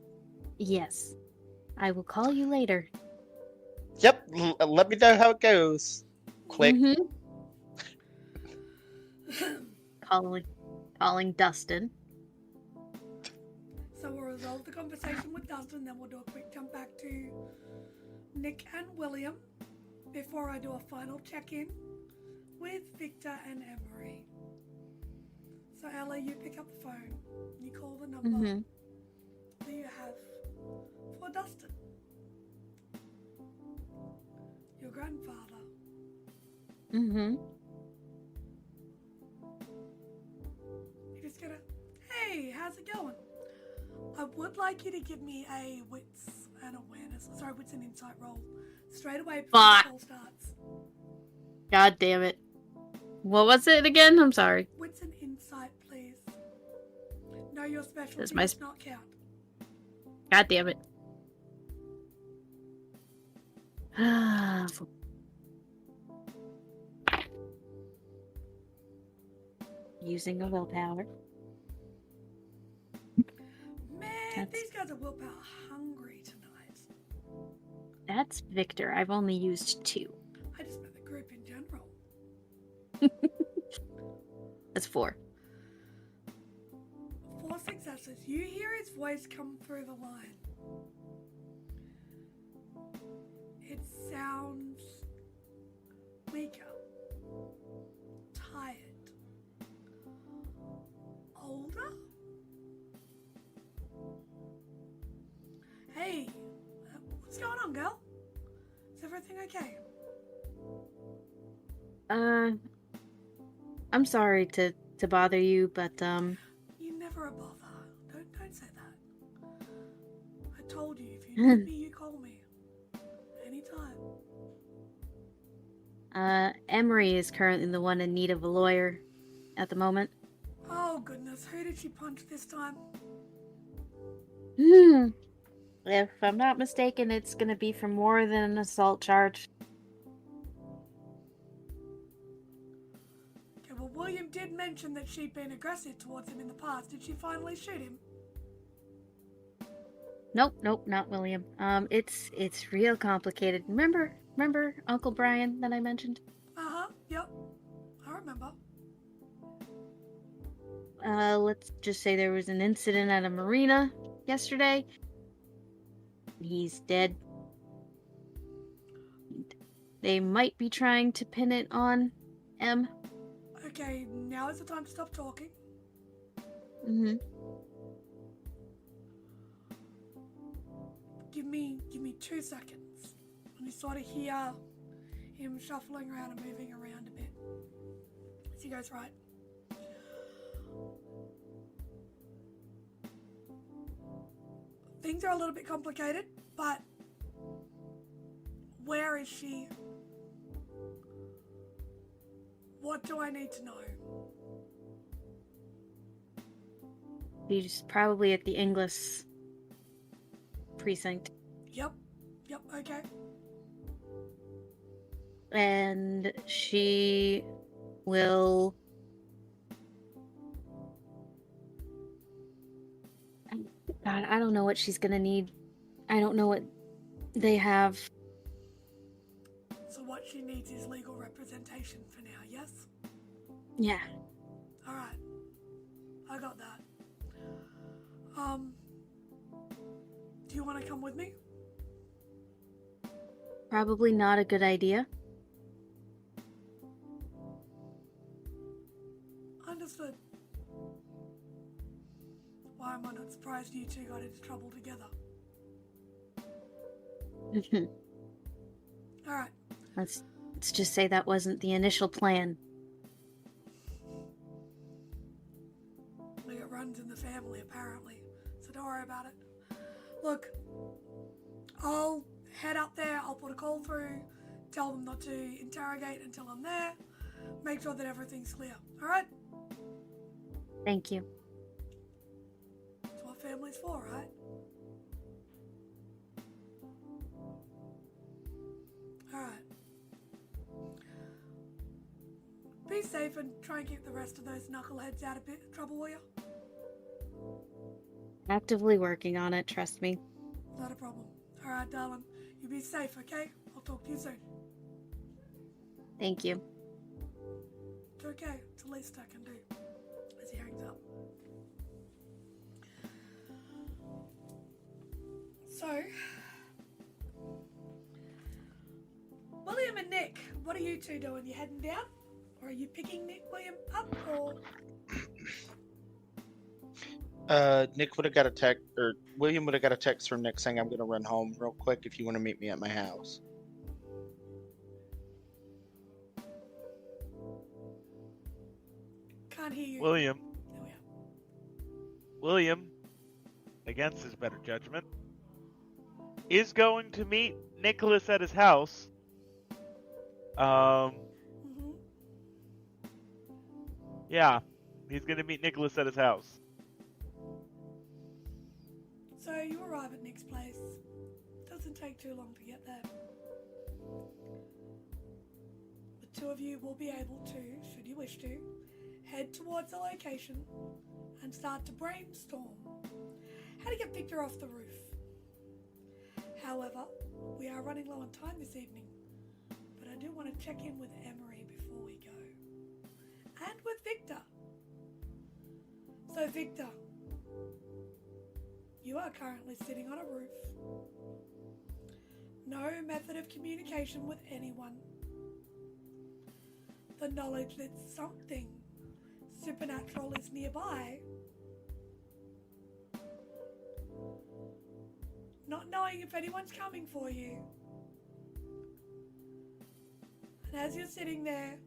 Yes. I will call you later. Yep, let me know how it goes. Click. Mm-hmm. Calling Dustin. So we'll resolve the conversation with Dustin, then we'll do a quick jump back to Nick and William before I do a final check-in with Victor and Emory. So Ella, you pick up the phone, you call the number that you have for Dustin. Your grandfather. Mm-hmm. You're just gonna, hey, how's it going? I would like you to give me a wits and insight roll straight away before the call starts. God damn it. What was it again? I'm sorry. Wits and insight, please. No, your specialty Does does not count. God damn it. Using a willpower. Man, these guys are willpower hungry tonight. That's Victor. I've only used 2. I just meant the group in general. That's 4. 4 successes. You hear his voice come through the line. It sounds weaker, tired, older. Hey, what's going on, girl? Is everything okay? I'm sorry to bother you, but You never a bother. Don't say that. I told you, if you need me, you call me. Anytime. Emory is currently the one in need of a lawyer at the moment. Oh goodness, who did she punch this time? If I'm not mistaken, it's gonna be for more than an assault charge. Okay, well, William did mention mentioned that she'd been aggressive towards him in the past. Did she finally shoot him? Nope, not William. It's real complicated. Remember Uncle Brian that I mentioned? Yep. I remember. Let's just say there was an incident at a marina yesterday. He's dead. They might be trying to pin it on M. Okay, now is the time to stop talking. Mm-hmm. Give me 2 seconds. And you sort of hear him shuffling around and moving around a bit. As he goes, right. Things are a little bit complicated, but where is she? What do I need to know? He's probably at the Inglis precinct. Yep, okay. And she will... God, I don't know what she's gonna need. I don't know what they have. So what she needs is legal representation for now, yes? Yeah. Alright. I got that. Do you want to come with me? Probably not a good idea. Understood. Why am I not surprised you two got into trouble together? Alright. Let's just say that wasn't the initial plan. It runs in the family, apparently. So don't worry about it. Look, I'll head up there, I'll put a call through, tell them not to interrogate until I'm there, make sure that everything's clear. Alright? Thank you. That's what family's for, right? Alright. Be safe and try and keep the rest of those knuckleheads out of trouble, will you? Actively working on it, trust me. Not a problem. Alright, darling. You be safe, okay? I'll talk to you soon. Thank you. It's okay. It's the least I can do. As he hangs up. So, William and Nick, what are you two doing? You heading down? Or are you picking William up, or... Nick would have got a text, or William would have got a text from Nick saying, I'm going to run home real quick if you want to meet me at my house. Can't hear you. William, There we are. William, against his better judgment, is going to meet Nicholas at his house. Yeah, he's going to meet Nicholas at his house. So you arrive at Nick's place. Doesn't take too long to get there. The two of you will be able to, should you wish to, head towards the location and start to brainstorm how to get Victor off the roof. However, we are running low on time this evening, but I do want to check in with Emory before we go. And with Victor. So Victor, you are currently sitting on a roof. No method of communication with anyone. The knowledge that something supernatural is nearby. Not knowing if anyone's coming for you. And as you're sitting there,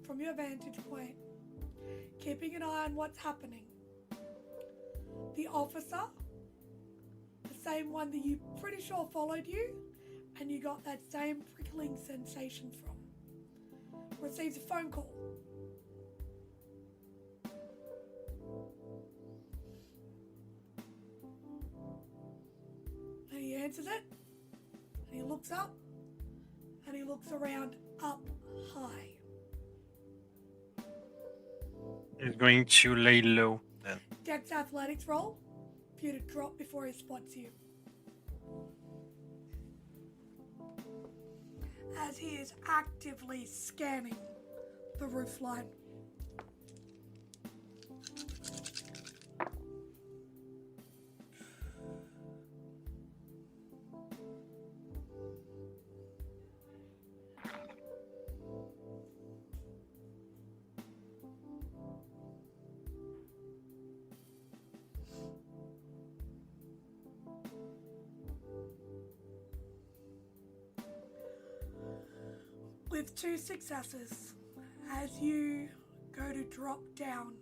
from your vantage point, keeping an eye on what's happening, the officer, the same one that you pretty sure followed you, and you got that same prickling sensation from, receives a phone call. And he answers it, and he looks up, and he looks around up high. He's going to lay low then. Dex athletics roll for you to drop before he spots you. As he is actively scanning the roofline. With 2 successes, as you go to drop down,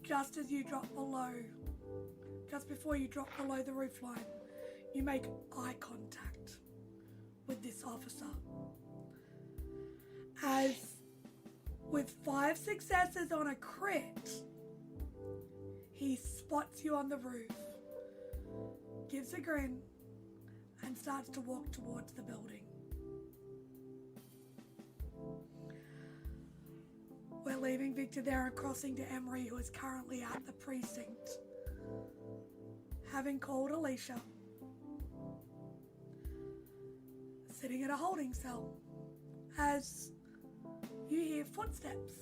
just as you drop below, just before you drop below the roofline, you make eye contact with this officer. As with 5 successes on a crit, he spots you on the roof, gives a grin, and starts to walk towards the building. We're leaving Victor there and crossing to Emory, who is currently at the precinct, having called Alicia, sitting at a holding cell, as you hear footsteps.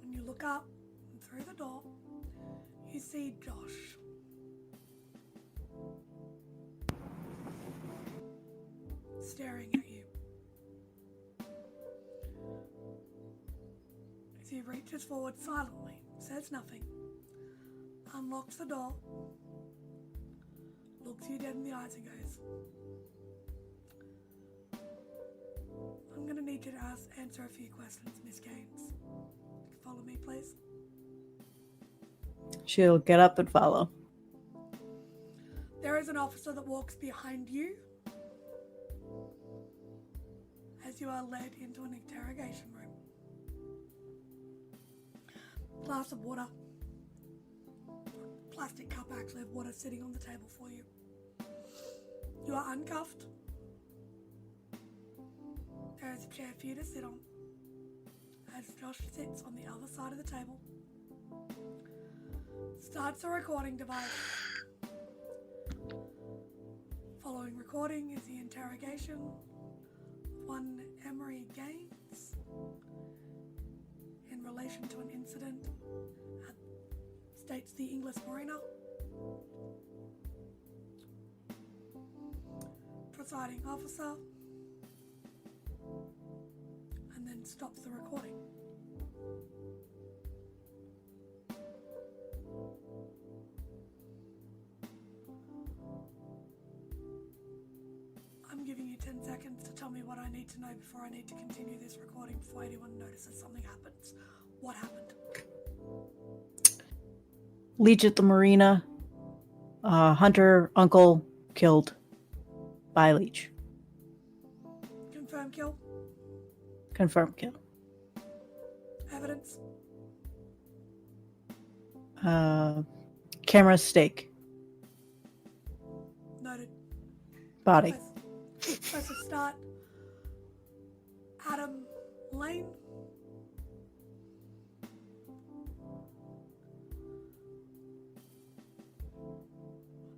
And you look up, and through the door, you see Josh. Staring at you. As he reaches forward silently, says nothing, unlocks the door, looks you dead in the eyes and goes, I'm going to need you to answer a few questions, Miss Gaines. Follow me, please. She'll get up and follow. There is an officer that walks behind you as you are led into an interrogation room. Glass of water. Plastic cup actually of water sitting on the table for you. You are uncuffed. There is a chair for you to sit on as Josh sits on the other side of the table. Starts a recording device. Following recording is the interrogation of one Emory Gaines in relation to an incident at, states the English Marina. Presiding officer, and then stops the recording. I'm giving you 10 seconds to tell me what I need to know before I need to continue this recording before anyone notices something happens. What happened? Leech at the marina. Hunter uncle killed by Leech. Confirm kill. Confirmed kill. Evidence. Camera stake. Noted. Body. Press a start. Adam Lane.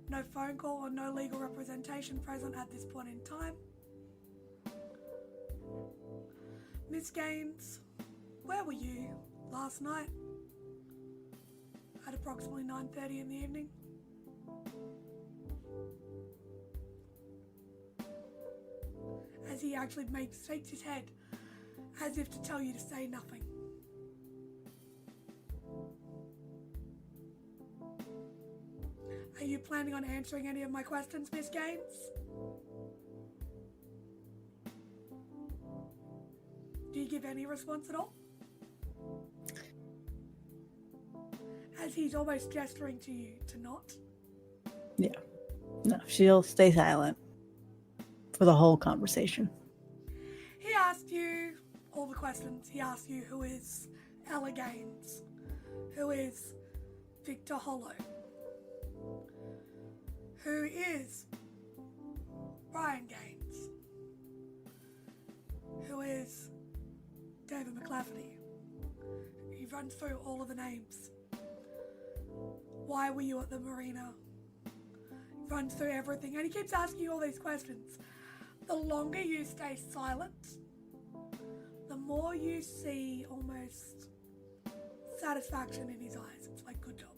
No phone call or no legal representation present at this point in time. Miss Gaines, where were you last night at approximately 9:30 in the evening? As he actually shakes his head as if to tell you to say nothing. Are you planning on answering any of my questions, Miss Gaines? Do you give any response at all? As he's almost gesturing to you to not. Yeah. No, she'll stay silent for the whole conversation. He asked you all the questions. He asked you who is Ella Gaines, who is Victor Hollow, who is Brian Gaines, who is David McLafferty. He runs through all of the names. Why were you at the marina? He runs through everything, and he keeps asking you all these questions. The longer you stay silent, the more you see almost satisfaction in his eyes. It's like, good job.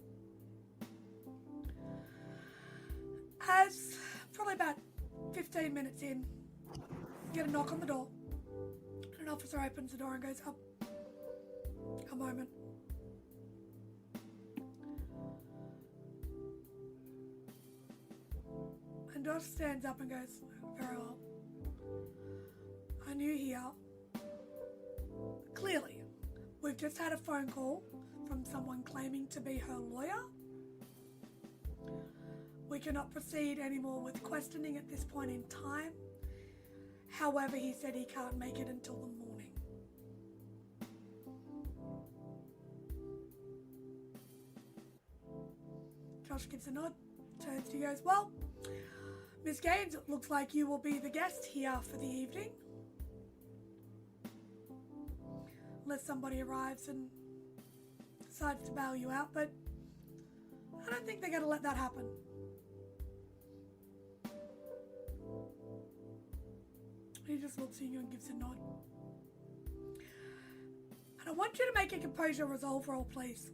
As probably about 15 minutes in, you get a knock on the door. An officer opens the door and goes, up. A moment. And Josh stands up and goes, very well. I knew here. Clearly, we've just had a phone call from someone claiming to be her lawyer. We cannot proceed anymore with questioning at this point in time. However, he said he can't make it until the morning. Josh gives a nod, turns to you, goes, well, Miss Gaines, it looks like you will be the guest here for the evening. Unless somebody arrives and decides to bail you out, but I don't think they're going to let that happen. He just looks at you and gives a nod. And I want you to make a composure resolve roll, please.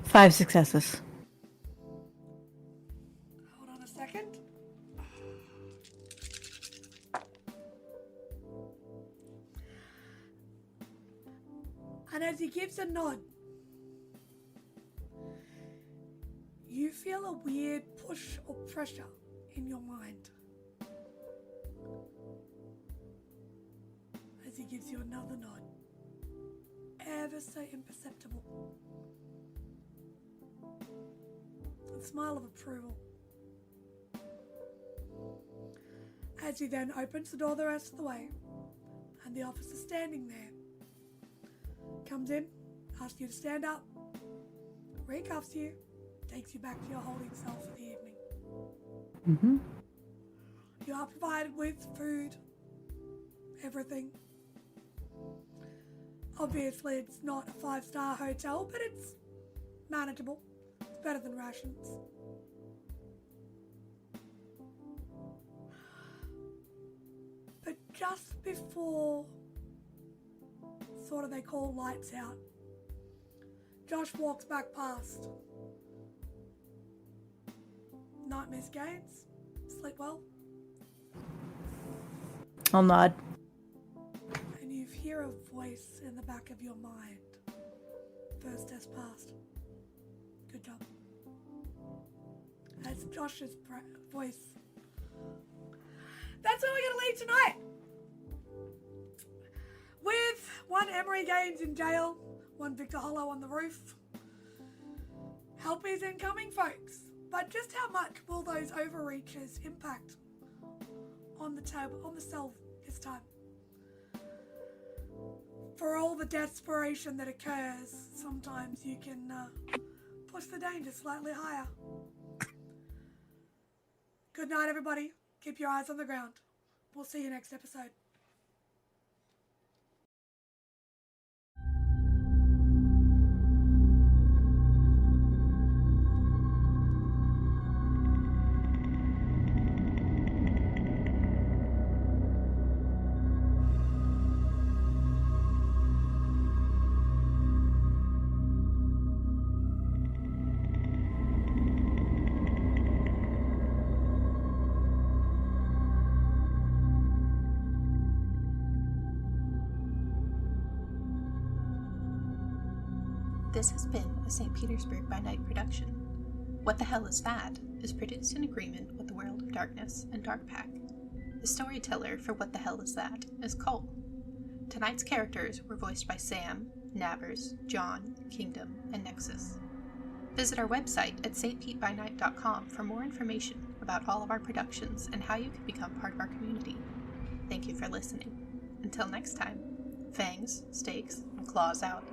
Five successes. Hold on a second. And as he gives a nod, you feel a weird push or pressure in your mind. As he gives you another nod, ever so imperceptible. A smile of approval. As he then opens the door the rest of the way, and the officer standing there comes in, asks you to stand up, recuffs you, takes you back to your holding cell for the evening. Mm-hmm. You are provided with food, everything. Obviously, it's not a 5-star hotel, but it's manageable. It's better than rations. But just before sort of they call lights out, Josh walks back past. Night, Miss Gaines. Sleep well. I'll nod. And you hear a voice in the back of your mind. First test passed. Good job. That's Josh's voice. That's where we're going to leave tonight. With one Emory Gaines in jail, one Victor Hollow on the roof. Help is incoming, folks. But just how much will those overreaches impact on the cell this time? For all the desperation that occurs, sometimes you can push the danger slightly higher. Good night, everybody. Keep your eyes on the ground. We'll see you next episode. This has been a St. Petersburg by Night production. What the Hell Is That is produced in agreement with the World of Darkness and Darkpack. The storyteller for What the Hell Is That is Cole. Tonight's characters were voiced by Sam, Nabbers, John, Kingdom, and Nexus. Visit our website at stpbynight.com for more information about all of our productions and how you can become part of our community. Thank you for listening. Until next time, fangs, stakes, and claws out.